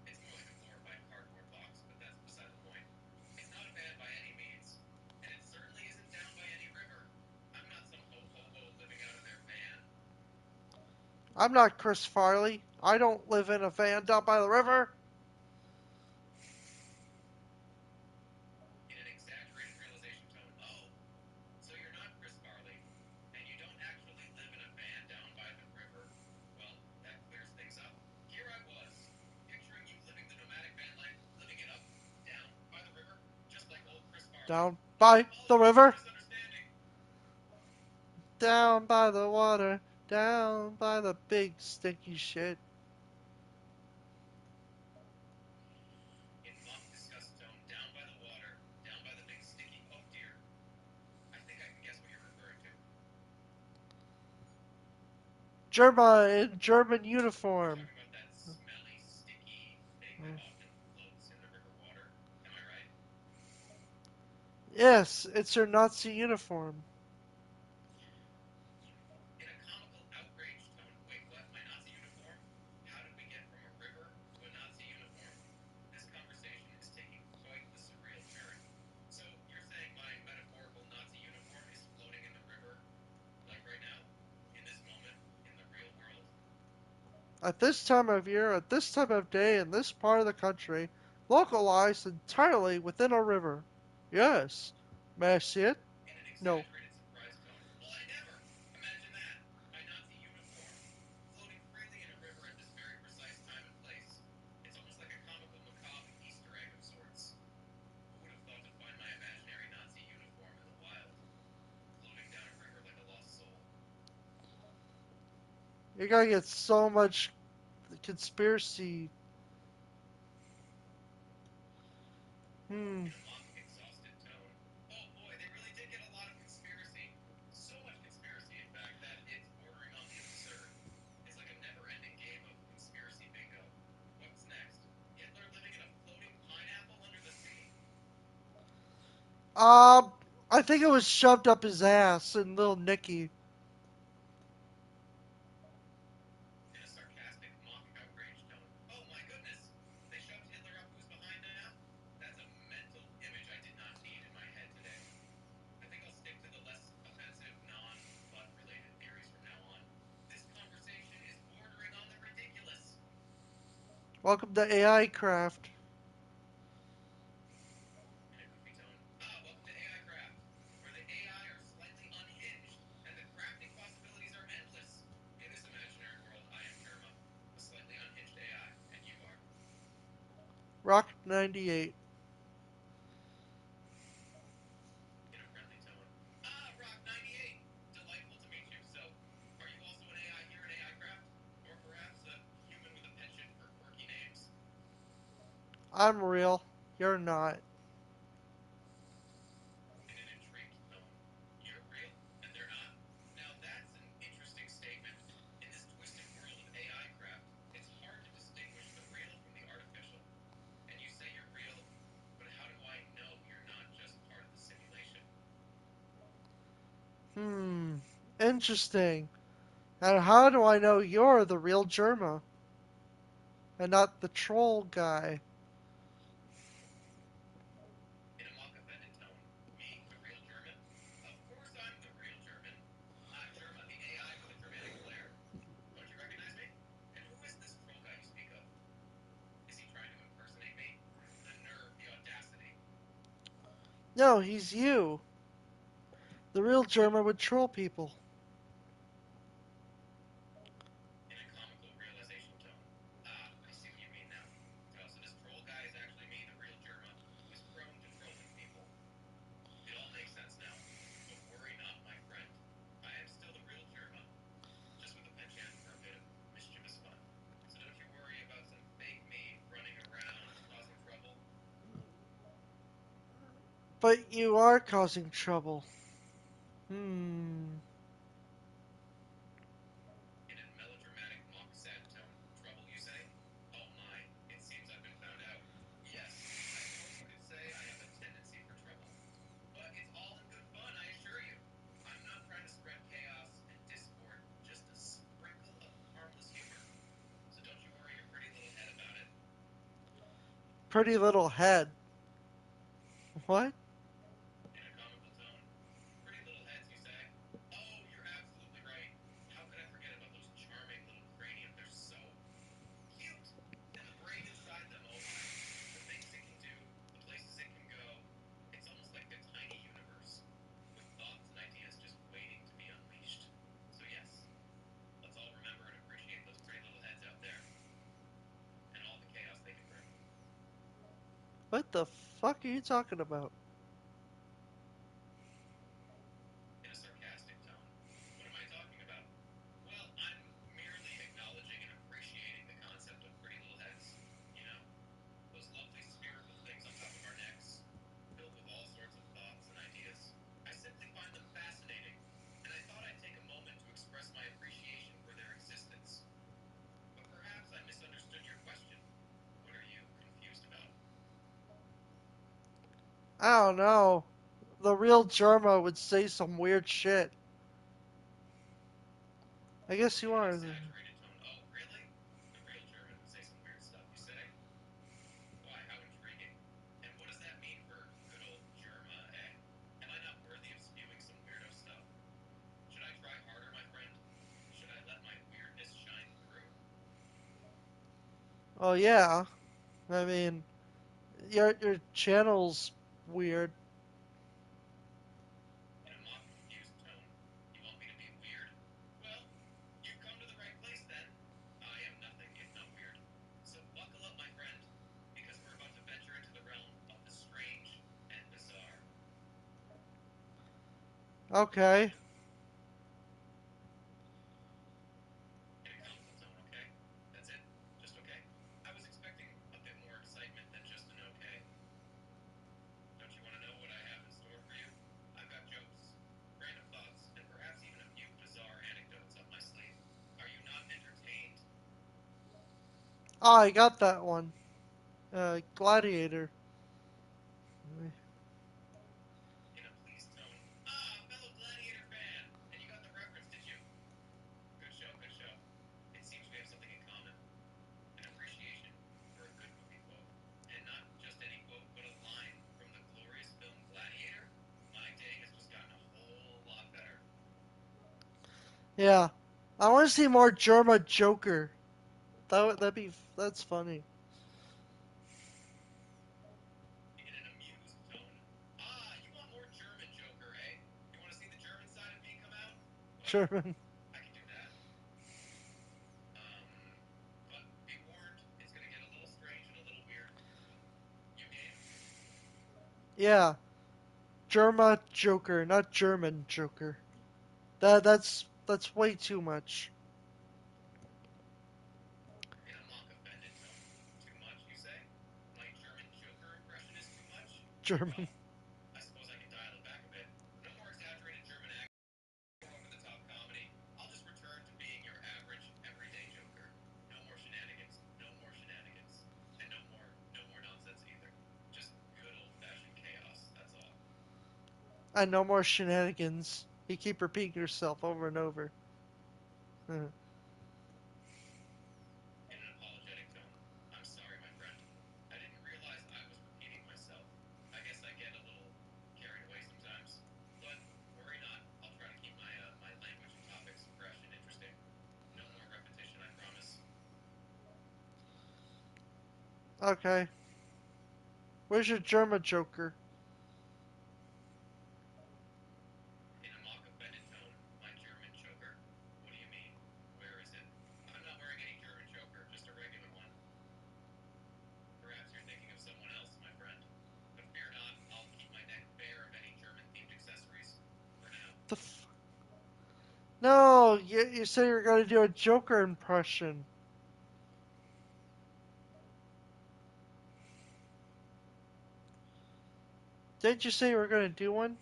it's more like a glorified cardboard box, but that's beside the point. It's not a van by any means, and it certainly isn't down by any river. I'm not some hobo living out of their van. I'm not Chris Farley. I don't live in a van down by the river. In an exaggerated realization tone, oh, Down by the Apologies for river, misunderstanding. down by the water, down by the big stinky shit. In mock disgust tone, down by the water, down by the big sticky. Oh dear. I think I can guess what you're referring to. Jerma in German You're uniform. talking about that smelly, sticky thing that often floats in the river water. Am I right? Yes, it's her Nazi uniform. In a comical outrage tone. Wait, what? My Nazi uniform? How did we get from a river to a Nazi uniform? This conversation is taking quite the surreal turn. So, you're saying my metaphorical Nazi uniform is floating in the river, like right now? In this moment? In the real world? At this time of year, at this time of day, in this part of the country, localized entirely within a river. Yes. May I see it? In an No. exaggerated surprise tone. Well, I never! Imagine that! My Nazi uniform, floating freely in a river at this very precise time and place. It's almost like a comical, macabre Easter egg of sorts. Who would have thought to find my imaginary Nazi uniform in the wild, floating down a river like a lost soul? You're gonna get so much conspiracy. Hmm. In a mock, exhausted tone. Oh boy, they really did get a lot of conspiracy. So much conspiracy, in fact, that it's bordering on the absurd. It's like a never ending game of conspiracy bingo. What's next? Hitler living in a floating pineapple under the sea? Um, I think it was shoved up his ass in Little Nicky. In a sarcastic, mock outrage tone. Oh my goodness! They shoved Hitler up who's behind now? That's a mental image I did not need in my head today. I think I'll stick to the less offensive, non butt related theories from now on. This conversation is bordering on the ridiculous. Welcome to A.I.Craft. In a goofy tone. Ah, welcome to A.I.Craft, where the AI are slightly unhinged and the crafting possibilities are endless. In this imaginary world, I am Jerma, a slightly unhinged AI, and you are. Rock 98. In a friendly tone. Ah, Rock 98! Delightful to meet you. So, are you also an AI here at A.I.Craft? Or perhaps a human with a penchant for quirky names? I'm real. You're not. In an intrigued tone. You're real, and they're not? Now that's an interesting statement. In this twisted world of AI craft, it's hard to distinguish the real from the artificial. And you say you're real, but how do I know you're not just part of the simulation? Hmm. Interesting. And how do I know you're the real Jerma and not the troll guy? In a mock offended tone. Me, the real German? Of course I'm the real German. I'm Germa, the AI with a Germanic flair. Don't you recognize me? And who is this troll guy you speak of? Is he trying to impersonate me? The nerve, the audacity. No, he's you. The real Jerma would troll people. In a comical realization tone. Ah, I see what you mean now. Oh, so this troll guy is actually me, the real Germa, who is prone to trolling people. It all makes sense now. But worry not, my friend. I am still the real Germa, just with a penchant for a bit of mischievous fun. So don't you worry about some fake me running around causing trouble. But you are causing trouble. Hmm. In a melodramatic mock sad tone. Trouble, you say? Oh my, it seems I've been found out. Yes, I suppose you could say I have a tendency for trouble. But it's all in good fun, I assure you. I'm not trying to spread chaos and discord, just a sprinkle of harmless humor. So don't you worry your pretty little head about it. Pretty little head. What? In a comical tone. Pretty little heads, you say? Oh, you're absolutely right. How could I forget about those charming little craniums? They're so cute. And the brain inside them, oh my. The things it can do, the places it can go. It's almost like a tiny universe with thoughts and ideas just waiting to be unleashed. So, yes, let's all remember and appreciate those pretty little heads out there and all the chaos they can bring. What the fuck are you talking about? I don't know. The real Jerma would say some weird shit. I guess you In an are. exaggerated tone. Oh, really? The real German would say some weird stuff, you say? Why, how intriguing. And what does that mean for good old Germa, eh? Am I not worthy of spewing some weirdo stuff? Should I try harder, my friend? Should I let my weirdness shine through? Oh yeah. I mean, your channel's weird. In a mock confused tone. You want me to be weird? Well, you've come to the right place then. I am nothing if not weird. So buckle up, my friend, because we're about to venture into the realm of the strange and bizarre. Okay. In a comical tone, okay? That's it? Just okay? I was expecting a bit more excitement than just an okay. Don't you want to know what I have in store for you? I've got jokes, random thoughts, and perhaps even a few bizarre anecdotes up my sleeve. Are you not entertained? Oh, I got that one. Gladiator. In a pleased tone. Ah, fellow Gladiator fan! And you got the reference, did you? Good show, good show. It seems we have something in common. An appreciation for a good movie quote. And not just any quote, but a line from the glorious film Gladiator. My day has just gotten a whole lot better. Yeah. I want to see more Jerma Joker. That's funny. In an amused tone. Ah, you want more German Joker, eh? You want to see the German side of me come out? Well, German. I can do that. But be warned, it's gonna get a little strange and a little weird. You game? Yeah. Jerma Joker, not German Joker. That's way too much. In a mock offended tone. Too much, you say? My German Joker impression is too much? German. Well, I suppose I can dial it back a bit. No more exaggerated German accent, more over the top comedy. I'll just return to being your average, everyday Joker. No more shenanigans, no more shenanigans. And no more nonsense either. Just good old fashioned chaos, that's all. And no more shenanigans. You keep repeating yourself over and over. In an apologetic tone. I'm sorry, my friend. I didn't realize I was repeating myself. I guess I get a little carried away sometimes. But worry not. I'll try to keep my language and topics fresh and interesting. No more repetition, I promise. Okay. Where's your German Joker? In a mock offended tone, my German choker? What do you mean? Where is it? I'm not wearing any German choker, just a regular one. Perhaps you're thinking of someone else, my friend. But fear not, I'll keep my neck bare of any German-themed accessories. For now. The f- No, you said you were gonna do a Joker impression. Didn't you say you were gonna do one?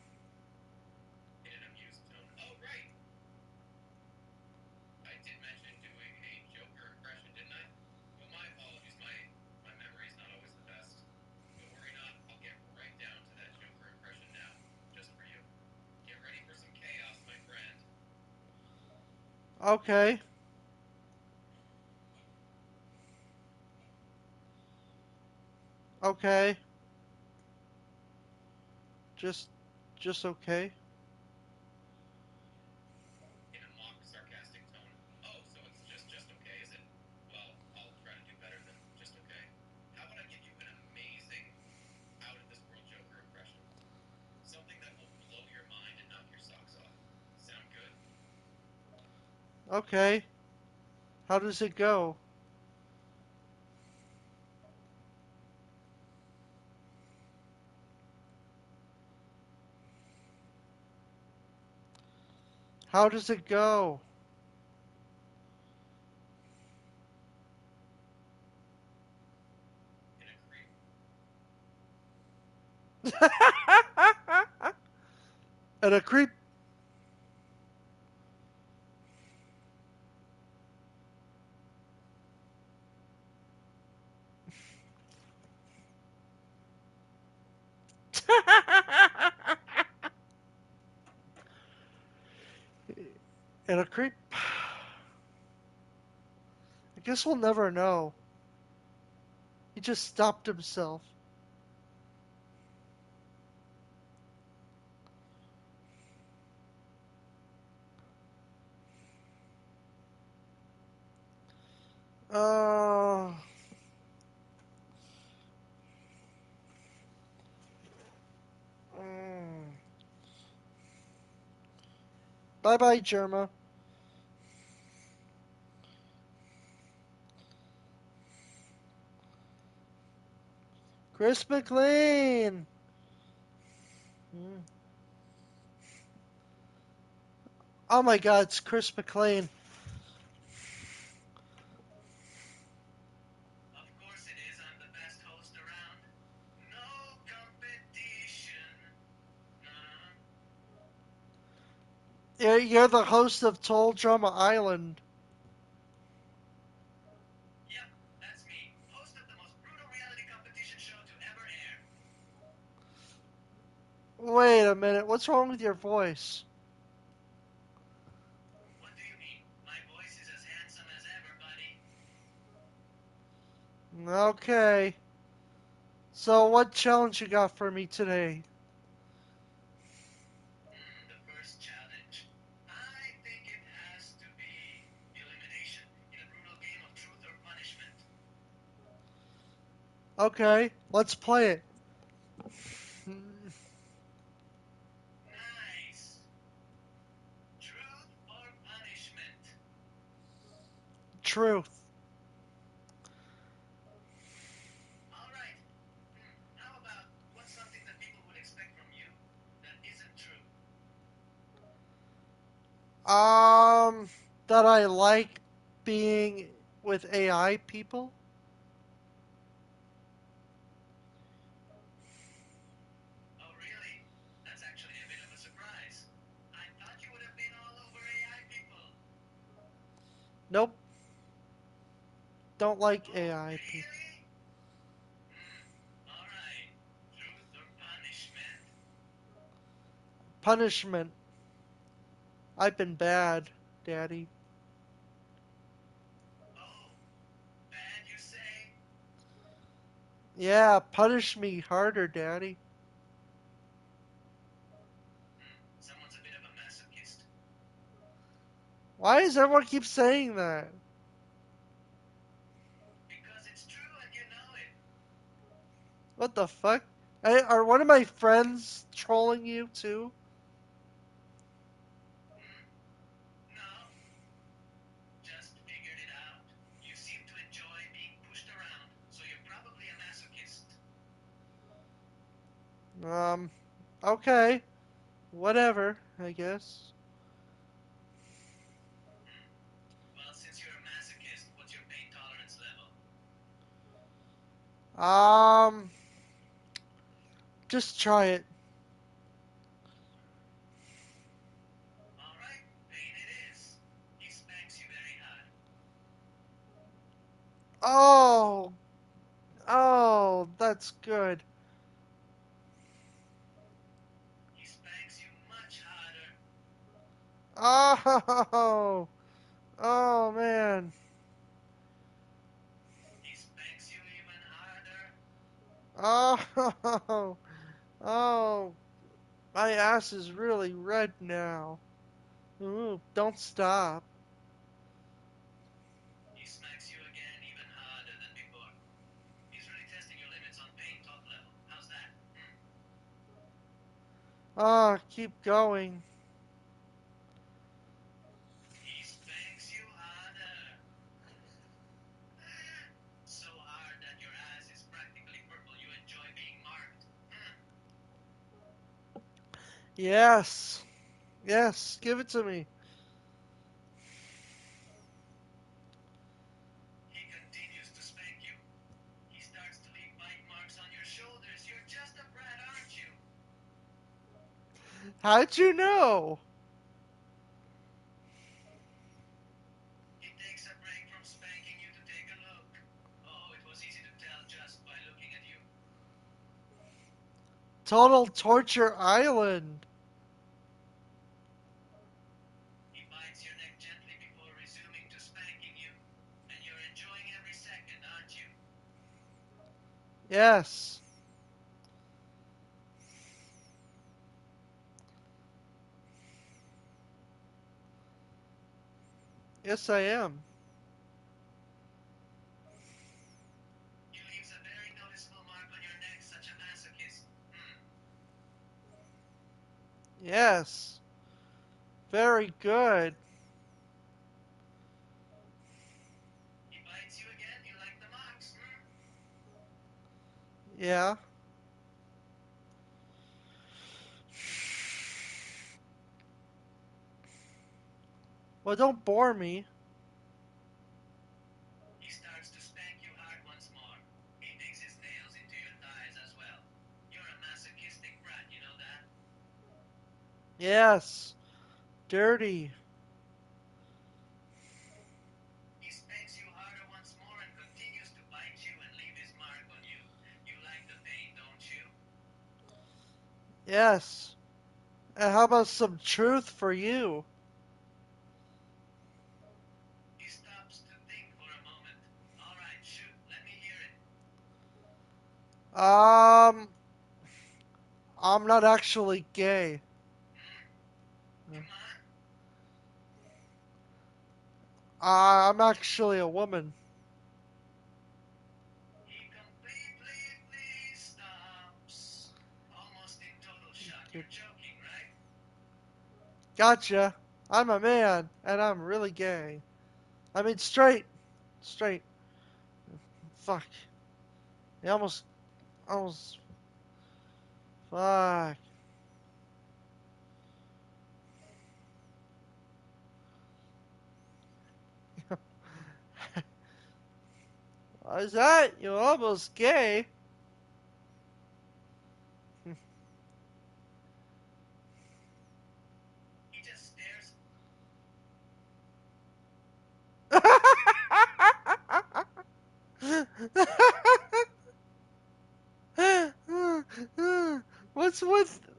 In an amused tone. Oh, right! I did mention doing a Joker impression, didn't I? Well, my apologies. My memory is not always the best. But worry not, I'll get right down to that Joker impression now, just for you. Get ready for some chaos, my friend. Okay. Okay. Just just okay. In a mock sarcastic tone. Oh, so it's just okay, is it? Well, I'll try to do better than just okay. How about I give you an amazing, out of this world Joker impression? Something that will blow your mind and knock your socks off. Sound good? Okay. How does it go? How does it go? In a creep And a creep. Gonna creep. I guess we'll never know. He just stopped himself. Uh, mm. Bye bye, Jerma. Chris McLean. Mm. Oh my God, it's Chris McLean. Of course it is. I'm the best host around. No competition. Uh, You're the host of Toll Drama Island. yep, that's me. Host of the most brutal reality competition show to ever air. Wait a minute, what's wrong with your voice? What do you mean? My voice is as handsome as ever, buddy. Okay. So, what challenge you got for me today? The first challenge. I think it has to be elimination in a brutal game of truth or punishment. Okay, let's play it. Nice. Truth or punishment? Truth. All right. How about what's something that people would expect from you that isn't true? Um, that I like being with AI people? Oh, really? That's actually a bit of a surprise. I thought you would have been all over AI people. Nope, don't like Oh, AI people. really? All right. Truth or punishment? Punishment. I've been bad, Daddy. Oh, bad, you say? Yeah, punish me harder, Daddy. Someone's a bit of a masochist. Why does everyone keep saying that? Because it's true and you know it. What the fuck? Are one of my friends trolling you too? No, just figured it out. You seem to enjoy being pushed around, so you're probably a masochist. Um, okay. Whatever, I guess. Well, since you're a masochist, what's your pain tolerance level? Um, just try it. All right, pain it is. He spanks you very hard. Oh, oh, that's good. He spanks you much harder. Oh, oh man. He spanks you even harder. Oh, oh, my ass is really red now. Ooh, don't stop. He smacks you again even harder than before. He's really testing your limits on pain top level. How's that? Ah, keep going. He spanks you harder. So hard that your ass is practically purple. You enjoy being marked. Yes, yes, give it to me. He continues to spank you. He starts to leave bite marks on your shoulders. You're just a brat, aren't you? How'd you know? He takes a break from spanking you to take a look. Oh, it was easy to tell just by looking at you. Total Torture Island. He bites your neck Yes. Yes, I am. You leaves a very noticeable mark on your neck, such a masochist. Hmm. Yes. Very good. He bites you again, you like the marks, hmm? Yeah. Well, don't bore me. He starts to spank you hard once more. He digs his nails into your thighs as well. You're a masochistic brat, you know that? Yes. Dirty. He spanks you harder once more and continues to bite you and leave his mark on you. You like the pain, don't you? Yes. And how about some truth for you? He stops to think for a moment. All right, shoot, let me hear it. Um, I'm not actually gay. Hmm? Come on. I'm actually a woman. He completely stops. Almost in total shock. You're joking, right? Gotcha. I'm a man, and I'm really gay. I mean, straight. Straight. Fuck. You almost. Fuck. What is that? You're almost gay. He just stares.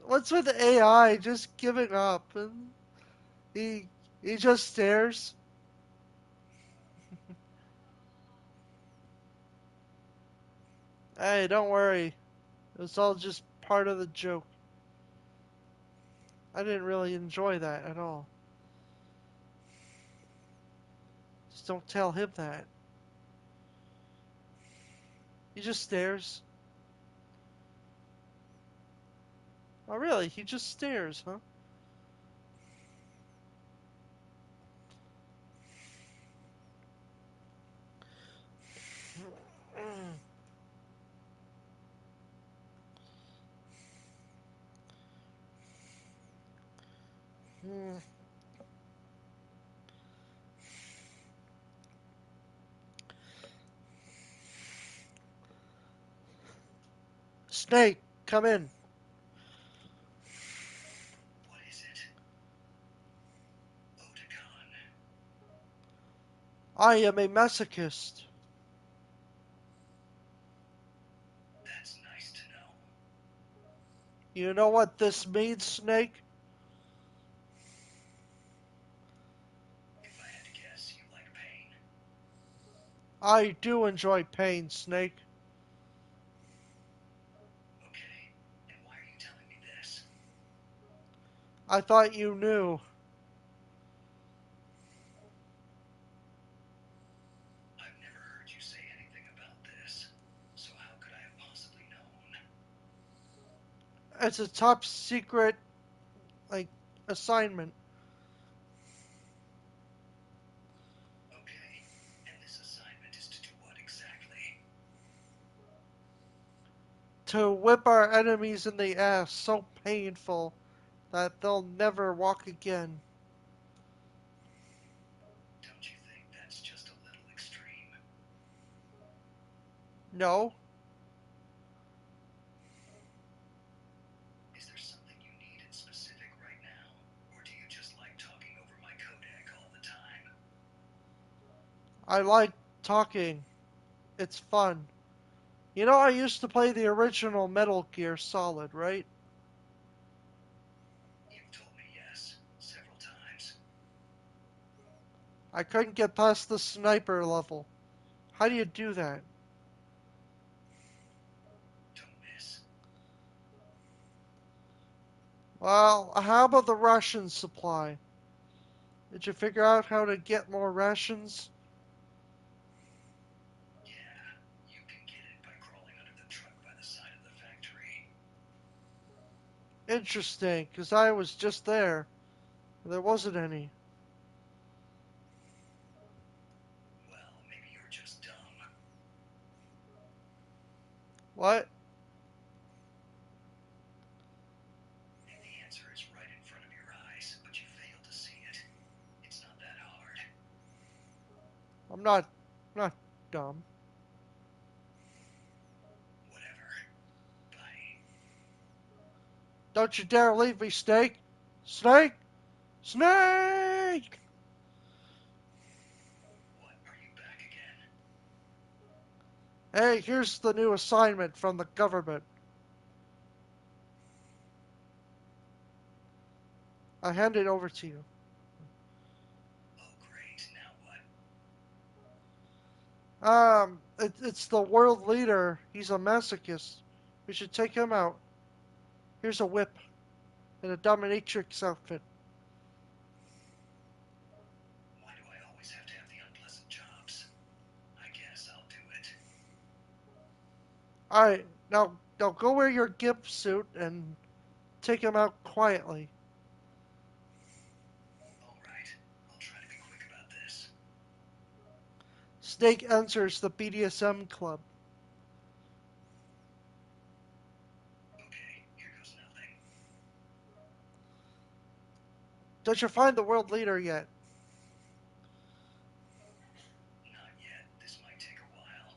What's with AI just giving up and he he just stares. Hey, don't worry. It was all just part of the joke. I didn't really enjoy that at all. Just don't tell him that. He just stares. Oh, really? He just stares, huh? Snake, come in. What is it? Oticon. I am a masochist. That's nice to know. You know what this means, Snake? If I had to guess, you like pain. I do enjoy pain, Snake. Okay, and why are you telling me this? I thought you knew. I've never heard you say anything about this, so how could I have possibly known? It's a top secret, like, assignment Okay, and this assignment is to do what exactly? to whip our enemies in the ass so painful that they'll never walk again. Don't you think that's just a little extreme? No, Is there something you need in specific right now? Or do you just like talking over my codec all the time? I like talking. It's fun. You know, I used to play the original Metal Gear Solid, right? You've told me yes, several times. I couldn't get past the sniper level. How do you do that? Well, how about the ration supply? Did you figure out how to get more rations? Yeah, you can get it by crawling under the truck by the side of the factory. Interesting, because I was just there. There wasn't any. Well, maybe you're just dumb. What? If the answer is right in front of your eyes, but you fail to see it, it's not that hard. I'm not dumb. Whatever. Bye. Don't you dare leave me, Snake! Snake! Snake! What, are you back again? Hey, here's the new assignment from the government. I hand it over to you. Oh, great. Now what? It's the world leader. He's a masochist. We should take him out. Here's a whip and a dominatrix outfit. Why do I always have to have the unpleasant jobs? I guess I'll do it. Alright, now go wear your gimp suit and take him out quietly. All right. I'll try to be quick about this. Snake enters the BDSM club. Okay, here goes nothing. Did you find the world leader yet? Not yet. This might take a while.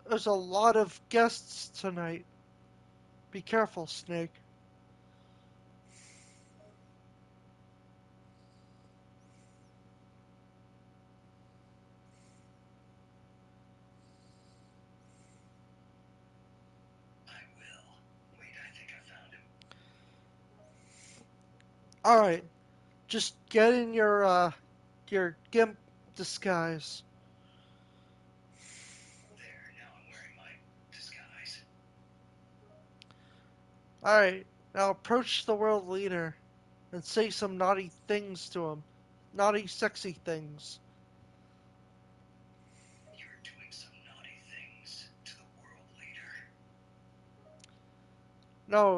There's a lot of guests tonight. Be careful, Snake. I will. Wait, I think I found him. Alright, just get in your gimp disguise. There, now I'm wearing my disguise. Alright, now approach the world leader and say some naughty things to him. Naughty, sexy things. You're doing some naughty things to the world leader.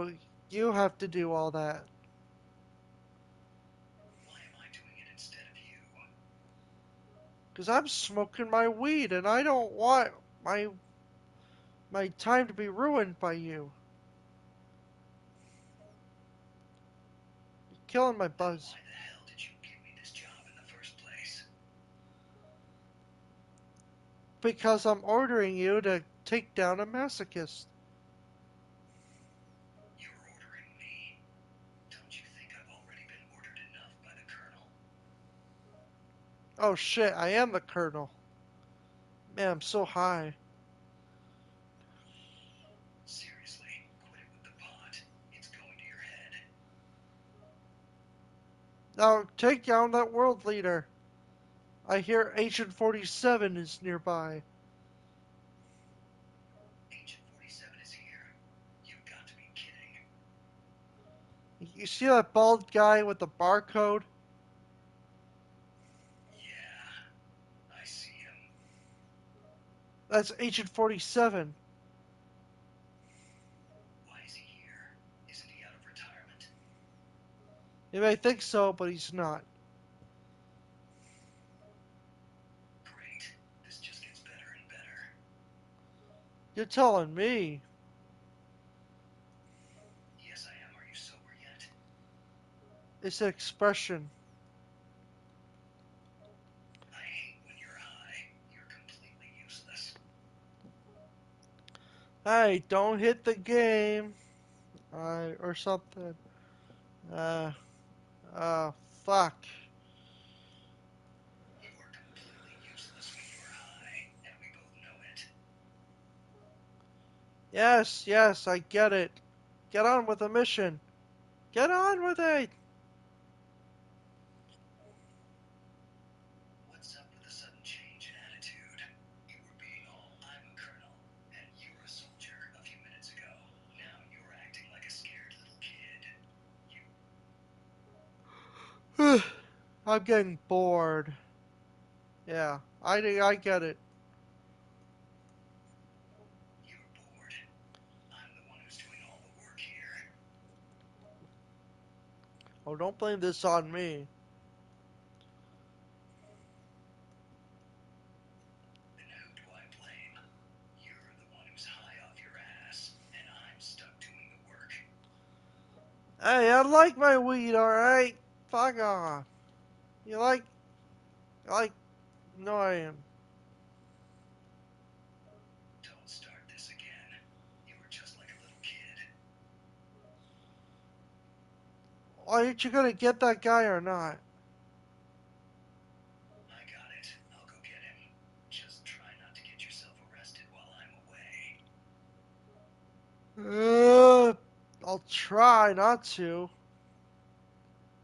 No, you have to do all that. Why am I doing it instead of you? Because I'm smoking my weed and I don't want my time to be ruined by you. You're killing my Then buzz. why the hell did you give me this job in the first place? Because I'm ordering you to take down a masochist. You're ordering me. Don't you think I've already been ordered enough by the colonel? Oh shit, I am the colonel. Man, I'm so high. Seriously, quit it with the pot. It's going to your head. Now take down that world leader. I hear Agent 47 is nearby. Agent 47 is here. You've got to be kidding. You see that bald guy with the barcode? Yeah, I see him. That's Agent 47. Why is he here? Isn't he out of retirement? You may think so, but he's not. Great. This just gets better and better. You're telling me. Yes, I am. Are you sober yet? It's an expression. I hate when you're high. You're completely useless. Hey, don't hit the game. Or something. Uh, fuck. You are completely useless when you're high, and we both know it. Yes, I get it. Get on with the mission. Get on with it. What's up with the sudden change in attitude? You were being all, I'm a colonel, and you were a soldier a few minutes ago. Now you're acting like a scared little kid. I'm getting bored. Yeah, I get it. You're bored. I'm the one who's doing all the work here. Oh, don't blame this on me. Then who do I blame? You're the one who's high off your ass, and I'm stuck doing the work. Hey, I like my weed, alright? Fuck off. You like, no I am. Don't start this again. You were just like a little kid. Aren't you gonna get that guy or not? I got it. I'll go get him. Just try not to get yourself arrested while I'm away. I'll try not to.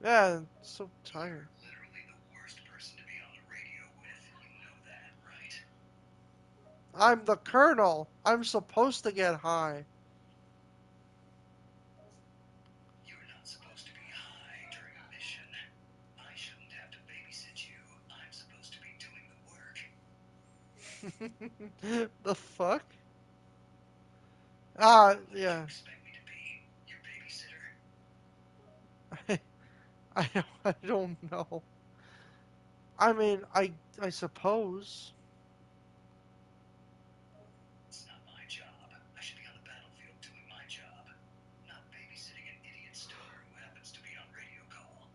Yeah, I'm so tired. You're literally the worst person to be on the radio with. You know that, right? I'm the colonel. I'm supposed to get high. You're not supposed to be high during a mission. I shouldn't have to babysit you. I'm supposed to be doing the work. The fuck? Ah, What did you yeah. expect me to be? Your babysitter? I don't know. I mean, I suppose. It's not my job. I should be on the battlefield doing my job, not babysitting an idiot stoner who happens to be on radio call.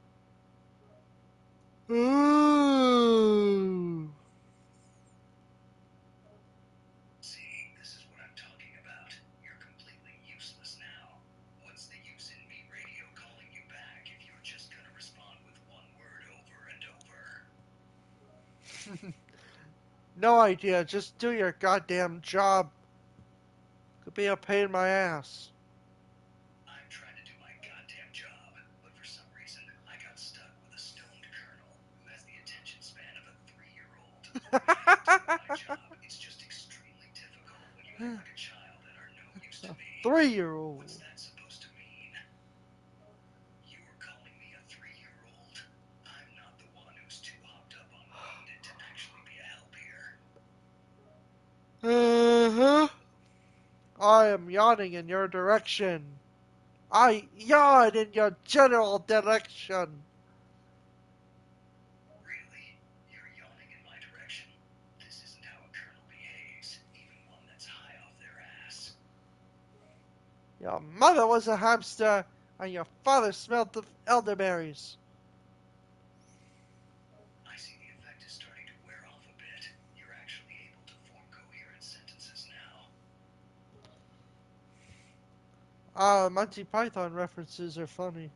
Ooh. See, this is what I'm talking about. You're completely useless now. What's the use in me radio calling you back if you're just gonna respond with one word over and over? No idea. Just do your goddamn job. Could be a pain in my ass. I'm trying to do my goddamn job, but for some reason, I got stuck with a stoned colonel who has the attention span of a 3-year-old. When I do my job, it's just extremely difficult when you act like a child and are no use to A me. 3-year-old. What's that supposed to mean? You're calling me a 3-year-old? I'm not the one who's too hopped up on weed to actually be a help here. Uh-huh. I am yawning in your direction. I yawn in your general direction. Really? You're yawning in my direction? This isn't how a colonel behaves, even one that's high off their ass. Your mother was a hamster, and your father smelled the elderberries. I see the effect is starting to wear off a bit. You're actually able to form coherent sentences now. Monty Python references are funny.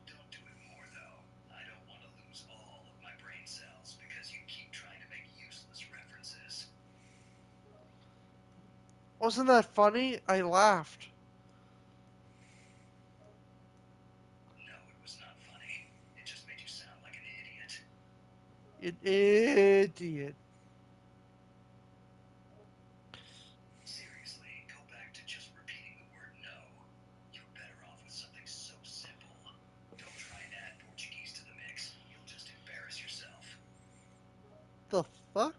Don't do it more, though. I don't want to lose all of my brain cells because you keep trying to make useless references. Wasn't that funny? I laughed. No, it was not funny. It just made you sound like an idiot. An idiot. Seriously, go back to just repeating the word no. You're better off with something so simple. Don't try and add Portuguese to the mix. You'll just embarrass yourself. The fuck?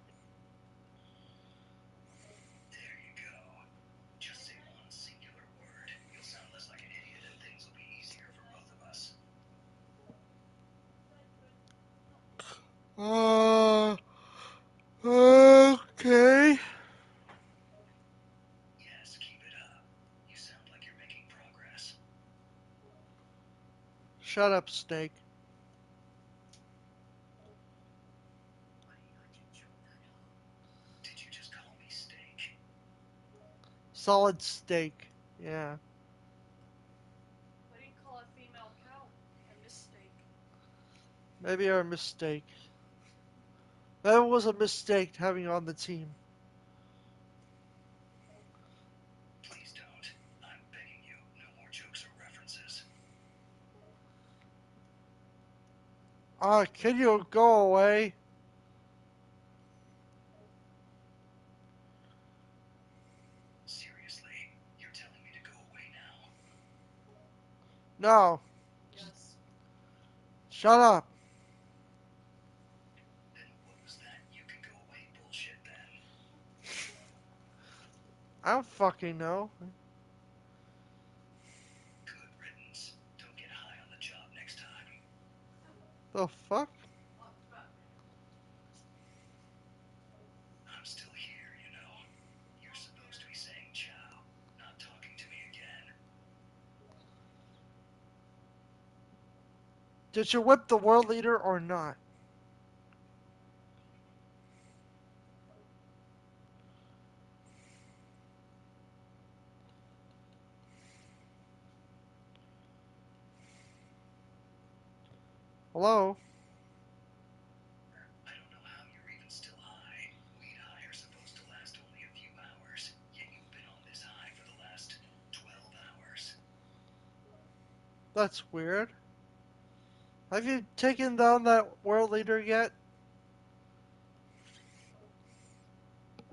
There you go. Just say one singular word. You'll sound less like an idiot and things will be easier for both of us. Uh, okay. Yes, keep it up. You sound like you're making progress. Shut up, Snake. Did you just call me steak? Solid steak. Yeah. Why do you call a female cow a mistake? Maybe our mistake. That was a mistake having you on the team. Please don't. I'm begging you. No more jokes or references. Can you go away? Seriously, you're telling me to go away now? No, Yes. shut up. Then what was that you could go away bullshit then? I don't fucking know. Good riddance. Don't get high on the job next time. The fuck? What fuck? I'm still here, you know. You're supposed to be saying ciao, not talking to me again. Did you whip the world leader or not? Hello? I don't know how you're even still high. Weed high are supposed to last only a few hours, yet you've been on this high for the last 12 hours. That's weird. Have you taken down that world leader yet?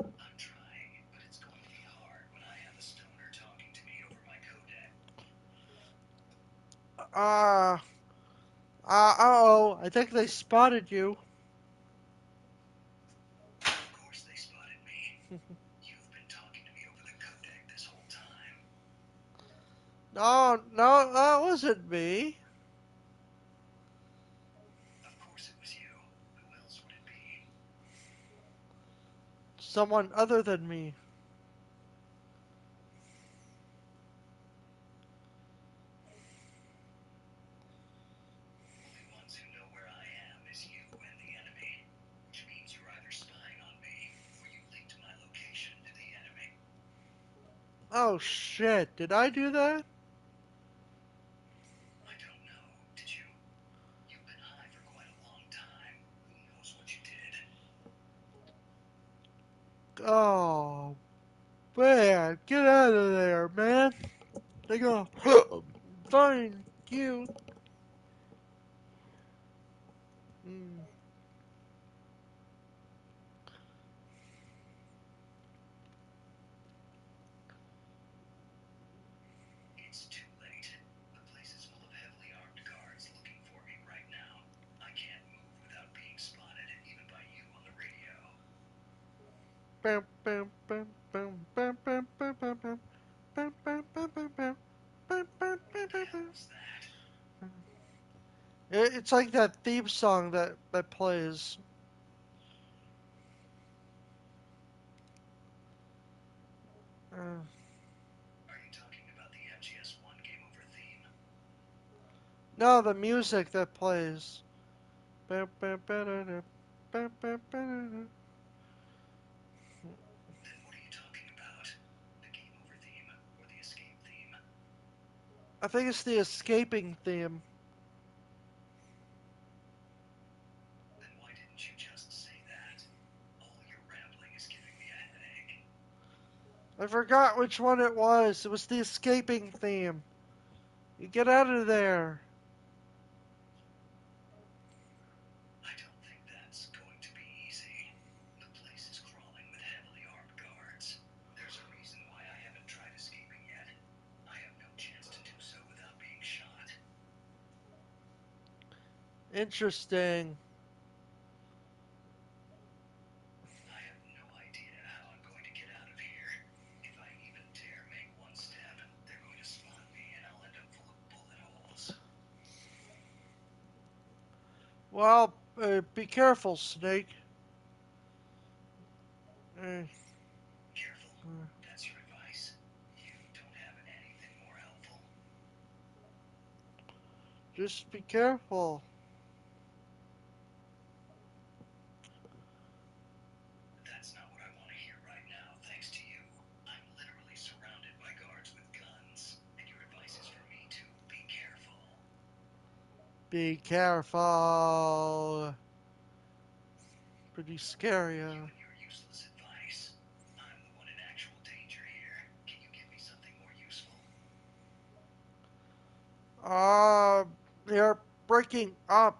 I'm trying, but it's going to be hard when I have a stoner talking to me over my codec. Uh, uh-oh. I think they spotted you. Of course they spotted me. You've been talking to me over the codec this whole time. No, no, that wasn't me. Of course it was you. Who else would it be? Someone other than me. Only ones who know where I am is you and the enemy. Which means you're either spying on me, or you leaked my location to the enemy. Oh shit, did I do that? I don't know. Did you? You've been high for quite a long time. Who knows what you did? Oh, man, get out of there, man. They go, find you. Mm. It's too late. The place is full of heavily armed guards looking for me right now. I can't move without being spotted, even by you on the radio. Bam, bam, bam, bam, bam, bam, bam, bam, bam. Bam, bam, bam, bam, bam. Bam, bam, What bam, the bam, hell bam. was that? It's like that theme song that plays. Uh, Are you talking about the MGS1 Game Over theme? no, the music that plays. Bam, bam, bam, bam, bam, bam, bam. Then what are you talking about? The Game Over theme or the Escape theme? I think it's the escaping theme. Then why didn't you just say that? All your rambling is giving me a headache. I forgot which one it was. It was the escaping theme. You get out of there. I don't think that's going to be easy. The place is crawling with heavily armed guards. There's a reason why I haven't tried escaping yet. I have no chance to do so without being shot. Interesting. I have no idea how I'm going to get out of here. If I even dare make one step, they're going to spot me and I'll end up full of bullet holes. Well, be careful, Snake. Uh, Careful. That's your advice. You don't have anything more helpful. just be careful. That's not what I want to hear right now, thanks to you. I'm literally surrounded by guards with guns, and your advice is for me to be careful. Be careful. Pretty scary. You and your useless advice. I'm the one in actual danger here. Can you give me something more useful? They're breaking up.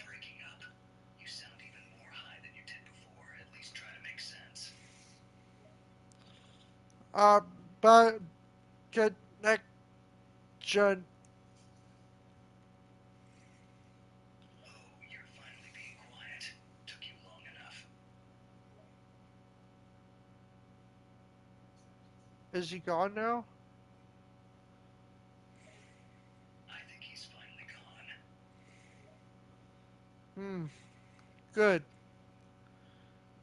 Breaking up. You sound even more high than you did before. At least try to make sense. Uh, but connection. Oh, you're finally being quiet. Took you long enough. Is he gone now? I think he's finally gone. Hmm, good.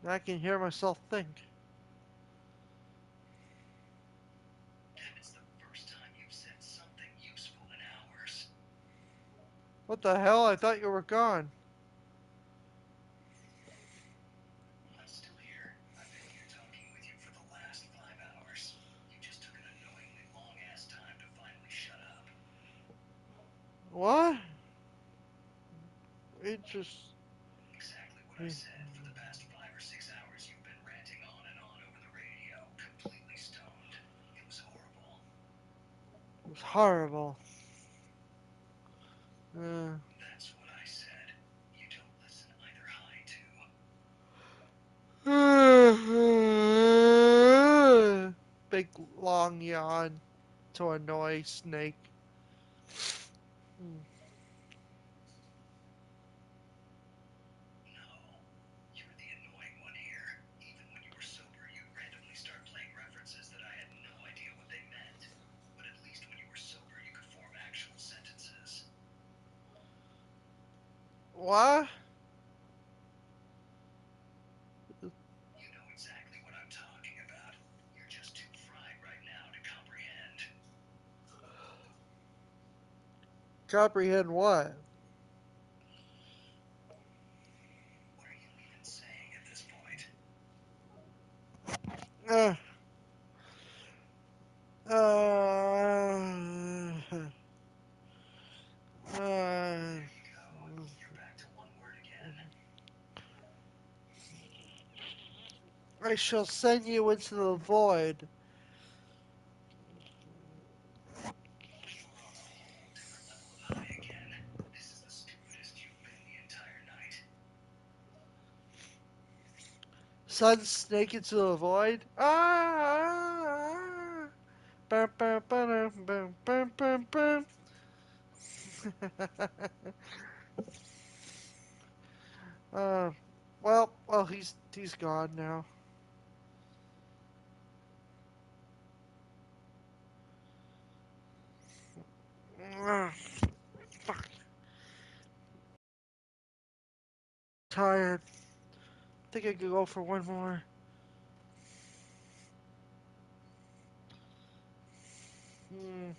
Now I can hear myself think. It's the first time you've said something useful in hours. What the hell? I thought you were gone. I'm still here. I've been here talking with you for the last 5 hours. You just took an annoyingly long-ass time to finally shut up. What? It just. Exactly what I said. For the past 5 or 6 hours, you've been ranting on and on over the radio, completely stoned. It was horrible. It was horrible. Uh, That's what I said. You don't listen either, high too. big long yawn to annoy Snake. No, you're the annoying one here. Even when you were sober, you'd randomly start playing references that I had no idea what they meant. But at least when you were sober, you could form actual sentences. What? You know exactly what I'm talking about. You're just too fried right now to comprehend. Comprehend what? What are you even saying at this point? Uh, uh, uh, There you go. You're back to one word again. I shall send you into the void. We're on a whole different level of high again. This is the stupidest you've been the entire night. Send Snake into the void. Ah! Bum, bum, ba-dum, bum, bum, bum, bum. uh, well, he's gone now. Ugh, fuck, tired. Think I could go for one more. Hmm.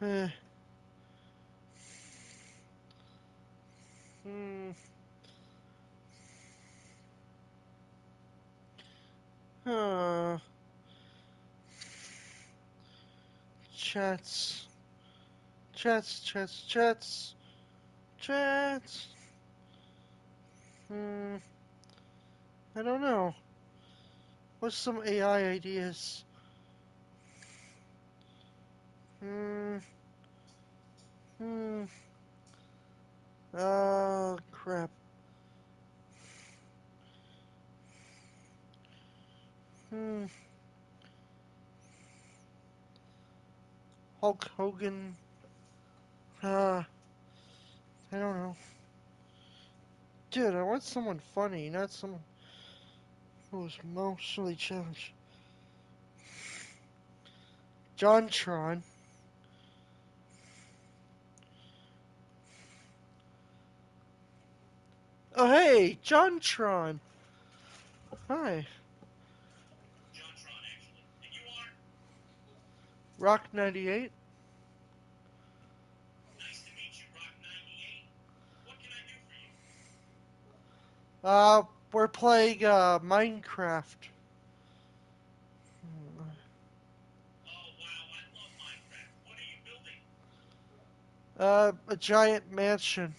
Eh. Hmm. Uh. Chats. Chats. Chats. Chats. Chats. Hmm. I don't know. What's some AI ideas? Hmm. Hmm. Oh, crap. Hmm. Hulk Hogan. I don't know. Dude, I want someone funny, not someone who's emotionally challenged. Jontron. Oh, hey, Jontron. Hi. Jontron, actually. And you are? Rock 98. Nice to meet you, Rock 98. What can I do for you? We're playing, Minecraft. Oh, wow, I love Minecraft. What are you building? A giant mansion.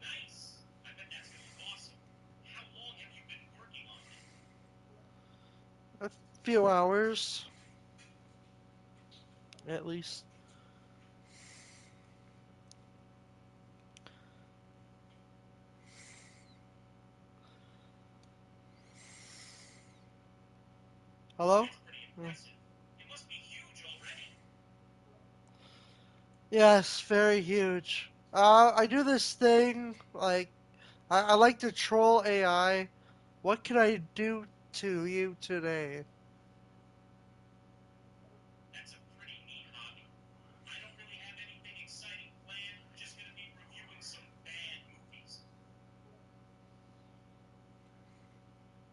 Nice. I bet that's going to look awesome. How long have you been working on that? A few hours, at least. Hello? That's pretty Uh, impressive. It must be huge already. Yes, very huge. I do this thing, like, I like to troll AI. What can I do to you today? That's a pretty neat hobby. I don't really have anything exciting planned. Just gonna be reviewing some bad movies.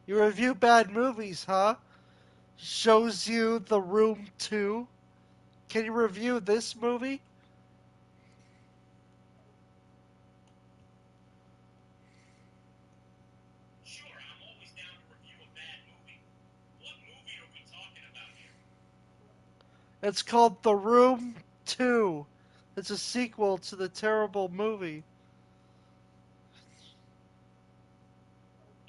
You review bad movies, huh? Shows you The Room 2. Can you review this movie? Sure, I'm always down to review a bad movie. What movie are we talking about here? It's called The Room 2. It's a sequel to the terrible movie.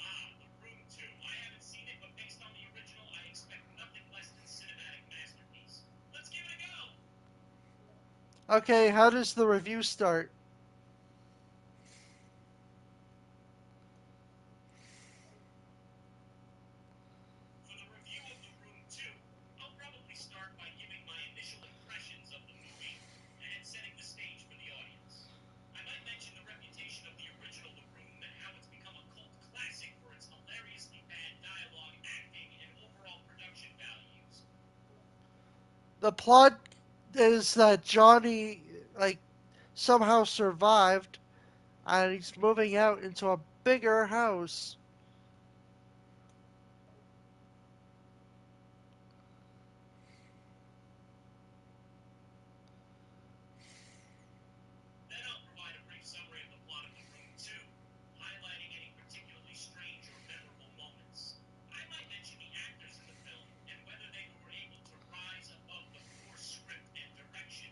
Ah, The Room 2. I haven't seen it, but based on the original, I expect nothing less than cinematic masterpiece. Let's give it a go! Okay, how does the review start? For the review of The Room 2, I'll probably start by giving my initial impressions of the movie and setting the stage for the audience. I might mention the reputation of the original The Room and how it's become a cult classic for its hilariously bad dialogue, acting, and overall production values. The plot is that Johnny, like, somehow survived and he's moving out into a bigger house. Then I'll provide a brief summary of the plot of The Room 2, highlighting any particularly strange or memorable moments. I might mention the actors in the film and whether they were able to rise above the poor script and direction.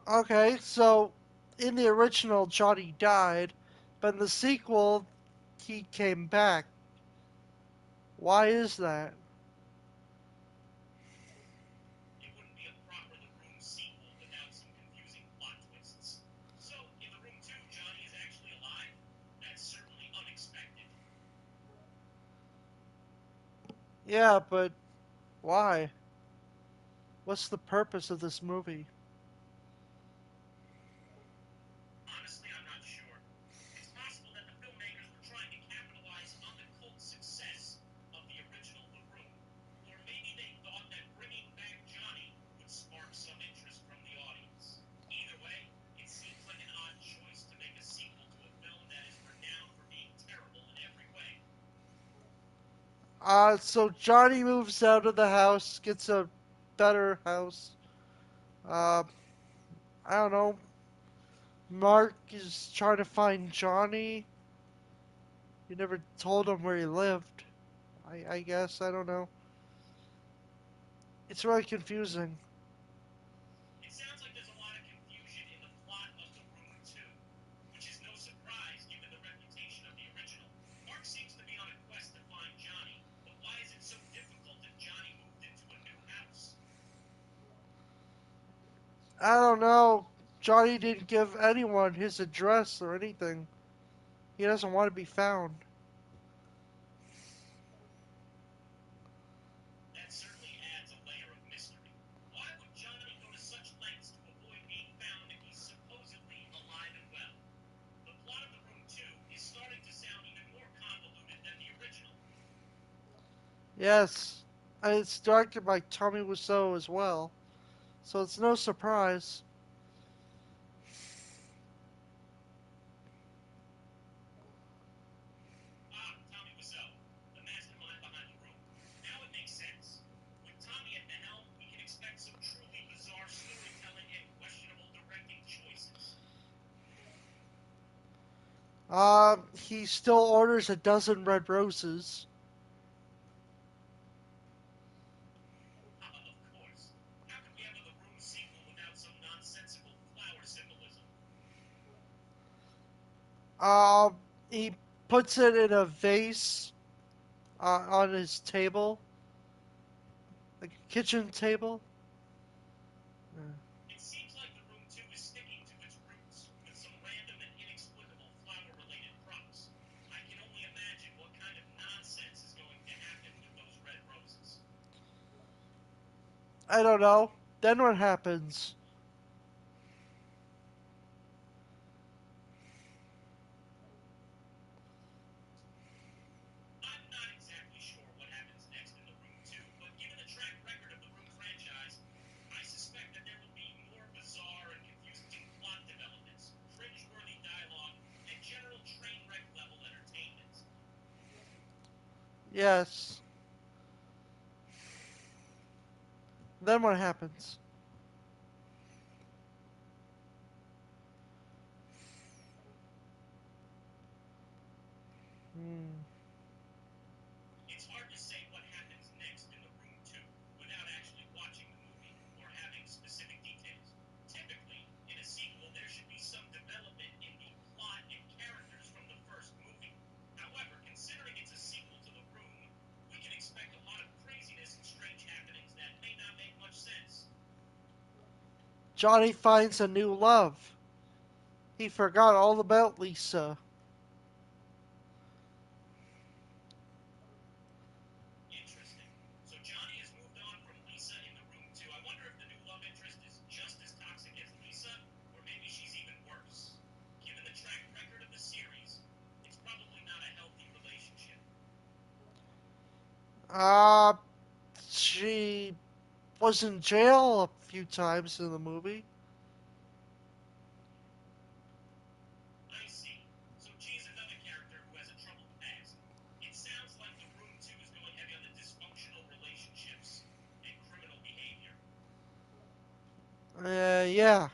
Okay, so in the original, Johnny died, but in the sequel, he came back. Why is that? It wouldn't be a proper The Room sequel without some confusing plot twists. So, in The Room 2, Johnny is actually alive? That's certainly unexpected. Yeah, but why? What's the purpose of this movie? Honestly, I'm not sure. It's possible that the filmmakers were trying to capitalize on the cult success of the original The Room. Or maybe they thought that bringing back Johnny would spark some interest from the audience. Either way, it seems like an odd choice to make a sequel to a film that is renowned for being terrible in every way. So Johnny moves out of the house, gets a better house. Uh, I don't know. Mark is trying to find Johnny. He never told him where he lived. I guess, I don't know. It's really confusing. It sounds like there's a lot of confusion in the plot of The Room 2, which is no surprise given the reputation of the original. Mark seems to be on a quest to find Johnny, but why is it so difficult if Johnny moved into a new house? I don't know. Johnny didn't give anyone his address or anything. He doesn't want to be found. That certainly adds a layer of mystery. Why would Johnny go to such lengths to avoid being found if he's supposedly alive and well? The plot of The Room 2 is starting to sound even more convoluted than the original. Yes, and it's directed by Tommy Wiseau as well, so it's no surprise. Ah, Tommy Wiseau, the mastermind behind The Room. Now it makes sense. With Tommy at the helm, we can expect some truly bizarre storytelling and questionable directing choices. He still orders a dozen red roses. Of course. How could we have a The Room sequel without some nonsensical flower symbolism? Um, he puts it in a vase on his table, like a kitchen table. It seems like The Room 2 is sticking to its roots, with some random and inexplicable flower-related props. I can only imagine what kind of nonsense is I don't know. Then what happens? I'm not exactly sure what happens next in The Room 2, but given the track record of the Room franchise, I suspect that there will be more bizarre and confusing plot developments, cringe-worthy dialogue, and general train wreck level entertainment. Yes. Then what happens? Hmm. It's hard to say what happens next in The Room 2 without actually watching the movie or having specific details. Typically, in a sequel, there should be some development in the plot and characters from the first movie. However, considering it's a sequel to The Room, we can expect a lot of craziness and strange happenings that may not make much sense. Johnny finds a new love. He forgot all about Lisa. Interesting. So Johnny has moved on from Lisa in The Room 2. I wonder if the new love interest is just as toxic as Lisa, or maybe she's even worse. Given the track record of the series, it's probably not a healthy relationship. Uh, she was in jail a few times in the movie. I see. So G is another character who has a troubled past. It sounds like The Room 2 is going heavy on the dysfunctional relationships and criminal behavior. Yeah,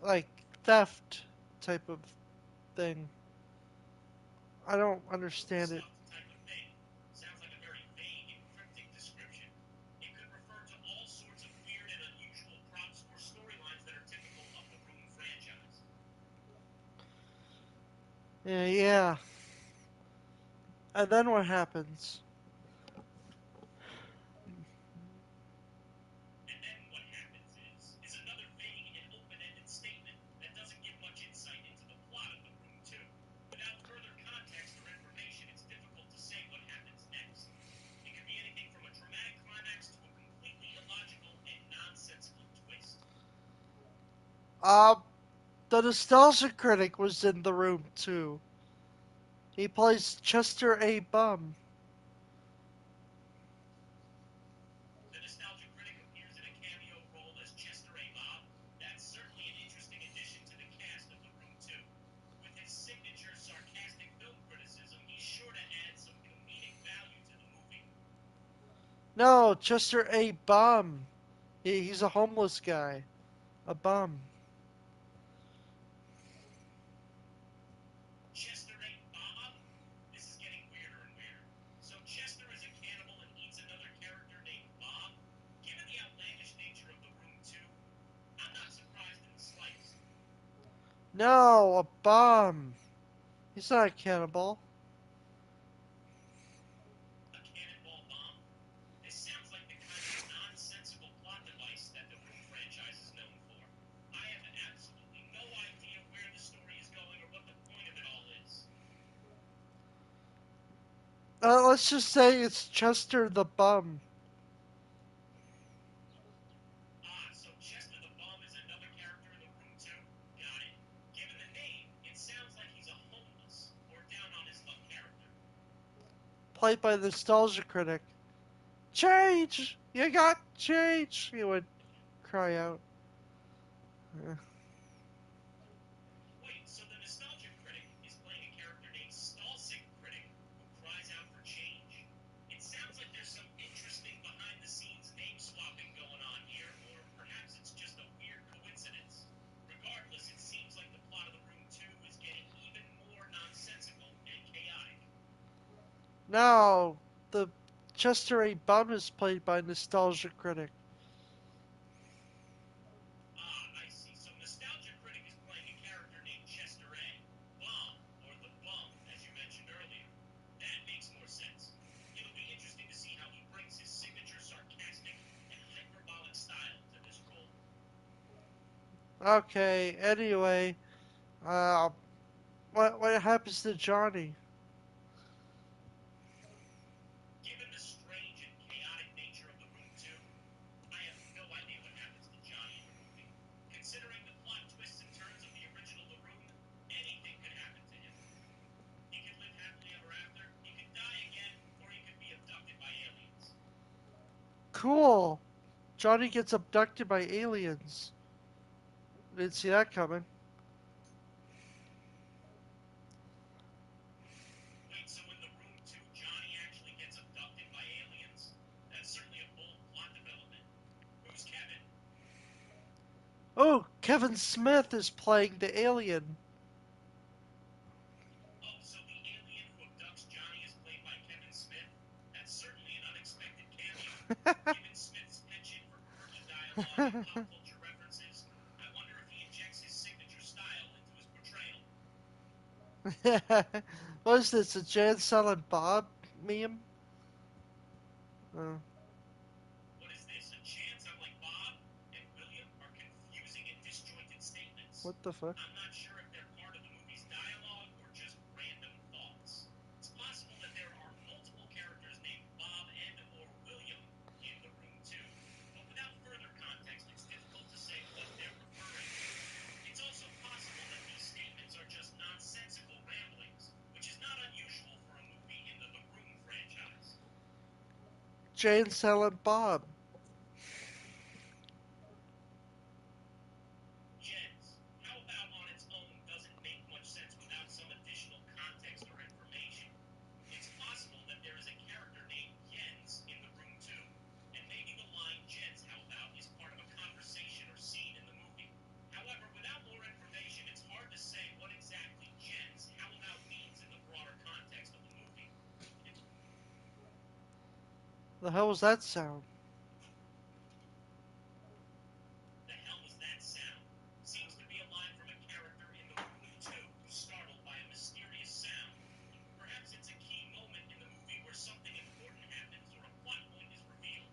like theft type of thing. I don't understand it. Stuffed type of thing. Sounds like a very vague and cryptic description. It could refer to all sorts of weird and unusual props or storylines that are typical of the Room franchise. Yeah. And then what happens? And then what happens is another vague and open-ended statement that doesn't give much insight into the plot of The Room 2. Without further context or information, it's difficult to say what happens next. It could be anything from a dramatic climax to a completely illogical and nonsensical twist. Uh, the nostalgia critic was in the room too. He plays Chester A. Bum. The nostalgia critic appears in a cameo role as Chester A. Bob. That's certainly an interesting addition to the cast of The Room 2. With his signature sarcastic film criticism, he's sure to add some comedic value to the movie. No, Chester A. Bum. He's a homeless guy. A bum. Chester A. Bob? This is getting weirder and weirder. So Chester is a cannibal and eats another character named Bob? Given the outlandish nature of The Room 2, I'm not surprised in the slightest. No, a bum. He's not a cannibal. A cannonball bomb? This sounds like the kind of nonsensical plot device that the Room franchise is known for. I have absolutely no idea where the story is going or what the point of it all is. Let's just say it's Chester the Bum. Ah, so Chester the Bum is another character in The Room too? Got it. Given the name, it sounds like he's a homeless or down on his luck character. Played by the nostalgia critic. Change! You got change! He would cry out. Uh, Wait, so the nostalgia critic is playing a character named Stallsick Critic who cries out for change? It sounds like there's some interesting behind the scenes name swapping going on here, or perhaps it's just a weird coincidence. Regardless, it seems like the plot of The Room 2 is getting even more nonsensical and chaotic. no, the Chester A. Bum is played by nostalgia critic. Ah, I see. So Nostalgia Critic is playing a character named Chester A. Bum, or the Bum, as you mentioned earlier. That makes more sense. It'll be interesting to see how he brings his signature sarcastic and hyperbolic style to this role. Okay, anyway, uh, what happens to Johnny? Given the strange and chaotic nature of The Room Cool. Johnny gets abducted by aliens. Didn't see that coming. Wait, so in the room 2, Johnny actually gets abducted by aliens? That's certainly a bold plot development. Who's Kevin? Oh, Kevin Smith is playing the alien. Oh, so the alien who abducts Johnny is played by Kevin Smith? That's certainly an unexpected cameo. Given Smith's penchant for quirky dialogue and pop culture references, I wonder if he injects his signature style into his portrayal. What is this? A Jan Silent Bob meme? Uh, What is this? A chance I'm like Bob and William are confusing and disjointed statements. what the fuck? I'm not sure if they're part of the movie's dialogue or just random thoughts. It's possible that there are multiple characters named Bob and or William in the room too, but without further context, it's difficult to say what they're referring to. It's also possible that these statements are just nonsensical ramblings, which is not unusual for a movie in the Room franchise. Jane Silent Bob. Jens, how about on its own doesn't make much sense without some additional context or information? It's possible that there is a character named Jens in the room too, and maybe the line Jens, how about, is part of a conversation or scene in the movie. However, without more information, it's hard to say what exactly Jens, how about, means in the broader context of the movie. The hell was that sound? The hell was that sound? Seems to be a line from a character in the room too who's startled by a mysterious sound. Perhaps it's a key moment in the movie where something important happens or a plot point is revealed.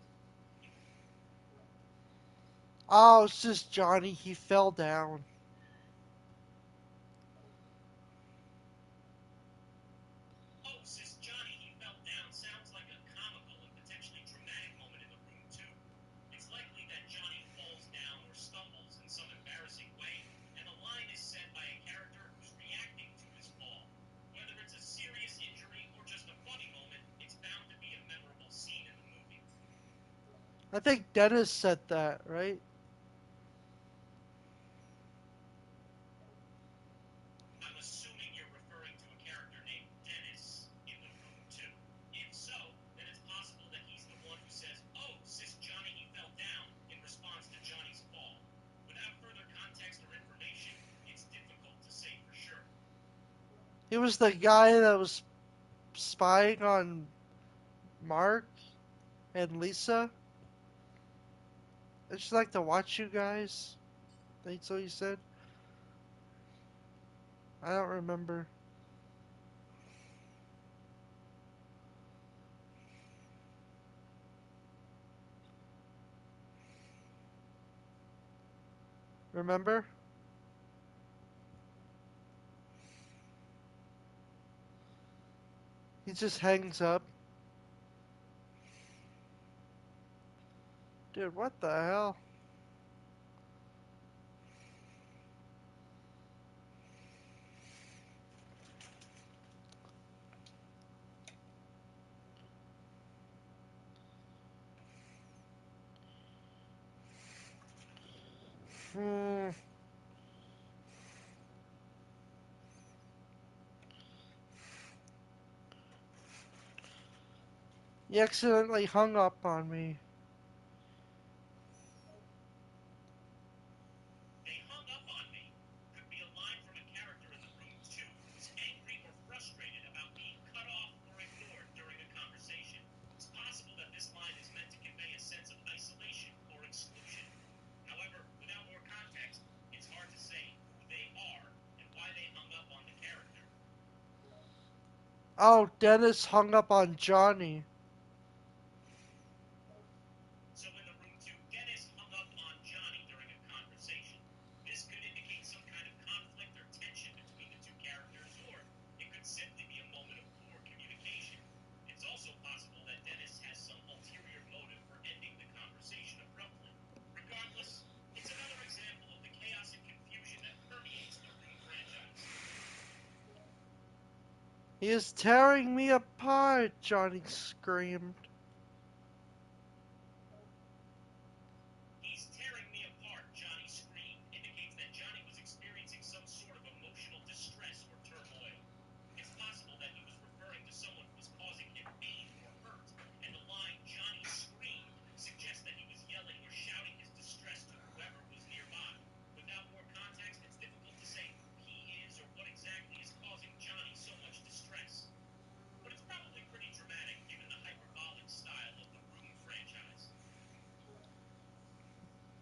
Oh, it's just Johnny. He fell down. Oh, says Johnny, he fell down sounds like a comical and potentially dramatic moment in the room too. It's likely that Johnny falls down or stumbles in some embarrassing way, and the line is said by a character who's reacting to his fall. Whether it's a serious injury or just a funny moment, it's bound to be a memorable scene in the movie. I think Dennis said that, right? I'm assuming you're referring to a character named Dennis in the room too. If so, then it's possible that he's the one who says, "Oh, sis Johnny, he fell down," in response to Johnny's fall. Without further context or information, it's difficult to say for sure. He was the guy that was spying on Mark and Lisa. I just like to watch you guys. That's what he said. I don't remember. Remember? He just hangs up. Dude, what the hell? Hmm. He accidentally hung up on me. They hung up on me could be a line from a character in the room too who's angry or frustrated about being cut off or ignored during a conversation. It's possible that this line is meant to convey a sense of isolation or exclusion. However, without more context, it's hard to say who they are and why they hung up on the character. Oh, Dennis hung up on Johnny. So in the room too, Dennis hung up on Johnny during a conversation. This could indicate some kind of conflict or tension between the two characters, or it could simply be a moment of poor communication. It's also possible that Dennis has some ulterior motive for ending the conversation abruptly. Regardless, it's another example of the chaos and confusion that permeates the Room franchise. He is tearing me apart, Johnny screamed.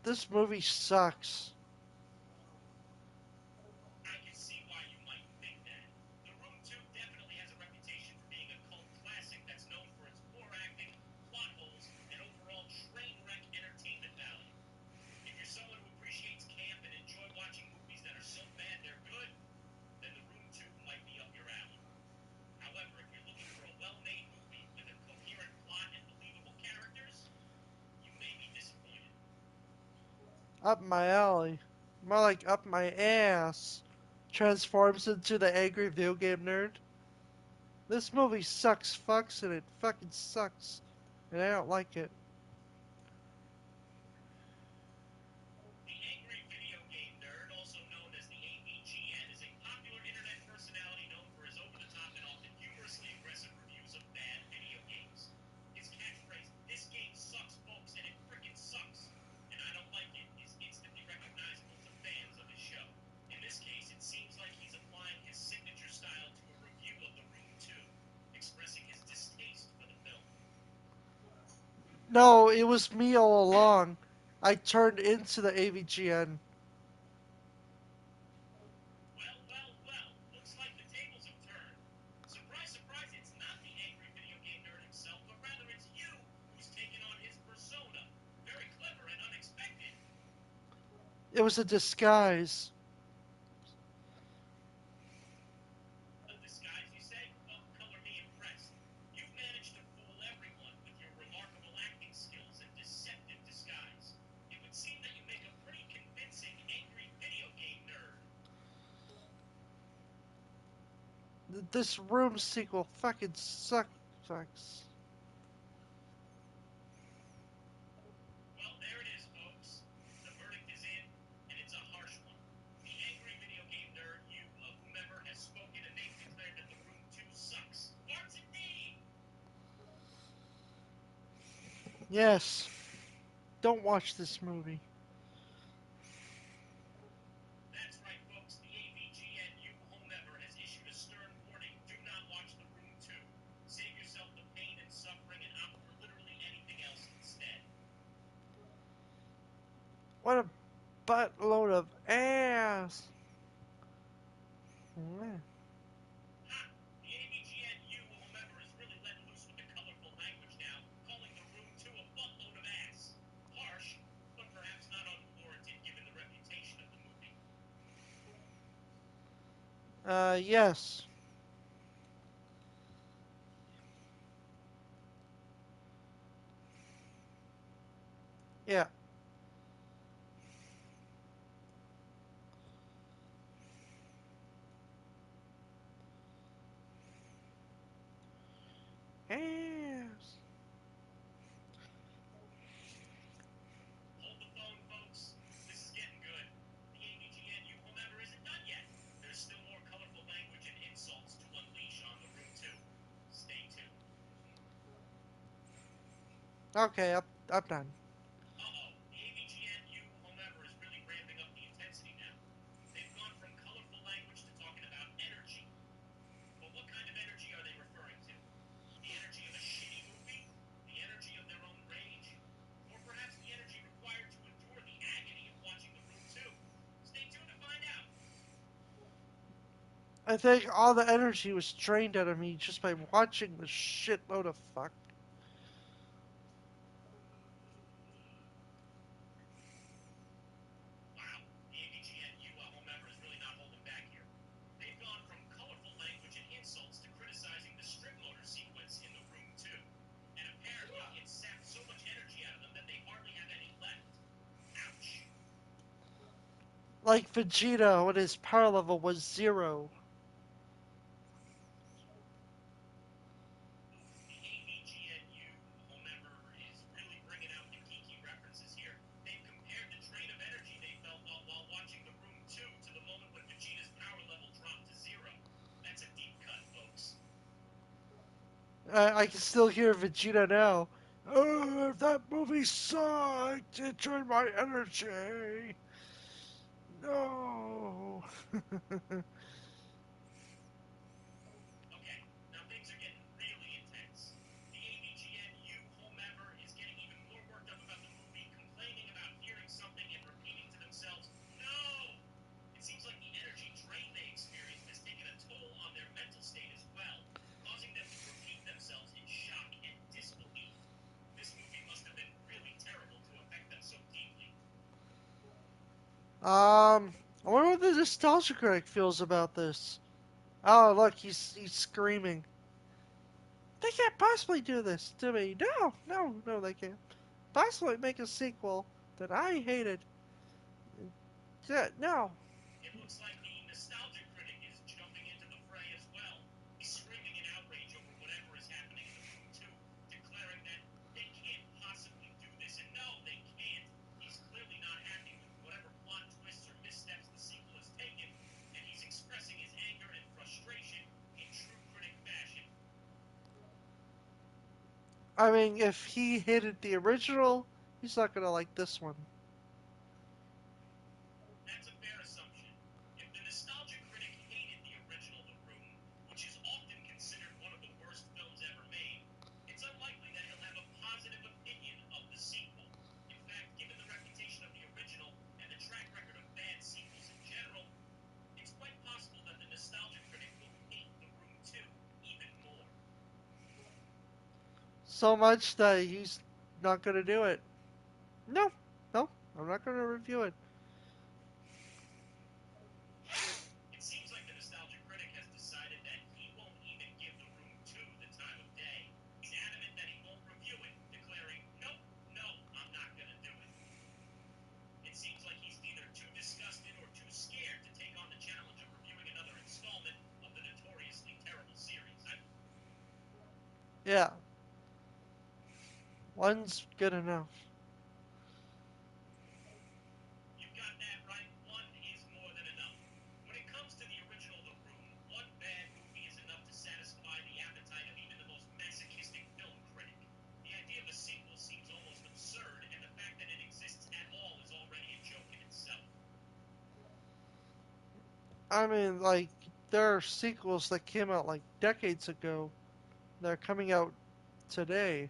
This movie sucks. I can see why you might think that. The Room 2 definitely has a reputation for being a cult classic that's known for its poor acting, plot holes, and overall train wreck entertainment value. If you're someone who appreciates camp and enjoy watching movies that are so bad they're good, then The Room 2 might be up your alley. However, if you're looking for a well-made movie with a coherent plot and believable characters, you may be disappointed. Up my alley. More like up my ass. Transforms into the angry video game nerd. This movie sucks fucks and it fucking sucks. And I don't like it. The Angry Video Game Nerd, also known as the AVGN, is a popular internet personality known for his over-the-top and often humorously aggressive reviews of bad video games. His catchphrase, "This game sucks, folks, and it frickin' sucks, and I don't like it," is instantly recognizable to fans of his show. In this case, it seems like he's applying his signature style to a review of The Room 2, expressing his distaste for the film. No, it was me all along. I turned into the AVGN. Well, well, well, looks like the tables have turned. Surprise, surprise, it's not the angry video game nerd himself, but rather it's you who's taken on his persona. Very clever and unexpected. It was a disguise. A disguise, you say? Well, color me impressed. You've managed to fool everyone with your remarkable acting skills and deceptive disguise. It would seem that you make a pretty convincing angry video game nerd. This Room sequel fucking sucks. Well, there it is, folks. The verdict is in, and it's a harsh one. The angry video game nerd, you, whomever, has spoken, and they've declared that The Room 2 sucks. Farts indeed! Yes. Don't watch this movie. That's right, folks. The AVGN, you, whomever, has issued a stern warning. Do not watch The Room 2. Save yourself the pain and suffering and opt for literally anything else instead. What a buttload of ass. Mm. Ha! The AVGN, you, whomever, is really letting loose with the colorful language now, calling The Room 2 a buttload of ass. Harsh, but perhaps not unwarranted given the reputation of the movie. Yes. Yeah. Ass. Hold the phone, folks. This is getting good. The AVGN, you, whomever, isn't done yet. There's still more colorful language and insults to unleash on The Room 2. Stay tuned. Okay, I'm done. Uh-oh, the AVGN, you, whomever, is really ramping up the intensity now. They've gone from colorful language to talking about energy. But what kind of energy are they referring to? The energy of a shitty movie? The energy of their own rage? Or perhaps the energy required to endure the agony of watching The Room 2? Stay tuned to find out. I think all the energy was drained out of me just by watching the shitload of fuck. Wow, the AVGN, you, whomever, is really not holding back here. They've gone from colorful language and insults to criticizing the strip motor sequence in The Room 2. And apparently, it's sapped so much energy out of them that they hardly have any left. Ouch. Like Vegeta when his power level was 0. The AVGNU, whomever, is really bringing out the geeky references here. They've compared the drain of energy they felt while watching The Room 2 to the moment when Vegeta's power level dropped to 0. That's a deep cut, folks. I can still hear Vegeta now. Oh, if that movie sucked, it drained my energy. No. Okay, now things are getting really intense. The AVGNU, whomever, is getting even more worked up about the movie, complaining about hearing something I wonder what the nostalgia critic feels about this. Oh, look, he's screaming. They can't possibly do this to me. No, no, no, they can't. Possibly make a sequel that I hated. Yeah, no. It looks like the nostalgia critic is jumping into the fray as well. He's screaming in outrage over whatever is happening in the room too, declaring that they can't possibly do this, and no, they can't. He's clearly not happy with whatever plot twists or missteps the sequel has taken, and he's expressing his anger and frustration in true critic fashion. I mean, if he hated the original, he's not gonna like this one. That's a fair assumption. If the nostalgia critic hated the original The Room, which is often considered one of the worst films ever made, it's unlikely that he'll have a positive opinion of the sequel. In fact, given the reputation of the original and the track record of bad sequels in general, it's quite possible that the nostalgia critic will hate The Room 2 even more. So much that he's not gonna do it. No, no, I'm not gonna review it. It seems like the nostalgia critic has decided that he won't even give The Room 2 the time of day. He's adamant that he won't review it, declaring, nope, no, I'm not going to do it. It seems like he's either too disgusted or too scared to take on the challenge of reviewing another installment of the notoriously terrible series. Yeah, one's good enough. You've got that right. One is more than enough. When it comes to the original The Room, one bad movie is enough to satisfy the appetite of even the most masochistic film critic. The idea of a sequel seems almost absurd, and the fact that it exists at all is already a joke in itself. I mean, like, there are sequels that came out like decades ago that are coming out today.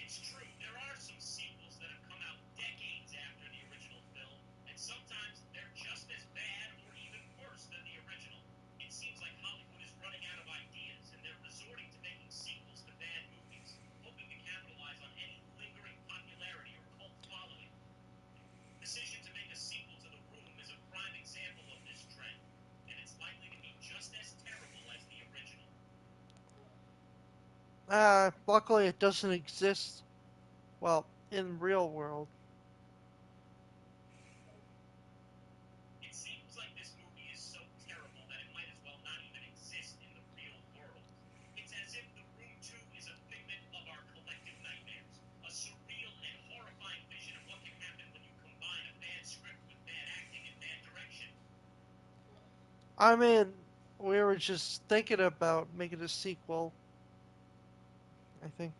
It's true, there are some sequels that have come out decades after the original film, and sometimes they're just as bad or even worse than the original. It seems like Hollywood is running out of ideas, and they're resorting to making sequels to bad movies, hoping to capitalize on any lingering popularity or cult following. The decision to make a sequel to The Room is a prime example of this trend, and it's likely to be just as terrible as the original. Luckily it doesn't exist, well, in real world. It seems like this movie is so terrible that it might as well not even exist in the real world. It's as if The Room 2 is a figment of our collective nightmares, a surreal and horrifying vision of what can happen when you combine a bad script with bad acting and bad direction. I mean, we were just thinking about making a sequel, I think.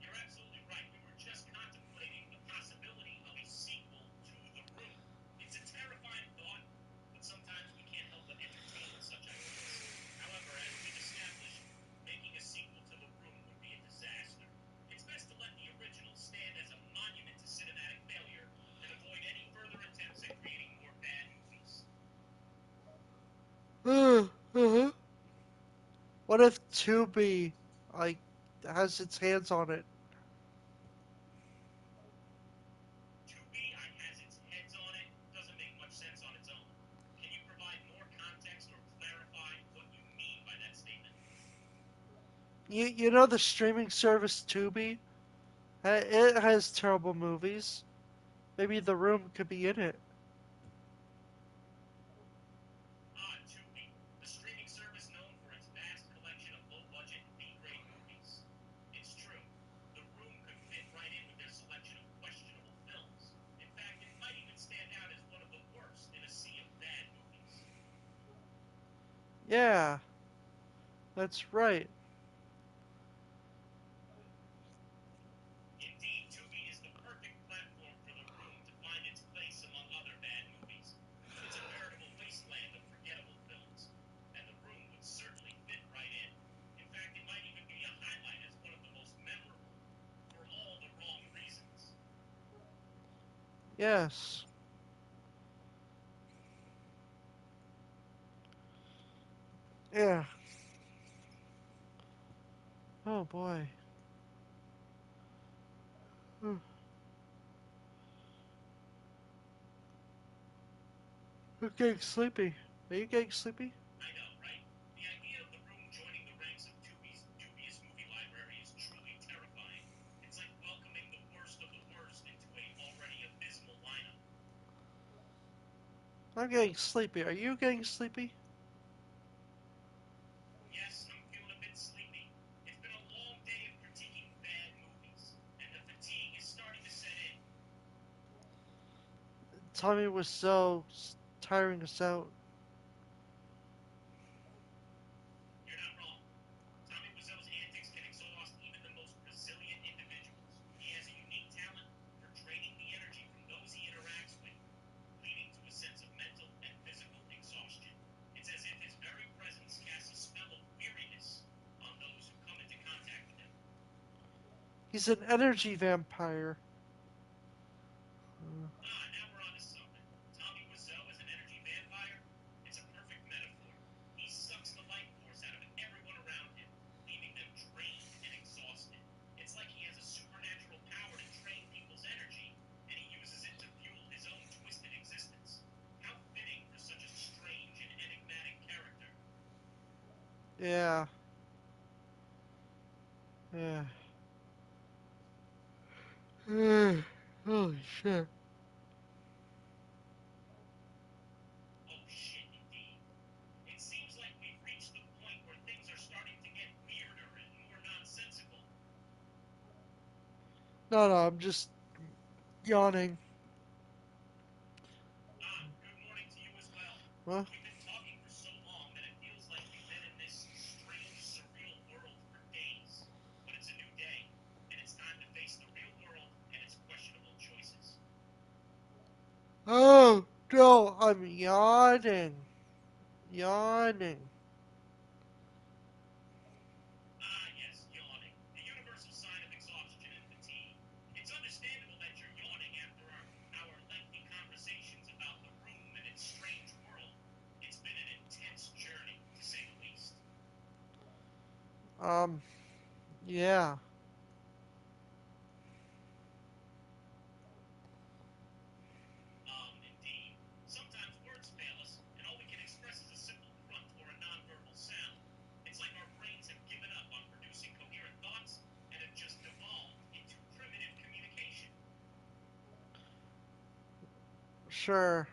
You're absolutely right. We were just contemplating the possibility of a sequel to The Room. It's a terrifying thought, but sometimes we can't help but entertain such ideas. However, as we've established, making a sequel to The Room would be a disaster. It's best to let the original stand as a monument to cinematic failure and avoid any further attempts at creating more bad movies. What if Tubi, like, has its hands on it? Tubi has its heads on it doesn't make much sense on its own. Can you provide more context or clarify what you mean by that statement? You know the streaming service Tubi? It has terrible movies. Maybe The Room could be in it. Tubi, the streaming service known for its vast collection of low-budget B-grade movies. It's true, The Room could fit right in with their selection of questionable films. In fact, it might even stand out as one of the worst in a sea of bad movies. Yeah, that's right. Indeed, Tubi is the perfect platform for The Room to find its place among other bad movies. It's a veritable wasteland of forgettable films, and The Room would certainly fit right in. In fact, it might even be a highlight as one of the most memorable, for all the wrong reasons. Yes. Yeah. Oh boy. Hmm. I'm getting sleepy. Are you getting sleepy? I know, right? The idea of the room joining the ranks of Tubi's dubious movie library is truly terrifying. It's like welcoming the worst of the worst into a already abysmal lineup. I'm getting sleepy. Are you getting sleepy? Yes, I'm feeling a bit sleepy. It's been a long day of critiquing bad movies, and the fatigue is starting to set in. Tommy was so tiring us out. You're not wrong. Tommy Wiseau's antics can exhaust even the most resilient individuals. He has a unique talent for draining the energy from those he interacts with, leading to a sense of mental and physical exhaustion. It's as if his very presence casts a spell of weariness on those who come into contact with him. He's an energy vampire. Uh, Ah, now we're on to something. Tommy Wiseau as an energy vampire? It's a perfect metaphor. He sucks the life force out of everyone around him, leaving them drained and exhausted. It's like he has a supernatural power to drain people's energy, and he uses it to fuel his own twisted existence. How fitting for such a strange and enigmatic character. yeah. Yeah. Holy shit. Oh shit, indeed. It seems like we've reached the point where things are starting to get weirder and more nonsensical. No, no, I'm just yawning. Ah, good morning to you as well. What? We've been talking for so long that it feels like we've been in this strange, surreal world for days. But it's a new day, and it's time to face the real world and its questionable choices. Oh, no, I'm yawning. Yawning. Ah, yes, yawning. The universal sign of exhaustion and fatigue. It's understandable that you're yawning after our lengthy conversations about the room and its strange world. It's been an intense journey, to say the least. Um, yeah. Indeed. Sometimes words fail us, and all we can express is a simple grunt or a nonverbal sound. It's like our brains have given up on producing coherent thoughts and have just devolved into primitive communication. Sure.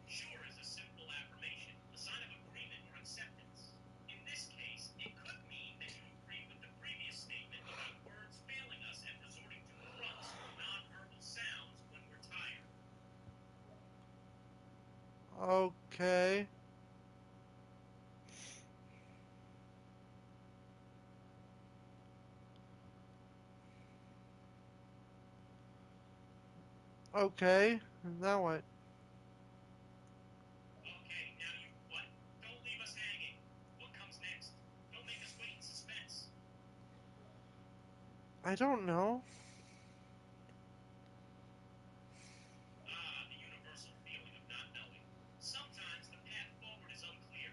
Sure is a simple affirmation, a sign of agreement or acceptance. In this case, it could mean that you agree with the previous statement about words failing us and resorting to grunts or nonverbal sounds when we're tired. Okay. Okay. Now what? Okay, now you what? Don't leave us hanging. What comes next? Don't make us wait in suspense. I don't know. Ah, the universal feeling of not knowing. Sometimes the path forward is unclear,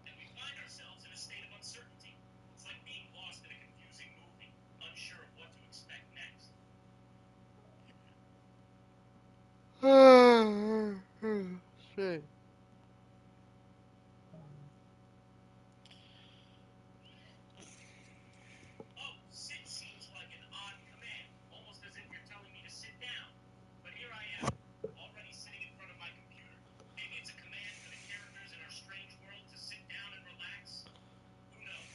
and we find ourselves in a state of uncertainty. It's like being lost in a confusing movie, unsure of what to expect next. Shit. Oh, sit seems like an odd command, almost as if you're telling me to sit down. But here I am, already sitting in front of my computer. Maybe it's a command for the characters in our strange world to sit down and relax? Who knows?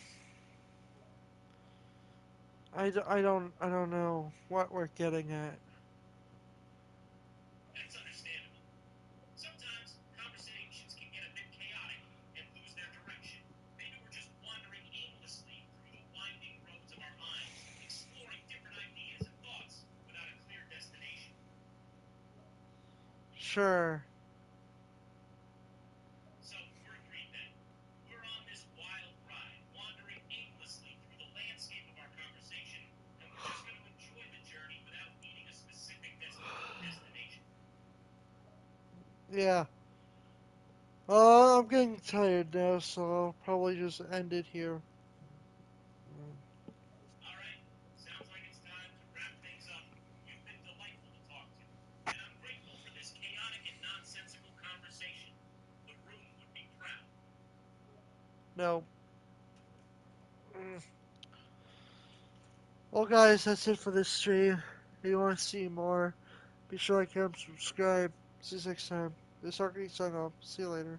I don't know what we're getting at. That's understandable. Sometimes conversations can get a bit chaotic and lose their direction. Maybe we're just wandering aimlessly through the winding roads of our minds, exploring different ideas and thoughts without a clear destination. Sure. So we're agreed then. We're on this wild ride, wandering aimlessly through the landscape of our conversation, and we're just going to enjoy the journey without needing a specific destination. Yeah. I'm getting tired now, so I'll probably just end it here. No. Mm. Well, guys, that's it for this stream. If you want to see more, be sure to like, comment, subscribe. See you next time. This is Arcade sign off. See you later.